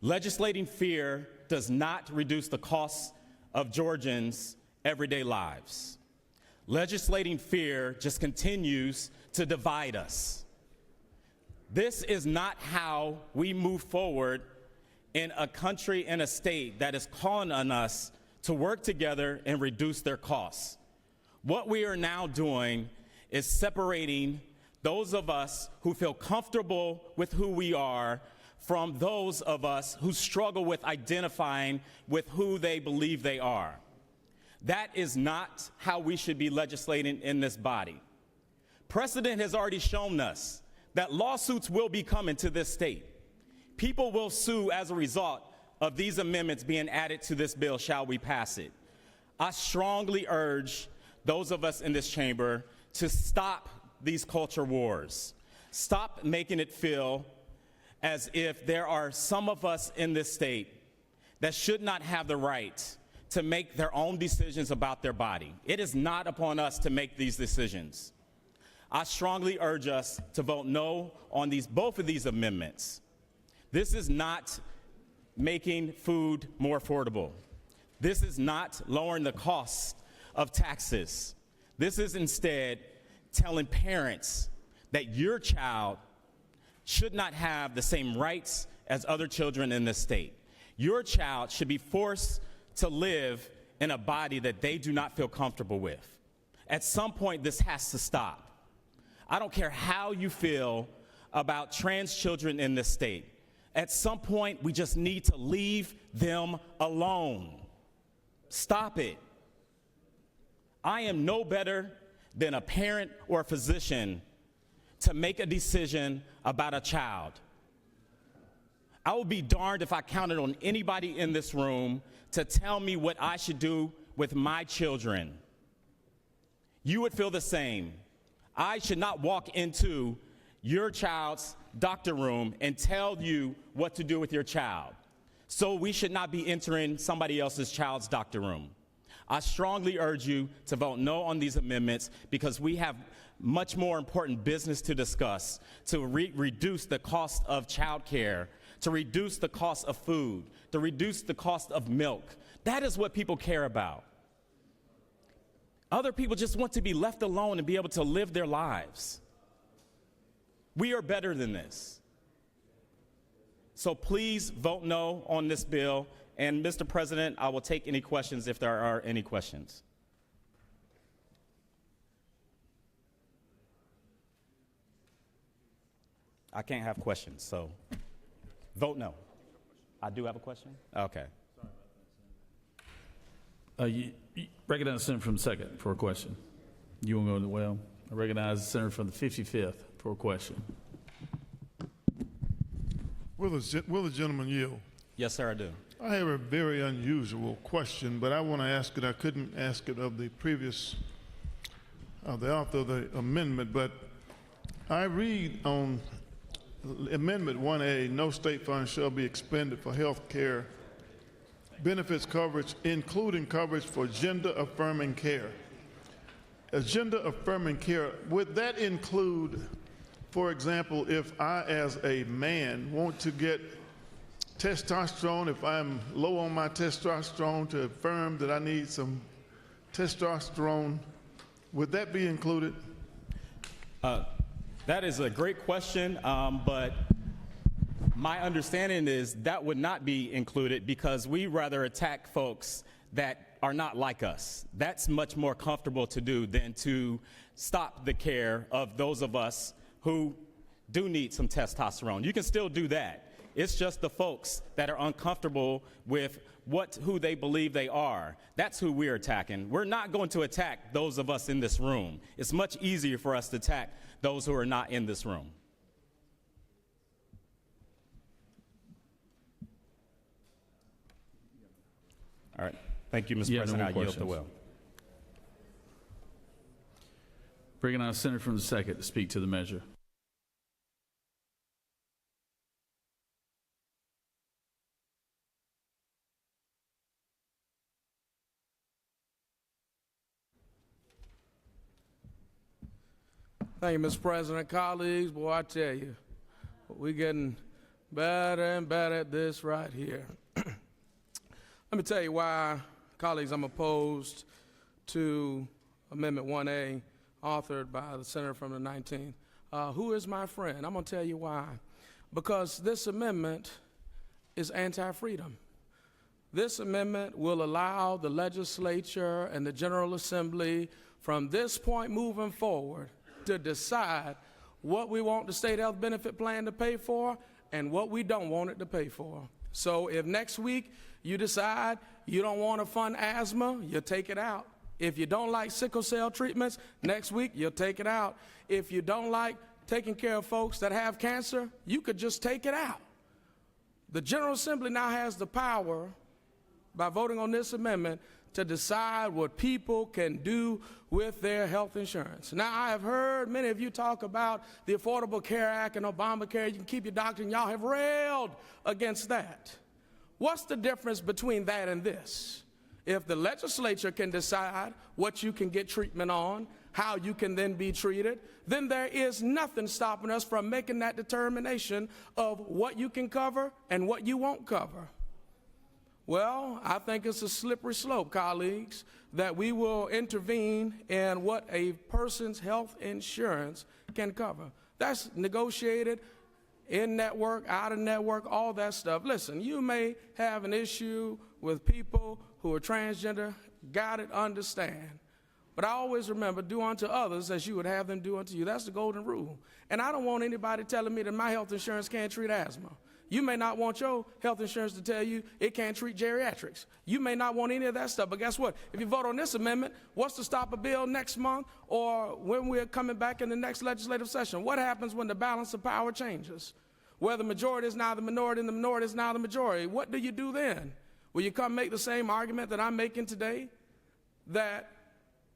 Legislating fear does not reduce the costs of Georgians' everyday lives. Legislating fear just continues to divide us. This is not how we move forward in a country and a state that is calling on us to work together and reduce their costs. What we are now doing is separating those of us who feel comfortable with who we are from those of us who struggle with identifying with who they believe they are. That is not how we should be legislating in this body. Precedent has already shown us that lawsuits will be coming to this state. People will sue as a result of these amendments being added to this bill, shall we pass it. I strongly urge those of us in this chamber to stop these culture wars. Stop making it feel as if there are some of us in this state that should not have the right to make their own decisions about their body. It is not upon us to make these decisions. I strongly urge us to vote no on both of these amendments. This is not making food more affordable. This is not lowering the cost of taxes. This is instead telling parents that your child should not have the same rights as other children in this state. Your child should be forced to live in a body that they do not feel comfortable with. At some point, this has to stop. I don't care how you feel about trans children in this state. At some point, we just need to leave them alone. Stop it. I am no better than a parent or a physician to make a decision about a child. I would be darned if I counted on anybody in this room to tell me what I should do with my children. You would feel the same. I should not walk into your child's doctor room and tell you what to do with your child. So we should not be entering somebody else's child's doctor room. I strongly urge you to vote no on these amendments because we have much more important business to discuss to reduce the cost of child care, to reduce the cost of food, to reduce the cost of milk. That is what people care about. Other people just want to be left alone and be able to live their lives. We are better than this. So please vote no on this bill. And Mr. President, I will take any questions if there are any questions. I can't have questions, so vote no. I do have a question? Okay. You recognize the senator from the 2nd for a question. You want to go to the well? I recognize the senator from the 55th for a question. Will the gentleman yield? Yes, sir, I do. I have a very unusual question, but I want to ask it. I couldn't ask it of the previous, the author of the amendment, but I read on Amendment 1A, no state funds shall be expended for health care benefits coverage, including coverage for gender-affirming care. Gender-affirming care, would that include, for example, if I as a man want to get testosterone, if I'm low on my testosterone, to affirm that I need some testosterone, would that be included? That is a great question, but my understanding is that would not be included because we rather attack folks that are not like us. That's much more comfortable to do than to stop the care of those of us who do need some testosterone. You can still do that. It's just the folks that are uncomfortable with who they believe they are. That's who we're attacking. We're not going to attack those of us in this room. It's much easier for us to attack those who are not in this room. All right. Thank you, Mr. President. I yield the will. Bringing on a senator from the 2nd to speak to the measure. Thank you, Mr. President. Colleagues, boy, I tell you, we're getting better and better at this right here. Let me tell you why, colleagues, I'm opposed to Amendment 1A, authored by the senator from the 19th. Who is my friend? I'm going to tell you why. Because this amendment is anti-freedom. This amendment will allow the legislature and the General Assembly from this point moving forward to decide what we want the state health benefit plan to pay for and what we don't want it to pay for. So if next week you decide you don't want to fund asthma, you'll take it out. If you don't like sickle cell treatments, next week you'll take it out. If you don't like taking care of folks that have cancer, you could just take it out. The General Assembly now has the power, by voting on this amendment, to decide what people can do with their health insurance. Now, I have heard many of you talk about the Affordable Care Act and Obamacare. You can keep your doctor, and y'all have railed against that. What's the difference between that and this? If the legislature can decide what you can get treatment on, how you can then be treated, then there is nothing stopping us from making that determination of what you can cover and what you won't cover. Well, I think it's a slippery slope, colleagues, that we will intervene in what a person's health insurance can cover. That's negotiated in network, out of network, all that stuff. Listen, you may have an issue with people who are transgender, got it, understand. But I always remember, do unto others as you would have them do unto you. That's the golden rule. And I don't want anybody telling me that my health insurance can't treat asthma. You may not want your health insurance to tell you it can't treat geriatrics. You may not want any of that stuff, but guess what? If you vote on this amendment, what's to stop a bill next month or when we're coming back in the next legislative session? What happens when the balance of power changes? Where the majority is now the minority and the minority is now the majority. What do you do then? Will you come make the same argument that I'm making today? That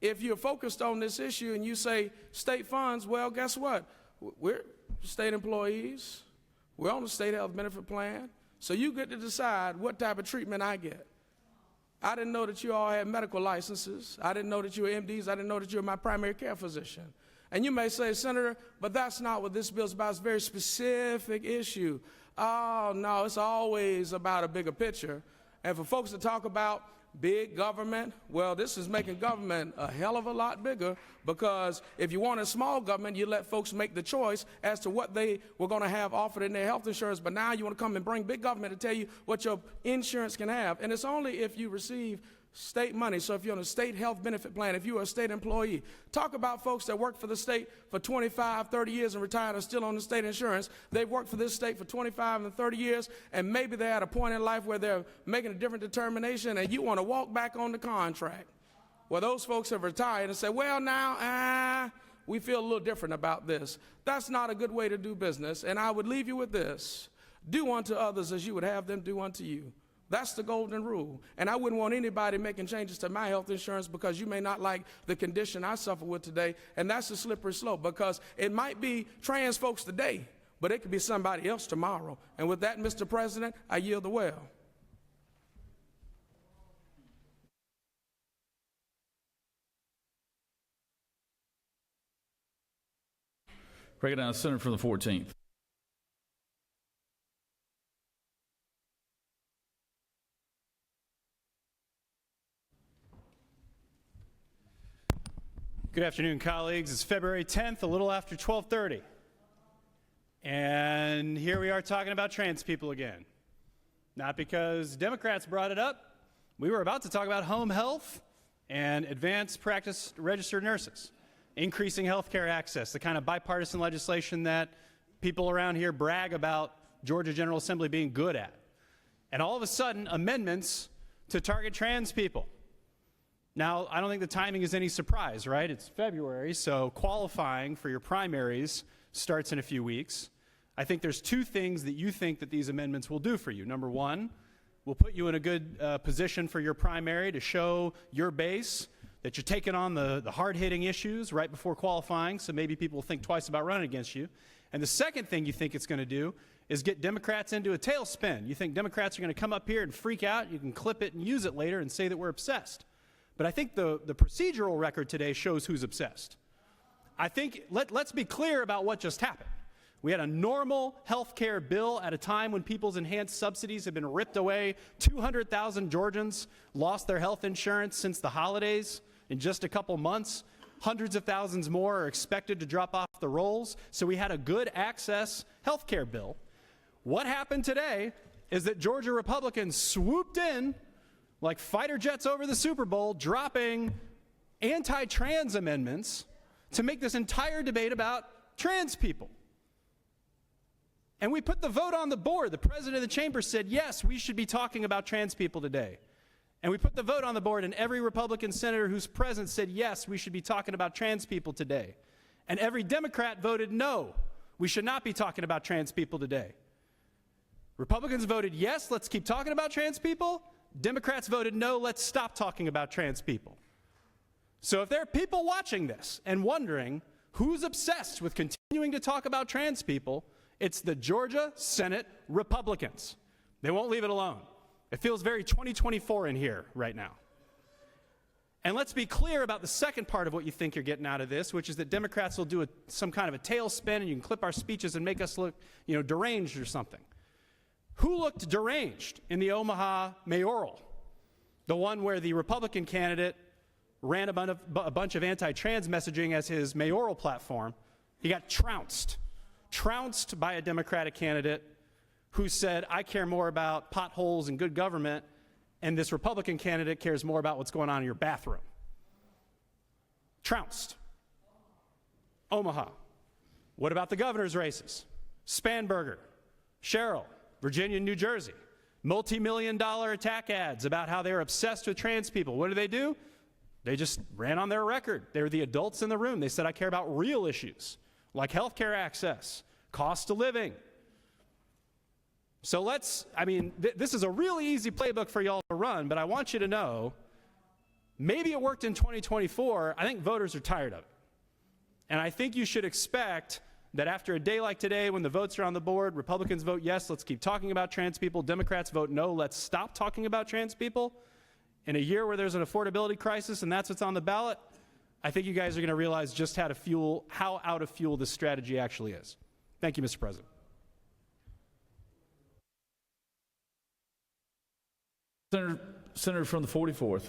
if you're focused on this issue and you say state funds, well, guess what? We're state employees. We're on the state health benefit plan, so you get to decide what type of treatment I get. I didn't know that you all had medical licenses. I didn't know that you were MDs. I didn't know that you were my primary care physician. And you may say, Senator, but that's not what this bill is about. It's a very specific issue. Oh, no, it's always about a bigger picture. And for folks to talk about big government, well, this is making government a hell of a lot bigger, because if you want a small government, you let folks make the choice as to what they were going to have offered in their health insurance, but now you want to come and bring big government to tell you what your insurance can have. And it's only if you receive state money. So if you're on a state health benefit plan, if you're a state employee, talk about folks that work for the state for 25, 30 years and retired and still on the state insurance. They've worked for this state for 25 and 30 years, and maybe they're at a point in life where they're making a different determination, and you want to walk back on the contract. Well, those folks have retired and say, well, now, we feel a little different about this. That's not a good way to do business, and I would leave you with this. Do unto others as you would have them do unto you. That's the golden rule. And I wouldn't want anybody making changes to my health insurance because you may not like the condition I suffer with today. And that's a slippery slope, because it might be trans folks today, but it could be somebody else tomorrow. And with that, Mr. President, I yield the well. Recognize the Senator from the 14th. Good afternoon, colleagues. It's February 10th, a little after 12:30. And here we are talking about trans people again. Not because Democrats brought it up. We were about to talk about home health and advanced practice registered nurses, increasing health care access, the kind of bipartisan legislation that people around here brag about Georgia General Assembly being good at. And all of a sudden, amendments to target trans people. Now, I don't think the timing is any surprise, right? It's February, so qualifying for your primaries starts in a few weeks. I think there's two things that you think that these amendments will do for you. Number one, we'll put you in a good position for your primary to show your base that you're taking on the hard-hitting issues right before qualifying, so maybe people will think twice about running against you. And the second thing you think it's going to do is get Democrats into a tailspin. You think Democrats are going to come up here and freak out, you can clip it and use it later and say that we're obsessed. But I think the procedural record today shows who's obsessed. I think, let's be clear about what just happened. We had a normal health care bill at a time when people's enhanced subsidies have been ripped away. 200,000 Georgians lost their health insurance since the holidays in just a couple months. Hundreds of thousands more are expected to drop off the rolls. So we had a good access health care bill. What happened today is that Georgia Republicans swooped in like fighter jets over the Super Bowl, dropping anti-trans amendments to make this entire debate about trans people. And we put the vote on the board. The president of the chamber said, yes, we should be talking about trans people today. And we put the vote on the board, and every Republican senator who's present said, yes, we should be talking about trans people today. And every Democrat voted no, we should not be talking about trans people today. Republicans voted yes, let's keep talking about trans people. Democrats voted no, let's stop talking about trans people. So if there are people watching this and wondering who's obsessed with continuing to talk about trans people, it's the Georgia Senate Republicans. They won't leave it alone. It feels very 2024 in here right now. And let's be clear about the second part of what you think you're getting out of this, which is that Democrats will do some kind of a tailspin and you can clip our speeches and make us look, deranged or something. Who looked deranged in the Omaha mayoral? The one where the Republican candidate ran a bunch of anti-trans messaging as his mayoral platform. He got trounced by a Democratic candidate who said, I care more about potholes and good government, and this Republican candidate cares more about what's going on in your bathroom. Trounced. Omaha. What about the governor's races? Spanberger, Sherrill, Virginia and New Jersey. Multi-million-dollar attack ads about how they're obsessed with trans people. What do? They just ran on their record. They were the adults in the room. They said, I care about real issues like health care access, cost of living. So this is a really easy playbook for y'all to run, but I want you to know, maybe it worked in 2024. I think voters are tired of it. And I think you should expect that after a day like today, when the votes are on the board, Republicans vote yes, let's keep talking about trans people. Democrats vote no, let's stop talking about trans people. In a year where there's an affordability crisis and that's what's on the ballot, I think you guys are going to realize just how out of fuel this strategy actually is. Thank you, Mr. President. Senator from the 44th.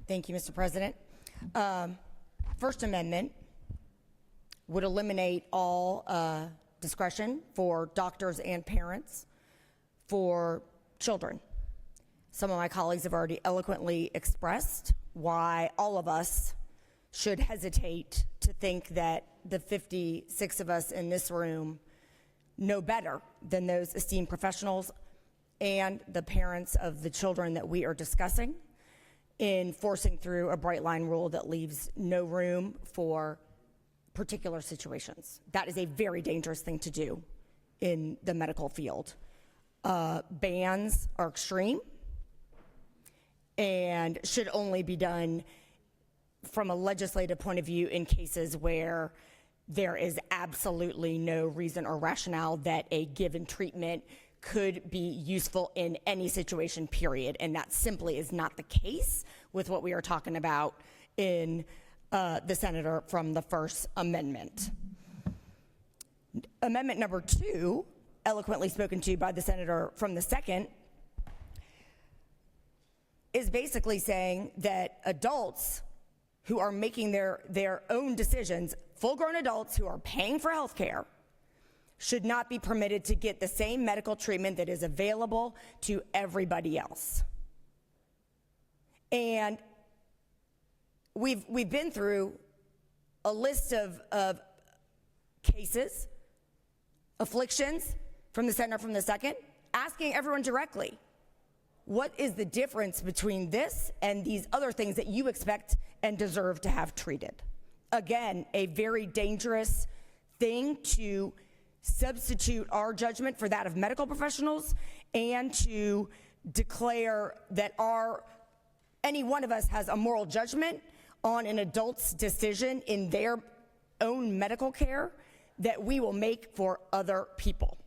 Thank you, Mr. President. First Amendment would eliminate all discretion for doctors and parents for children. Some of my colleagues have already eloquently expressed why all of us should hesitate to think that the 56 of us in this room know better than those esteemed professionals and the parents of the children that we are discussing in forcing through a bright line rule that leaves no room for particular situations. That is a very dangerous thing to do in the medical field. Bans are extreme and should only be done from a legislative point of view in cases where there is absolutely no reason or rationale that a given treatment could be useful in any situation, period. And that simply is not the case with what we are talking about in the senator from the First Amendment. Amendment number 2, eloquently spoken to by the senator from the Second, is basically saying that adults who are making their own decisions, full-grown adults who are paying for health care, should not be permitted to get the same medical treatment that is available to everybody else. And we've been through a list of cases, afflictions from the senator from the Second, asking everyone directly, what is the difference between this and these other things that you expect and deserve to have treated? Again, a very dangerous thing to substitute our judgment for that of medical professionals and to declare that any one of us has a moral judgment on an adult's decision in their own medical care that we will make for other people.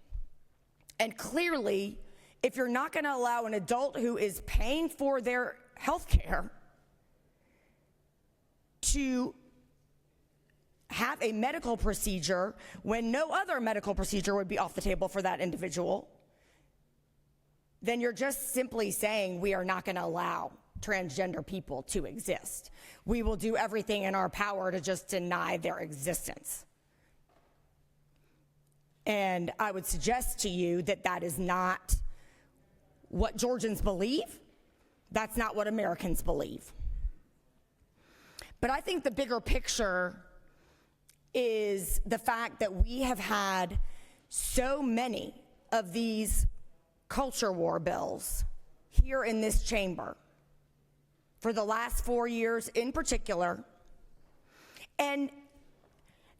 And clearly, if you're not going to allow an adult who is paying for their health care to have a medical procedure when no other medical procedure would be off the table for that individual, then you're just simply saying we are not going to allow transgender people to exist. We will do everything in our power to just deny their existence. And I would suggest to you that that is not what Georgians believe. That's not what Americans believe. But I think the bigger picture is the fact that we have had so many of these culture war bills here in this chamber for the last 4 years in particular. And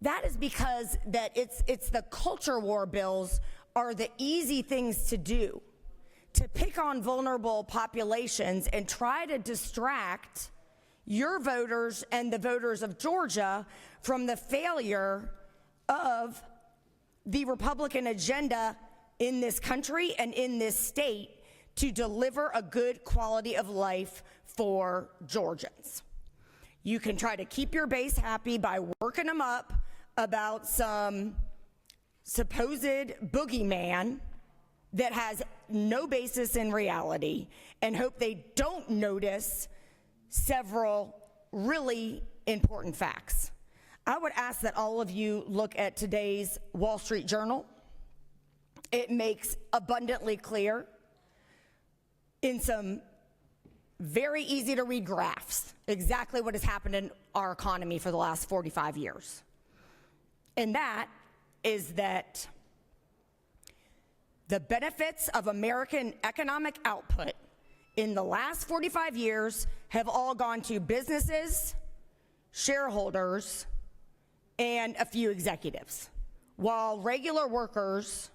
that is because that it's the culture war bills are the easy things to do, to pick on vulnerable populations and try to distract your voters and the voters of Georgia from the failure of the Republican agenda in this country and in this state to deliver a good quality of life for Georgians. You can try to keep your base happy by working them up about some supposed boogeyman that has no basis in reality and hope they don't notice several really important facts. I would ask that all of you look at today's Wall Street Journal. It makes abundantly clear in some very easy to read graphs exactly what has happened in our economy for the last 45 years. And that is that the benefits of American economic output in the last 45 years have all gone to businesses, shareholders, and a few executives, while regular workers,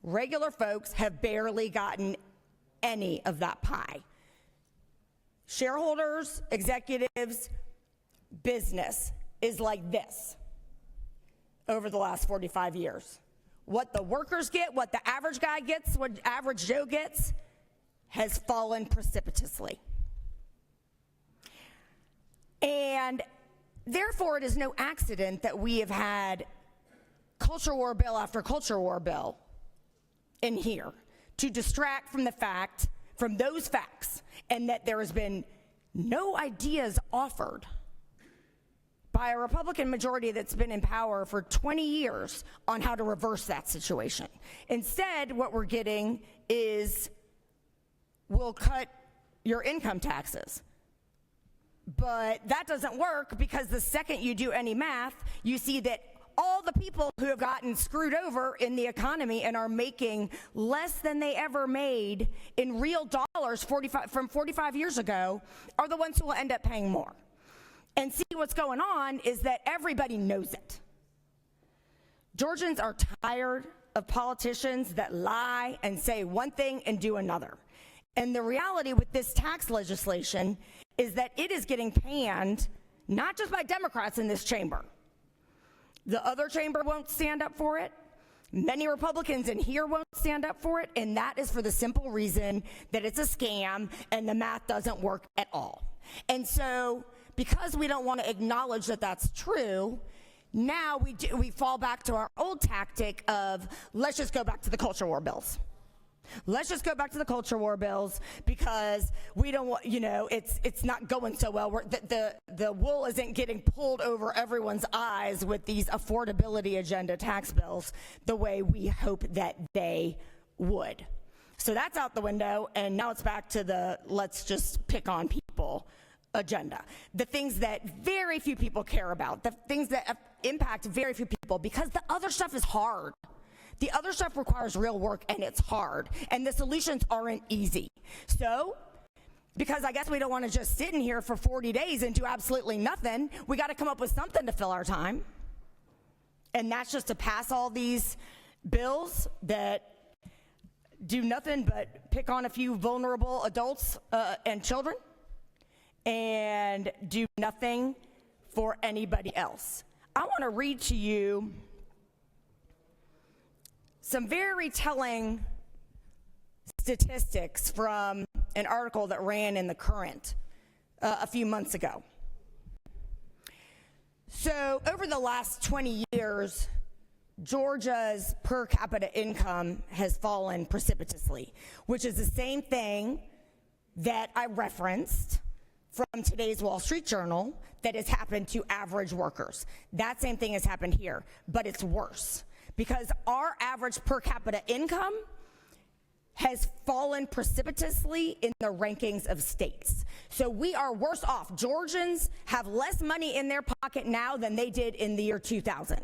regular folks have barely gotten any of that pie. Shareholders, executives, business is like this over the last 45 years. What the workers get, what the average guy gets, what average Joe gets, has fallen precipitously. And therefore, it is no accident that we have had culture war bill after culture war bill in here to distract from those facts, and that there has been no ideas offered by a Republican majority that's been in power for 20 years on how to reverse that situation. Instead, what we're getting is, we'll cut your income taxes. But that doesn't work, because the second you do any math, you see that all the people who have gotten screwed over in the economy and are making less than they ever made in real dollars from 45 years ago are the ones who will end up paying more. And see, what's going on is that everybody knows it. Georgians are tired of politicians that lie and say one thing and do another. And the reality with this tax legislation is that it is getting panned not just by Democrats in this chamber. The other chamber won't stand up for it. Many Republicans in here won't stand up for it, and that is for the simple reason that it's a scam and the math doesn't work at all. And so, because we don't want to acknowledge that that's true, now we fall back to our old tactic of, let's just go back to the culture war bills. Let's just go back to the culture war bills, because we don't want, it's not going so well. The wool isn't getting pulled over everyone's eyes with these affordability agenda tax bills the way we hope that they would. So that's out the window, and now it's back to the let's just pick on people agenda. The things that very few people care about, the things that impact very few people, because the other stuff is hard. The other stuff requires real work, and it's hard, and the solutions aren't easy. So, because I guess we don't want to just sit in here for 40 days and do absolutely nothing, we got to come up with something to fill our time. And that's just to pass all these bills that do nothing but pick on a few vulnerable adults and children, and do nothing for anybody else. I want to read to you some very telling statistics from an article that ran in The Current a few months ago. So over the last 20 years, Georgia's per capita income has fallen precipitously, which is the same thing that I referenced from today's Wall Street Journal that has happened to average workers. That same thing has happened here, but it's worse, because our average per capita income has fallen precipitously in the rankings of states. So we are worse off. Georgians have less money in their pocket now than they did in the year 2000.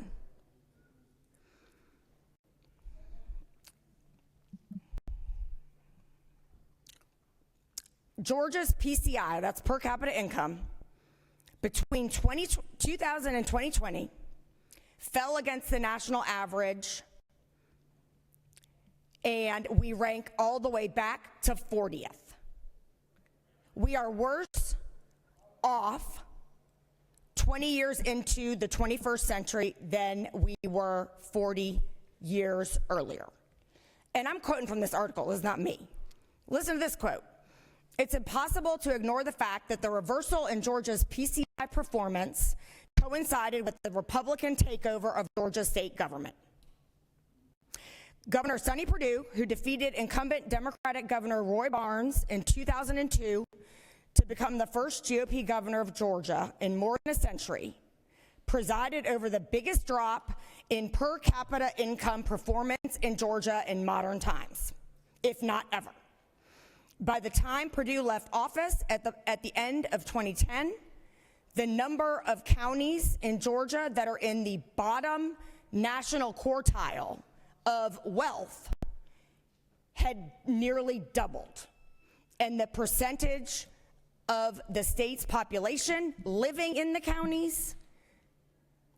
Georgia's PCI, that's per capita income, between 2000 and 2020 fell against the national average, and we rank all the way back to 40th. We are worse off 20 years into the 21st century than we were 40 years earlier. And I'm quoting from this article, it's not me. Listen to this quote. It's impossible to ignore the fact that the reversal in Georgia's PCI performance coincided with the Republican takeover of Georgia's state government. Governor Sonny Perdue, who defeated incumbent Democratic Governor Roy Barnes in 2002 to become the first GOP governor of Georgia in more than a century, presided over the biggest drop in per capita income performance in Georgia in modern times, if not ever. By the time Perdue left office at the end of 2010, the number of counties in Georgia that are in the bottom national quartile of wealth had nearly doubled. And the percentage of the state's population living in the counties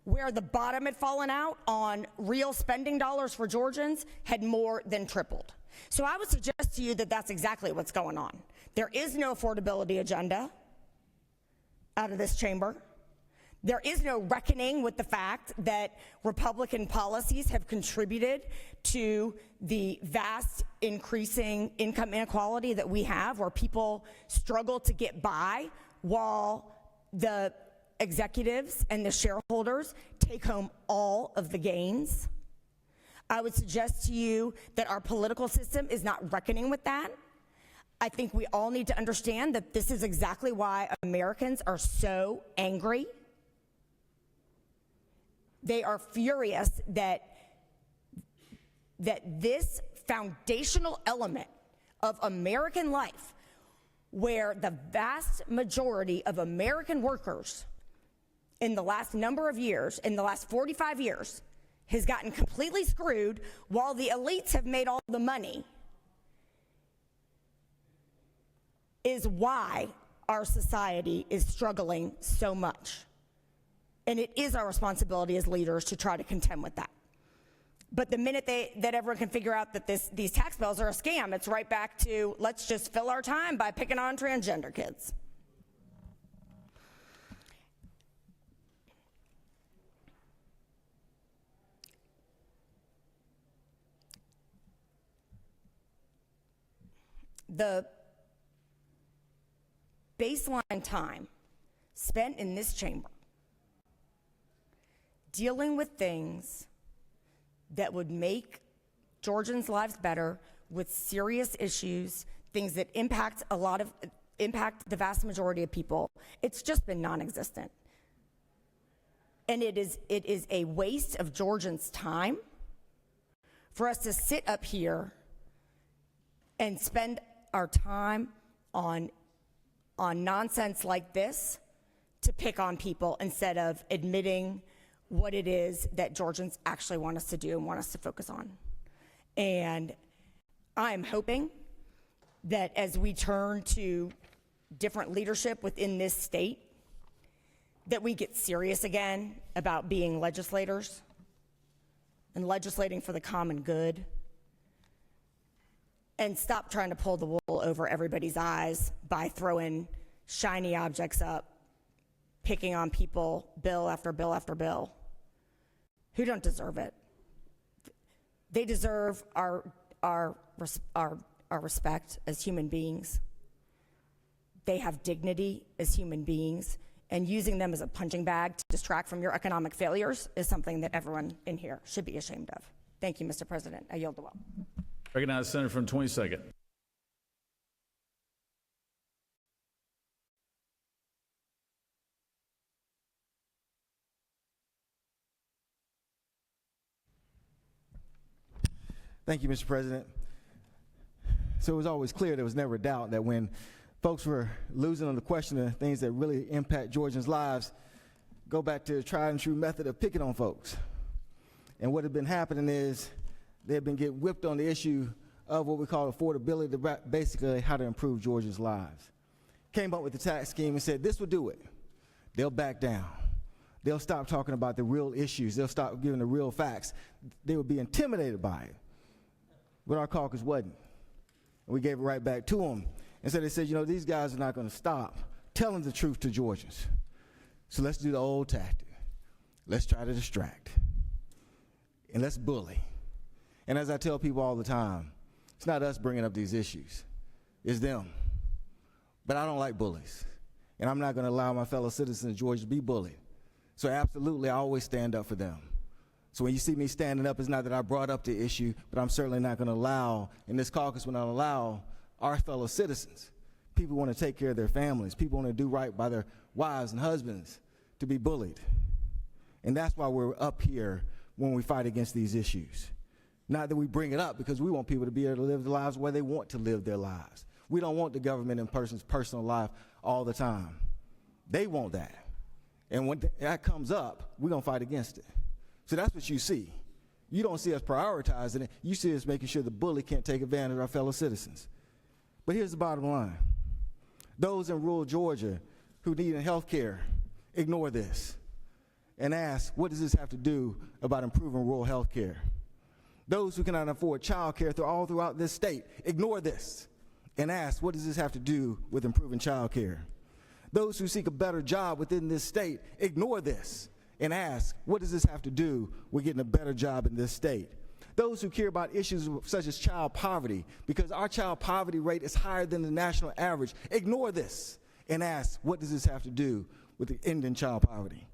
where the bottom had fallen out on real spending dollars for Georgians had more than tripled. So I would suggest to you that that's exactly what's going on. There is no affordability agenda out of this chamber. There is no reckoning with the fact that Republican policies have contributed to the vast increasing income inequality that we have, where people struggle to get by while the executives and the shareholders take home all of the gains. I would suggest to you that our political system is not reckoning with that. I think we all need to understand that this is exactly why Americans are so angry. They are furious that this foundational element of American life, where the vast majority of American workers in the last number of years, in the last 45 years, has gotten completely screwed while the elites have made all the money, is why our society is struggling so much. And it is our responsibility as leaders to try to contend with that. But the minute that everyone can figure out that these tax bills are a scam, it's right back to let's just fill our time by picking on transgender kids. The baseline time spent in this chamber dealing with things that would make Georgians' lives better, with serious issues, things that impact the vast majority of people, it's just been non-existent. And it is a waste of Georgians' time for us to sit up here and spend our time on nonsense like this to pick on people instead of admitting what it is that Georgians actually want us to do and want us to focus on. And I'm hoping that as we turn to different leadership within this state, that we get serious again about being legislators and legislating for the common good, and stop trying to pull the wool over everybody's eyes by throwing shiny objects up, picking on people, bill after bill after bill, who don't deserve it. They deserve our respect as human beings. They have dignity as human beings, and using them as a punching bag to distract from your economic failures is something that everyone in here should be ashamed of. Thank you, Mr. President. I yield the well. Recognize the senator from 22nd. Thank you, Mr. President. So it was always clear, there was never a doubt that when folks were losing on the question of things that really impact Georgians' lives, go back to the tried and true method of picking on folks. And what had been happening is they had been getting whipped on the issue of what we call affordability, basically how to improve Georgians' lives. Came up with the tax scheme and said, this will do it. They'll back down. They'll stop talking about the real issues. They'll stop giving the real facts. They would be intimidated by it. But our caucus wasn't. And we gave it right back to them. And so they said, you know, these guys are not going to stop telling the truth to Georgians. So let's do the old tactic. Let's try to distract. And let's bully. And as I tell people all the time, it's not us bringing up these issues. It's them. But I don't like bullies. And I'm not going to allow my fellow citizens of Georgia to be bullied. So absolutely, I always stand up for them. So when you see me standing up, it's not that I brought up the issue, but I'm certainly not going to allow, in this caucus, when I allow our fellow citizens, people want to take care of their families, people want to do right by their wives and husbands, to be bullied. And that's why we're up here when we fight against these issues. Not that we bring it up because we want people to be able to live their lives where they want to live their lives. We don't want the government in person's personal life all the time. They want that. And when that comes up, we're going to fight against it. So that's what you see. You don't see us prioritizing it. You see us making sure the bully can't take advantage of our fellow citizens. But here's the bottom line. Those in rural Georgia who need health care, ignore this and ask, what does this have to do about improving rural health care? Those who cannot afford child care all throughout this state, ignore this and ask, what does this have to do with improving child care? Those who seek a better job within this state, ignore this and ask, what does this have to do with getting a better job in this state? Those who care about issues such as child poverty, because our child poverty rate is higher than the national average, ignore this and ask, what does this have to do with the ending child poverty?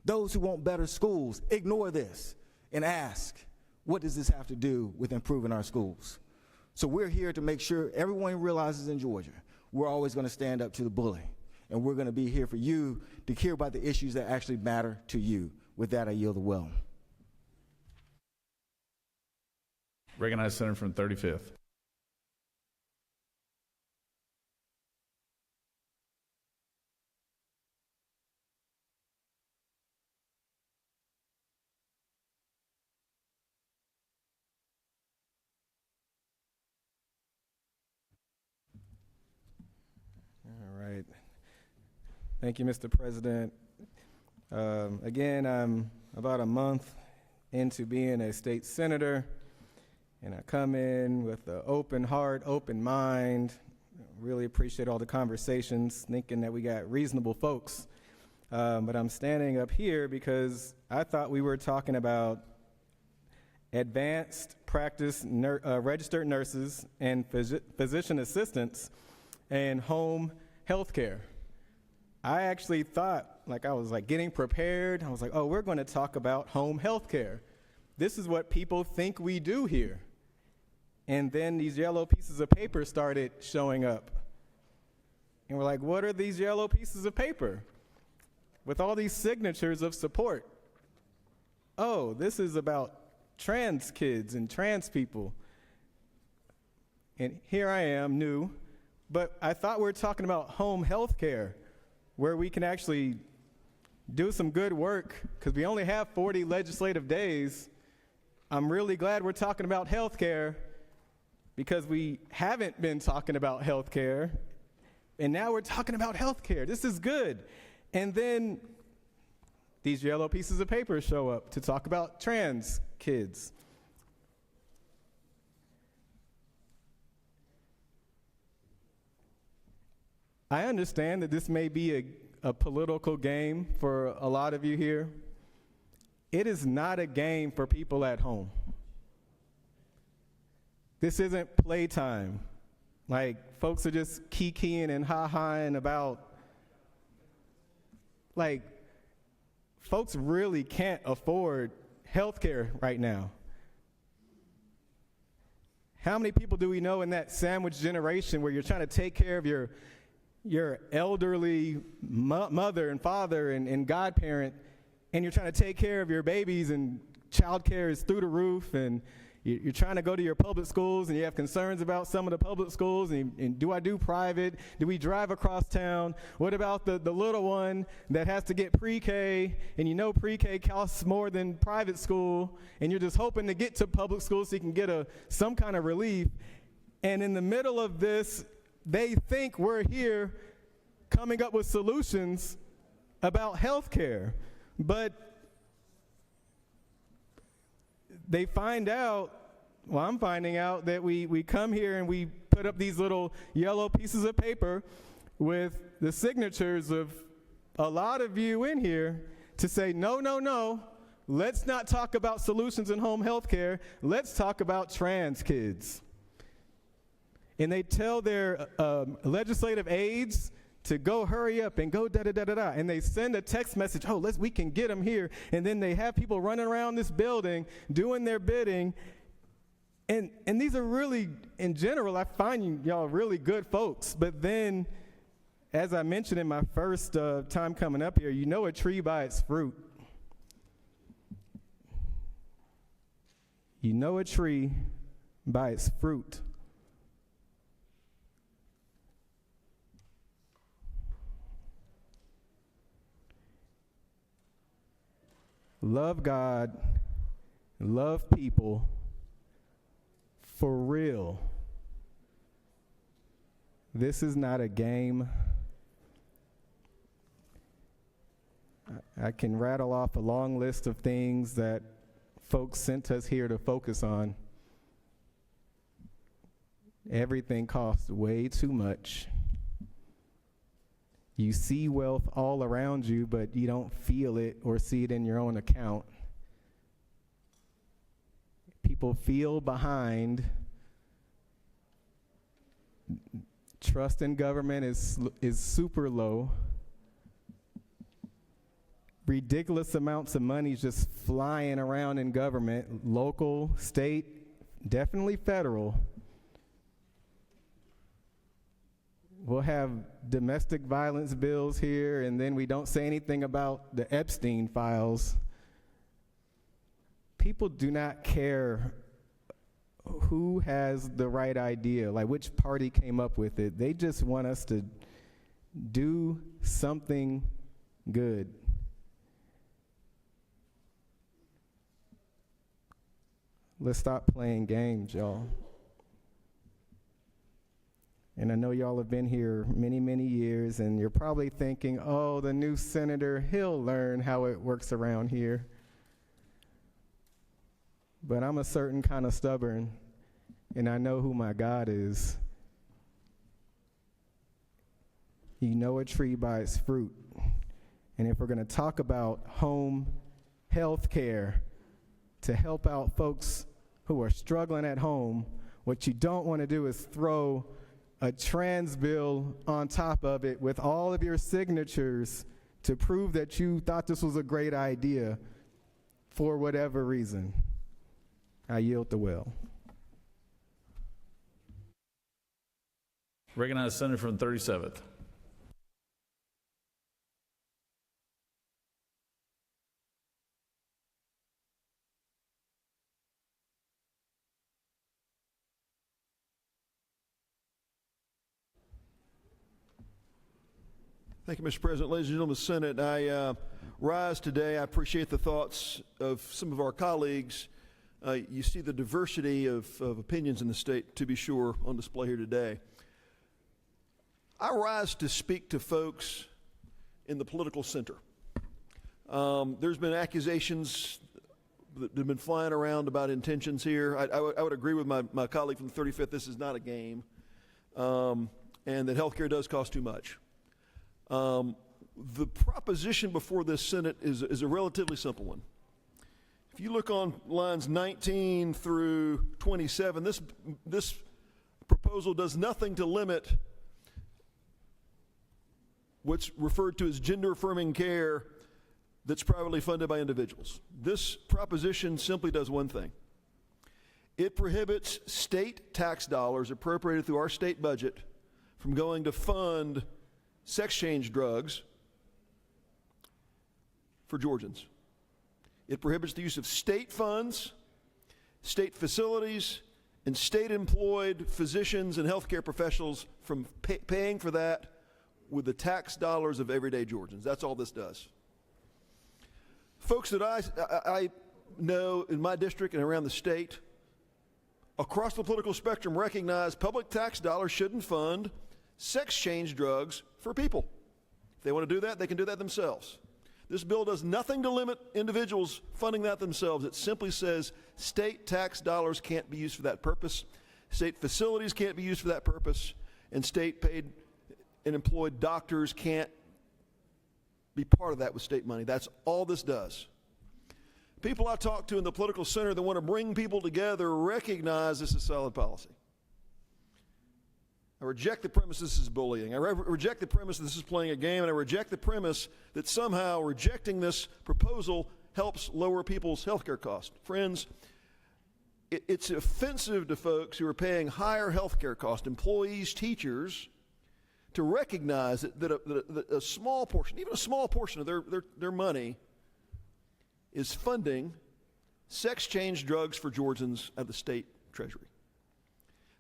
Those who want better schools, ignore this and ask, what does this have to do with improving our schools? So we're here to make sure everyone realizes in Georgia, we're always going to stand up to the bully, and we're going to be here for you to care about the issues that actually matter to you. With that, I yield the well. Recognize Senator from 35th. All right. Thank you, Mr. President. Again, I'm about a month into being a state senator, and I come in with an open heart, open mind. Really appreciate all the conversations, thinking that we got reasonable folks. But I'm standing up here because I thought we were talking about advanced practice registered nurses and physician assistants and home health care. I actually thought, I was getting prepared. I was like, oh, we're going to talk about home health care. This is what people think we do here. And then these yellow pieces of paper started showing up. And we're like, what are these yellow pieces of paper with all these signatures of support? Oh, this is about trans kids and trans people. And here I am, new, but I thought we were talking about home health care, where we can actually do some good work, because we only have 40 legislative days. I'm really glad we're talking about health care, because we haven't been talking about health care, and now we're talking about health care. This is good. And then these yellow pieces of paper show up to talk about trans kids. I understand that this may be a political game for a lot of you here. It is not a game for people at home. This isn't playtime. Folks are just kikiing and ha-haing about, folks really can't afford health care right now. How many people do we know in that sandwich generation where you're trying to take care of your elderly mother and father and godparent, and you're trying to take care of your babies, and child care is through the roof, and you're trying to go to your public schools, and you have concerns about some of the public schools, and do I do private? Do we drive across town? What about the little one that has to get pre-K, and you know pre-K costs more than private school, and you're just hoping to get to public school so you can get some kind of relief, and in the middle of this, they think we're here coming up with solutions about health care, but they find out, I'm finding out that we come here and we put up these little yellow pieces of paper with the signatures of a lot of you in here to say, no, let's not talk about solutions in home health care, let's talk about trans kids. And they tell their legislative aides to go hurry up and go da-da-da-da-da. And they send a text message, we can get them here. And then they have people running around this building doing their bidding. And these are really, in general, I find y'all really good folks. But then, as I mentioned in my first time coming up here, you know a tree by its fruit. You know a tree by its fruit. Love God, love people, for real. This is not a game. I can rattle off a long list of things that folks sent us here to focus on. Everything costs way too much. You see wealth all around you, but you don't feel it or see it in your own account. People feel behind. Trust in government is super low. Ridiculous amounts of money just flying around in government, local, state, definitely federal. We'll have domestic violence bills here, and then we don't say anything about the Epstein files. People do not care who has the right idea, like which party came up with it. They just want us to do something good. Let's stop playing games, y'all. And I know y'all have been here many, many years, and you're probably thinking, oh, the new senator, he'll learn how it works around here. But I'm a certain kind of stubborn, and I know who my God is. You know a tree by its fruit. And if we're going to talk about home health care to help out folks who are struggling at home, what you don't want to do is throw a trans bill on top of it with all of your signatures to prove that you thought this was a great idea for whatever reason. I yield the will. Recognize the senator from the 37th. Thank you, Mr. President. Ladies and gentlemen of the Senate, I rise today. I appreciate the thoughts of some of our colleagues. You see the diversity of opinions in the state, to be sure, on display here today. I rise to speak to folks in the political center. There's been accusations that have been flying around about intentions here. I would agree with my colleague from the 35th, this is not a game, and that health care does cost too much. The proposition before this Senate is a relatively simple one. If you look on lines 19 through 27, this proposal does nothing to limit what's referred to as gender-affirming care that's privately funded by individuals. This proposition simply does one thing. It prohibits state tax dollars appropriated through our state budget from going to fund sex change drugs for Georgians. It prohibits the use of state funds, state facilities, and state-employed physicians and healthcare professionals from paying for that with the tax dollars of everyday Georgians. That's all this does. Folks that I know in my district and around the state, across the political spectrum, recognize public tax dollars shouldn't fund sex change drugs for people. If they want to do that, they can do that themselves. This bill does nothing to limit individuals funding that themselves. It simply says state tax dollars can't be used for that purpose, state facilities can't be used for that purpose, and state paid and employed doctors can't be part of that with state money. That's all this does. People I talk to in the political center that want to bring people together recognize this is solid policy. I reject the premise this is bullying. I reject the premise that this is playing a game, and I reject the premise that somehow rejecting this proposal helps lower people's health care costs. Friends, it's offensive to folks who are paying higher health care costs, employees, teachers, to recognize that a small portion, even a small portion of their money is funding sex change drugs for Georgians at the state treasury.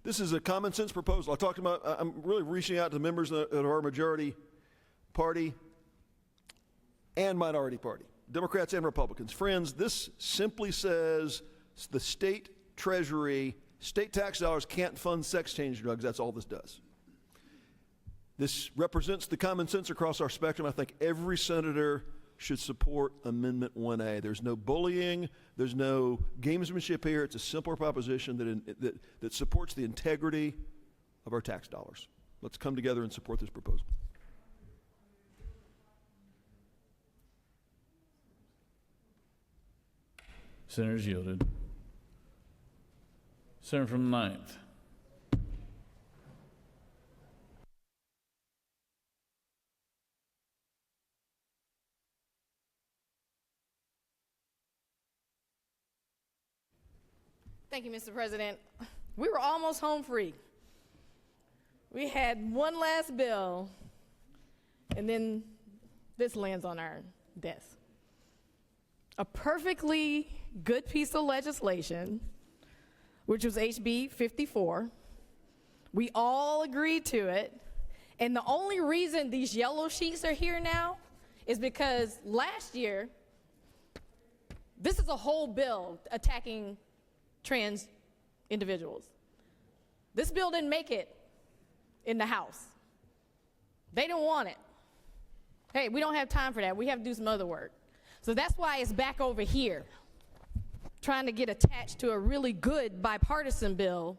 This is a common sense proposal. I'm really reaching out to members of our majority party and minority party, Democrats and Republicans. Friends, this simply says the state treasury, state tax dollars can't fund sex change drugs. That's all this does. This represents the common sense across our spectrum. I think every senator should support Amendment 1A. There's no bullying. There's no gamesmanship here. It's a simple proposition that supports the integrity of our tax dollars. Let's come together and support this proposal. Senators yielded. Senator from the 9th. Thank you, Mr. President. We were almost home free. We had one last bill, and then this lands on our desk. A perfectly good piece of legislation, which was HB 54. We all agreed to it, and the only reason these yellow sheets are here now is because last year, this is a whole bill attacking trans individuals. This bill didn't make it in the House. They didn't want it. Hey, we don't have time for that. We have to do some other work. So that's why it's back over here, trying to get attached to a really good bipartisan bill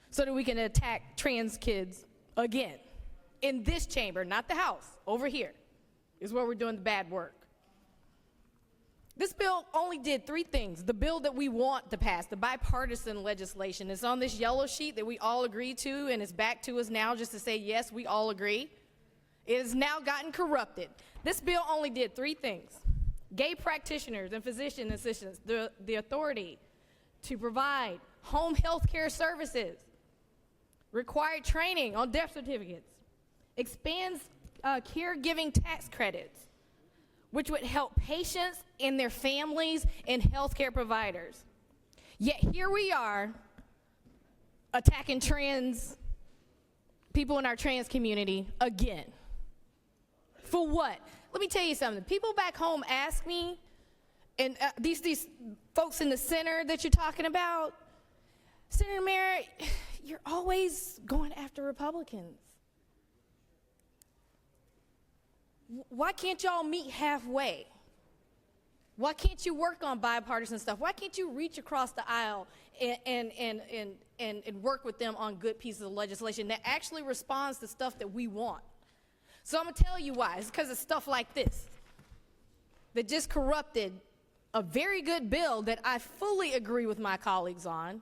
so that we can attack trans kids again. In this chamber, not the House, over here is where we're doing the bad work. This bill only did 3 things. The bill that we want to pass, the bipartisan legislation, is on this yellow sheet that we all agreed to, and it's back to us now just to say, yes, we all agree. It has now gotten corrupted. This bill only did 3 things. Gay practitioners and physician assistants the authority to provide home health care services, required training on death certificates, expands caregiving tax credits, which would help patients and their families and healthcare providers. Yet here we are attacking trans people in our trans community again. For what? Let me tell you something. People back home ask me, and these folks in the center that you're talking about, Senator Mayor, you're always going after Republicans. Why can't y'all meet halfway? Why can't you work on bipartisan stuff? Why can't you reach across the aisle and work with them on good pieces of legislation that actually responds to stuff that we want? So I'm going to tell you why. It's because of stuff like this that just corrupted a very good bill that I fully agree with my colleagues on,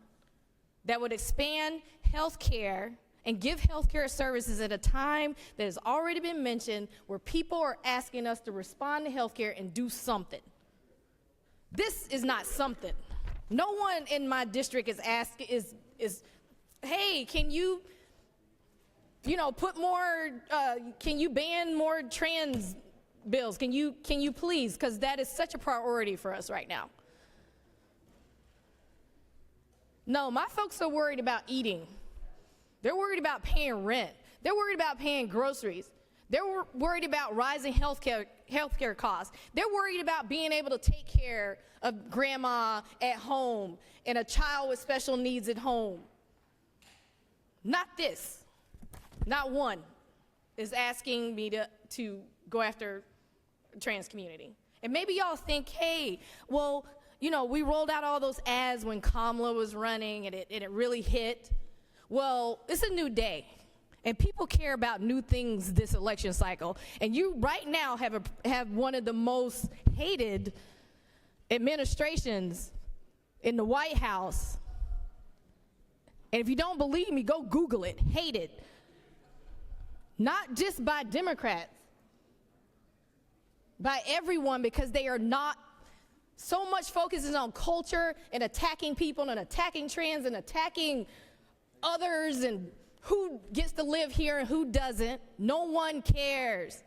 that would expand health care and give health care services at a time that has already been mentioned, where people are asking us to respond to health care and do something. This is not something. No one in my district is asking, hey, can you put more, can you ban more trans bills? Can you please? Because that is such a priority for us right now. No, my folks are worried about eating. They're worried about paying rent. They're worried about paying groceries. They're worried about rising healthcare costs. They're worried about being able to take care of grandma at home and a child with special needs at home. Not this. Not one is asking me to go after the trans community. And maybe y'all think, hey, well, we rolled out all those ads when Kamala was running and it really hit. Well, it's a new day, and people care about new things this election cycle. And you right now have one of the most hated administrations in the White House. And if you don't believe me, go Google it. Hated. Not just by Democrats, by everyone, because they are not so much focuses on culture and attacking people and attacking trans and attacking others and who gets to live here and who doesn't. No one cares.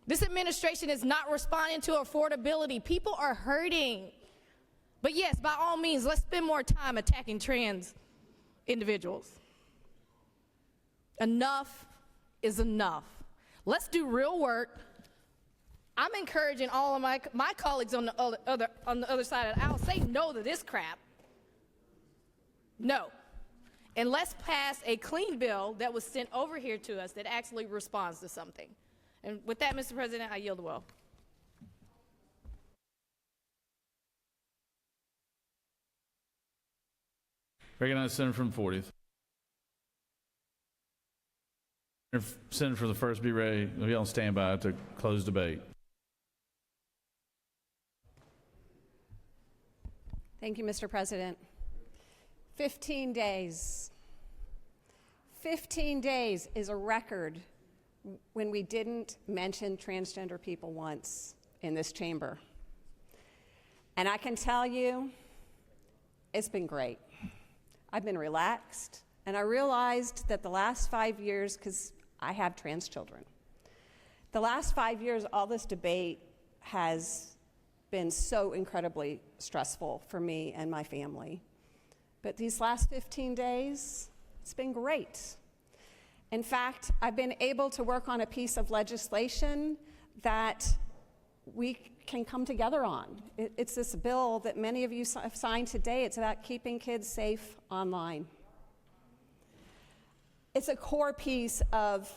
This administration is not responding to affordability. People are hurting. But yes, by all means, let's spend more time attacking trans individuals. Enough is enough. Let's do real work. I'm encouraging all of my colleagues on the other side of the aisle, say no to this crap. No. And let's pass a clean bill that was sent over here to us that actually responds to something. And with that, Mr. President, I yield the will. Recognize the Senator from 40th. Senator from the first, be ready. Be on standby to close debate. Thank you, Mr. President. 15 days. 15 days is a record when we didn't mention transgender people once in this chamber. And I can tell you, it's been great. I've been relaxed, and I realized that the last 5 years, because I have trans children, the last 5 years, all this debate has been so incredibly stressful for me and my family. But these last 15 days, it's been great. In fact, I've been able to work on a piece of legislation that we can come together on. It's this bill that many of you have signed today. It's about keeping kids safe online. It's a core piece of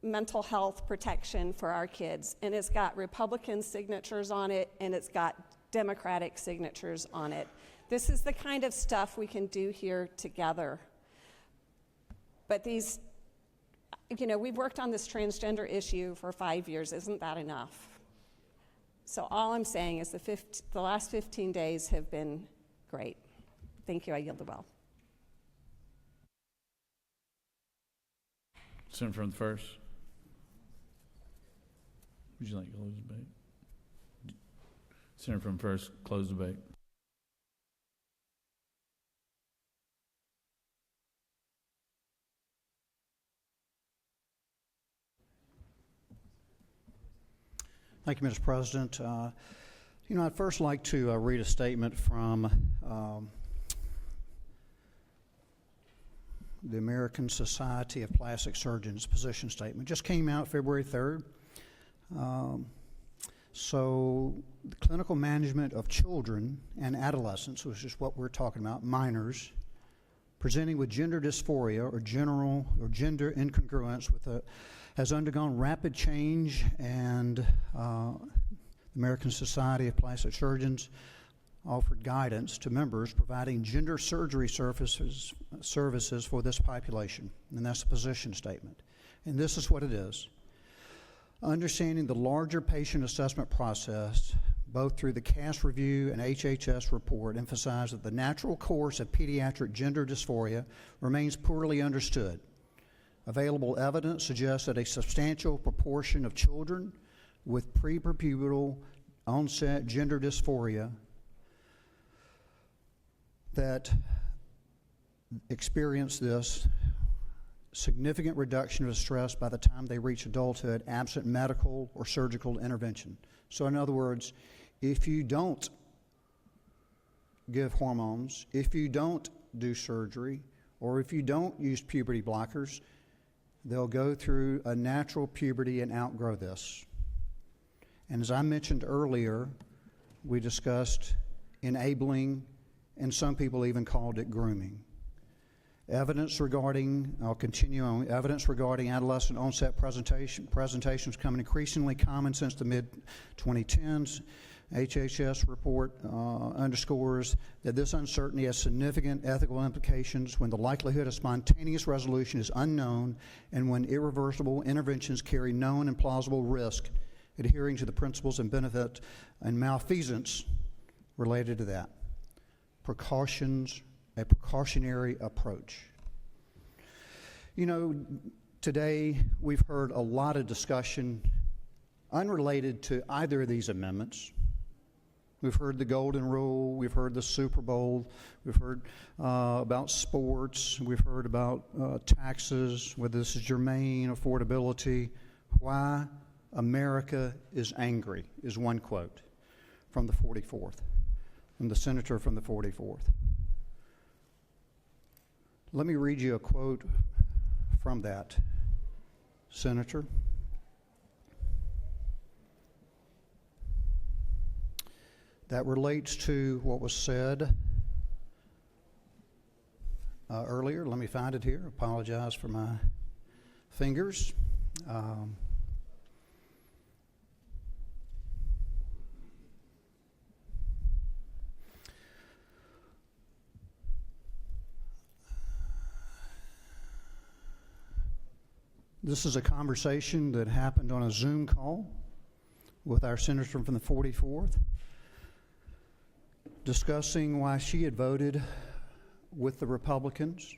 mental health protection for our kids, and it's got Republican signatures on it, and it's got Democratic signatures on it. This is the kind of stuff we can do here together. But these, we've worked on this transgender issue for 5 years. Isn't that enough? So all I'm saying is the last 15 days have been great. Thank you. I yield the well. Senator from the first. Would you like to close debate? Senator from first, close debate. Thank you, Mr. President. I'd first like to read a statement from the American Society of Plastic Surgeons position statement. Just came out February 3rd. So the clinical management of children and adolescents, which is what we're talking about, minors, presenting with gender dysphoria or gender incongruence has undergone rapid change, and the American Society of Plastic Surgeons offered guidance to members providing gender surgery services for this population, and that's the position statement. And this is what it is. Understanding the larger patient assessment process, both through the CAS review and HHS report, emphasize that the natural course of pediatric gender dysphoria remains poorly understood. Available evidence suggests that a substantial proportion of children with prepubertal onset gender dysphoria that experience this significant reduction of stress by the time they reach adulthood, absent medical or surgical intervention. So in other words, if you don't give hormones, if you don't do surgery, or if you don't use puberty blockers, they'll go through a natural puberty and outgrow this. And as I mentioned earlier, we discussed enabling, and some people even called it grooming. Evidence regarding adolescent onset presentations becoming increasingly common since the mid-2010s. HHS report underscores that this uncertainty has significant ethical implications when the likelihood of spontaneous resolution is unknown and when irreversible interventions carry known and plausible risk, adhering to the principles and benefit and malfeasance related to that. A precautionary approach. Today we've heard a lot of discussion unrelated to either of these amendments. We've heard the Golden Rule, we've heard the Super Bowl, we've heard about sports, we've heard about taxes, whether this is germane, affordability. Why America is angry is one quote from the 44th, from the senator from the 44th. Let me read you a quote from that senator. That relates to what was said earlier. Let me find it here. Apologize for my fingers. This is a conversation that happened on a Zoom call with our senator from the 44th, discussing why she had voted with the Republicans,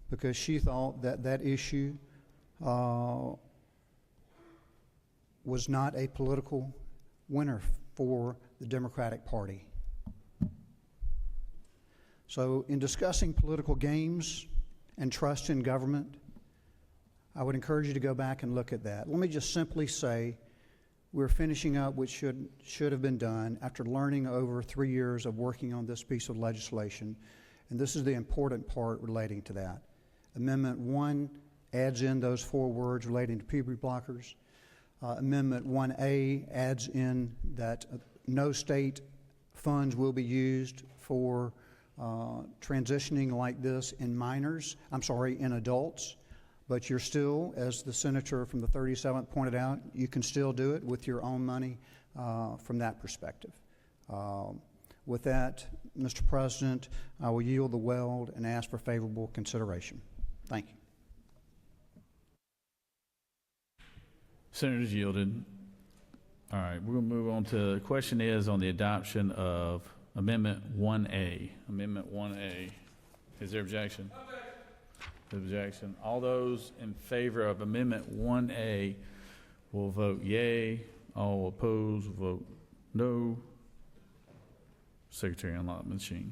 because she thought that that issue was not a political winner for the Democratic Party. So in discussing political games and trust in government, I would encourage you to go back and look at that. Let me just simply say we're finishing up what should have been done after learning over 3 years of working on this piece of legislation, and this is the important part relating to that. Amendment 1 adds in those 4 words relating to puberty blockers. Amendment 1A adds in that no state funds will be used for transitioning like this in in adults. But you're still, as the senator from the 37th pointed out, you can still do it with your own money from that perspective. With that, Mr. President, I will yield the weld and ask for favorable consideration. Thank you. Senators yielded. All right, we're going to move on to the question is on the adoption of Amendment 1A. Amendment 1A. Is there objection? Objection. All those in favor of Amendment 1A will vote yea. All opposed will vote no. Secretary, unlock the machine.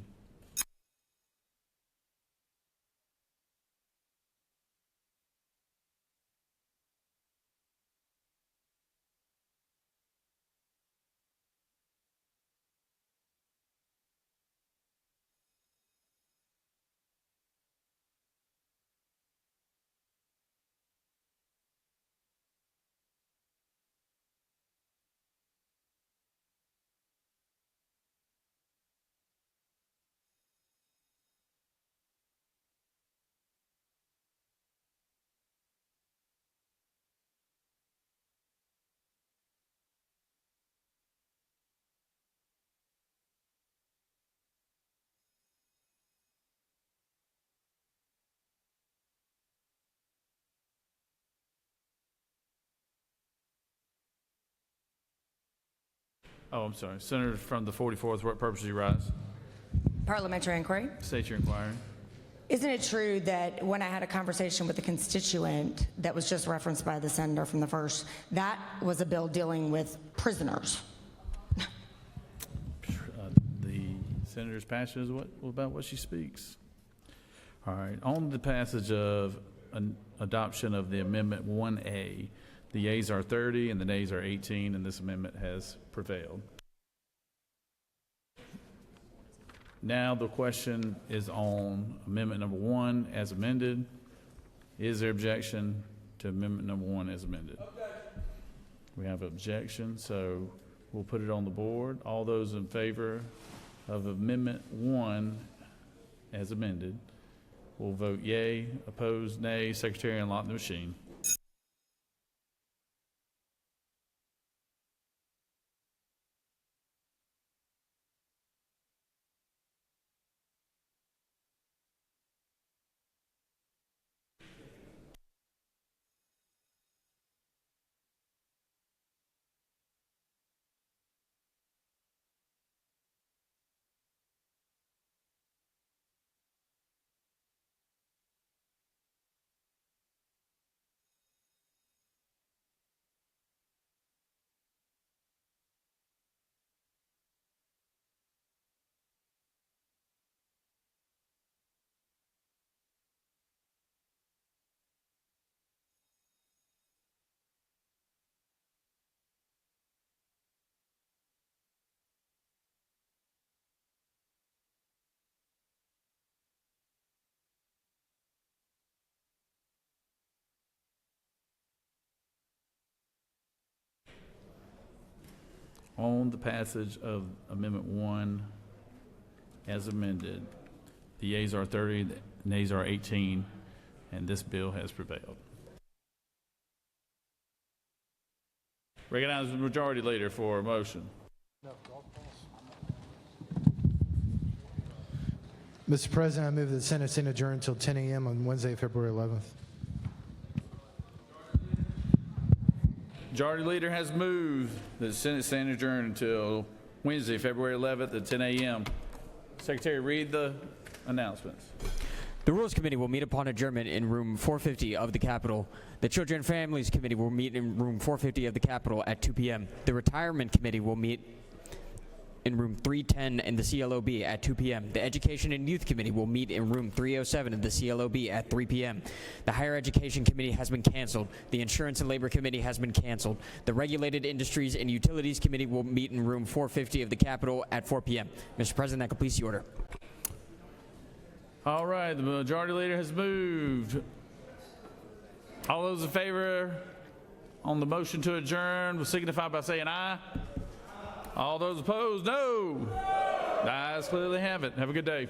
Oh, I'm sorry. Senator from the 44th, what purpose do you rise? Parliamentary inquiry. State your inquiry. Isn't it true that when I had a conversation with a constituent that was just referenced by the senator from the first, that was a bill dealing with prisoners? The senator's passion is about what she speaks. All right. On the passage of an adoption of the Amendment 1A, the yeas are 30 and the nays are 18, and this amendment has prevailed. Now the question is on Amendment number 1 as amended. Is there objection to Amendment number 1 as amended? We have objection, so we'll put it on the board. All those in favor of Amendment 1 as amended will vote yea. Opposed, nay. Secretary, unlock the machine. On the passage of Amendment 1 as amended, the yeas are 30, the nays are 18, and this bill has prevailed. Recognize the majority leader for a motion. Mr. President, I move that the Senate stand adjourned until 10 a.m. on Wednesday, February 11th. Majority Leader has moved that the Senate stand adjourned until Wednesday, February 11th at 10 a.m. Secretary, read the announcements. The Rules Committee will meet upon adjournment in room 450 of the Capitol. The Children and Families Committee will meet in room 450 of the Capitol at 2 p.m. The Retirement Committee will meet in room 310 in the CLOB at 2 p.m. The Education and Youth Committee will meet in room 307 of the CLOB at 3 p.m. The Higher Education Committee has been canceled. The Insurance and Labor Committee has been canceled. The Regulated Industries and Utilities Committee will meet in room 450 of the Capitol at 4 p.m. Mr. President, that completes the order. All right, the Majority Leader has moved. All those in favor on the motion to adjourn will signify by saying aye. All those opposed, no. The ayes clearly have it. Have a good day.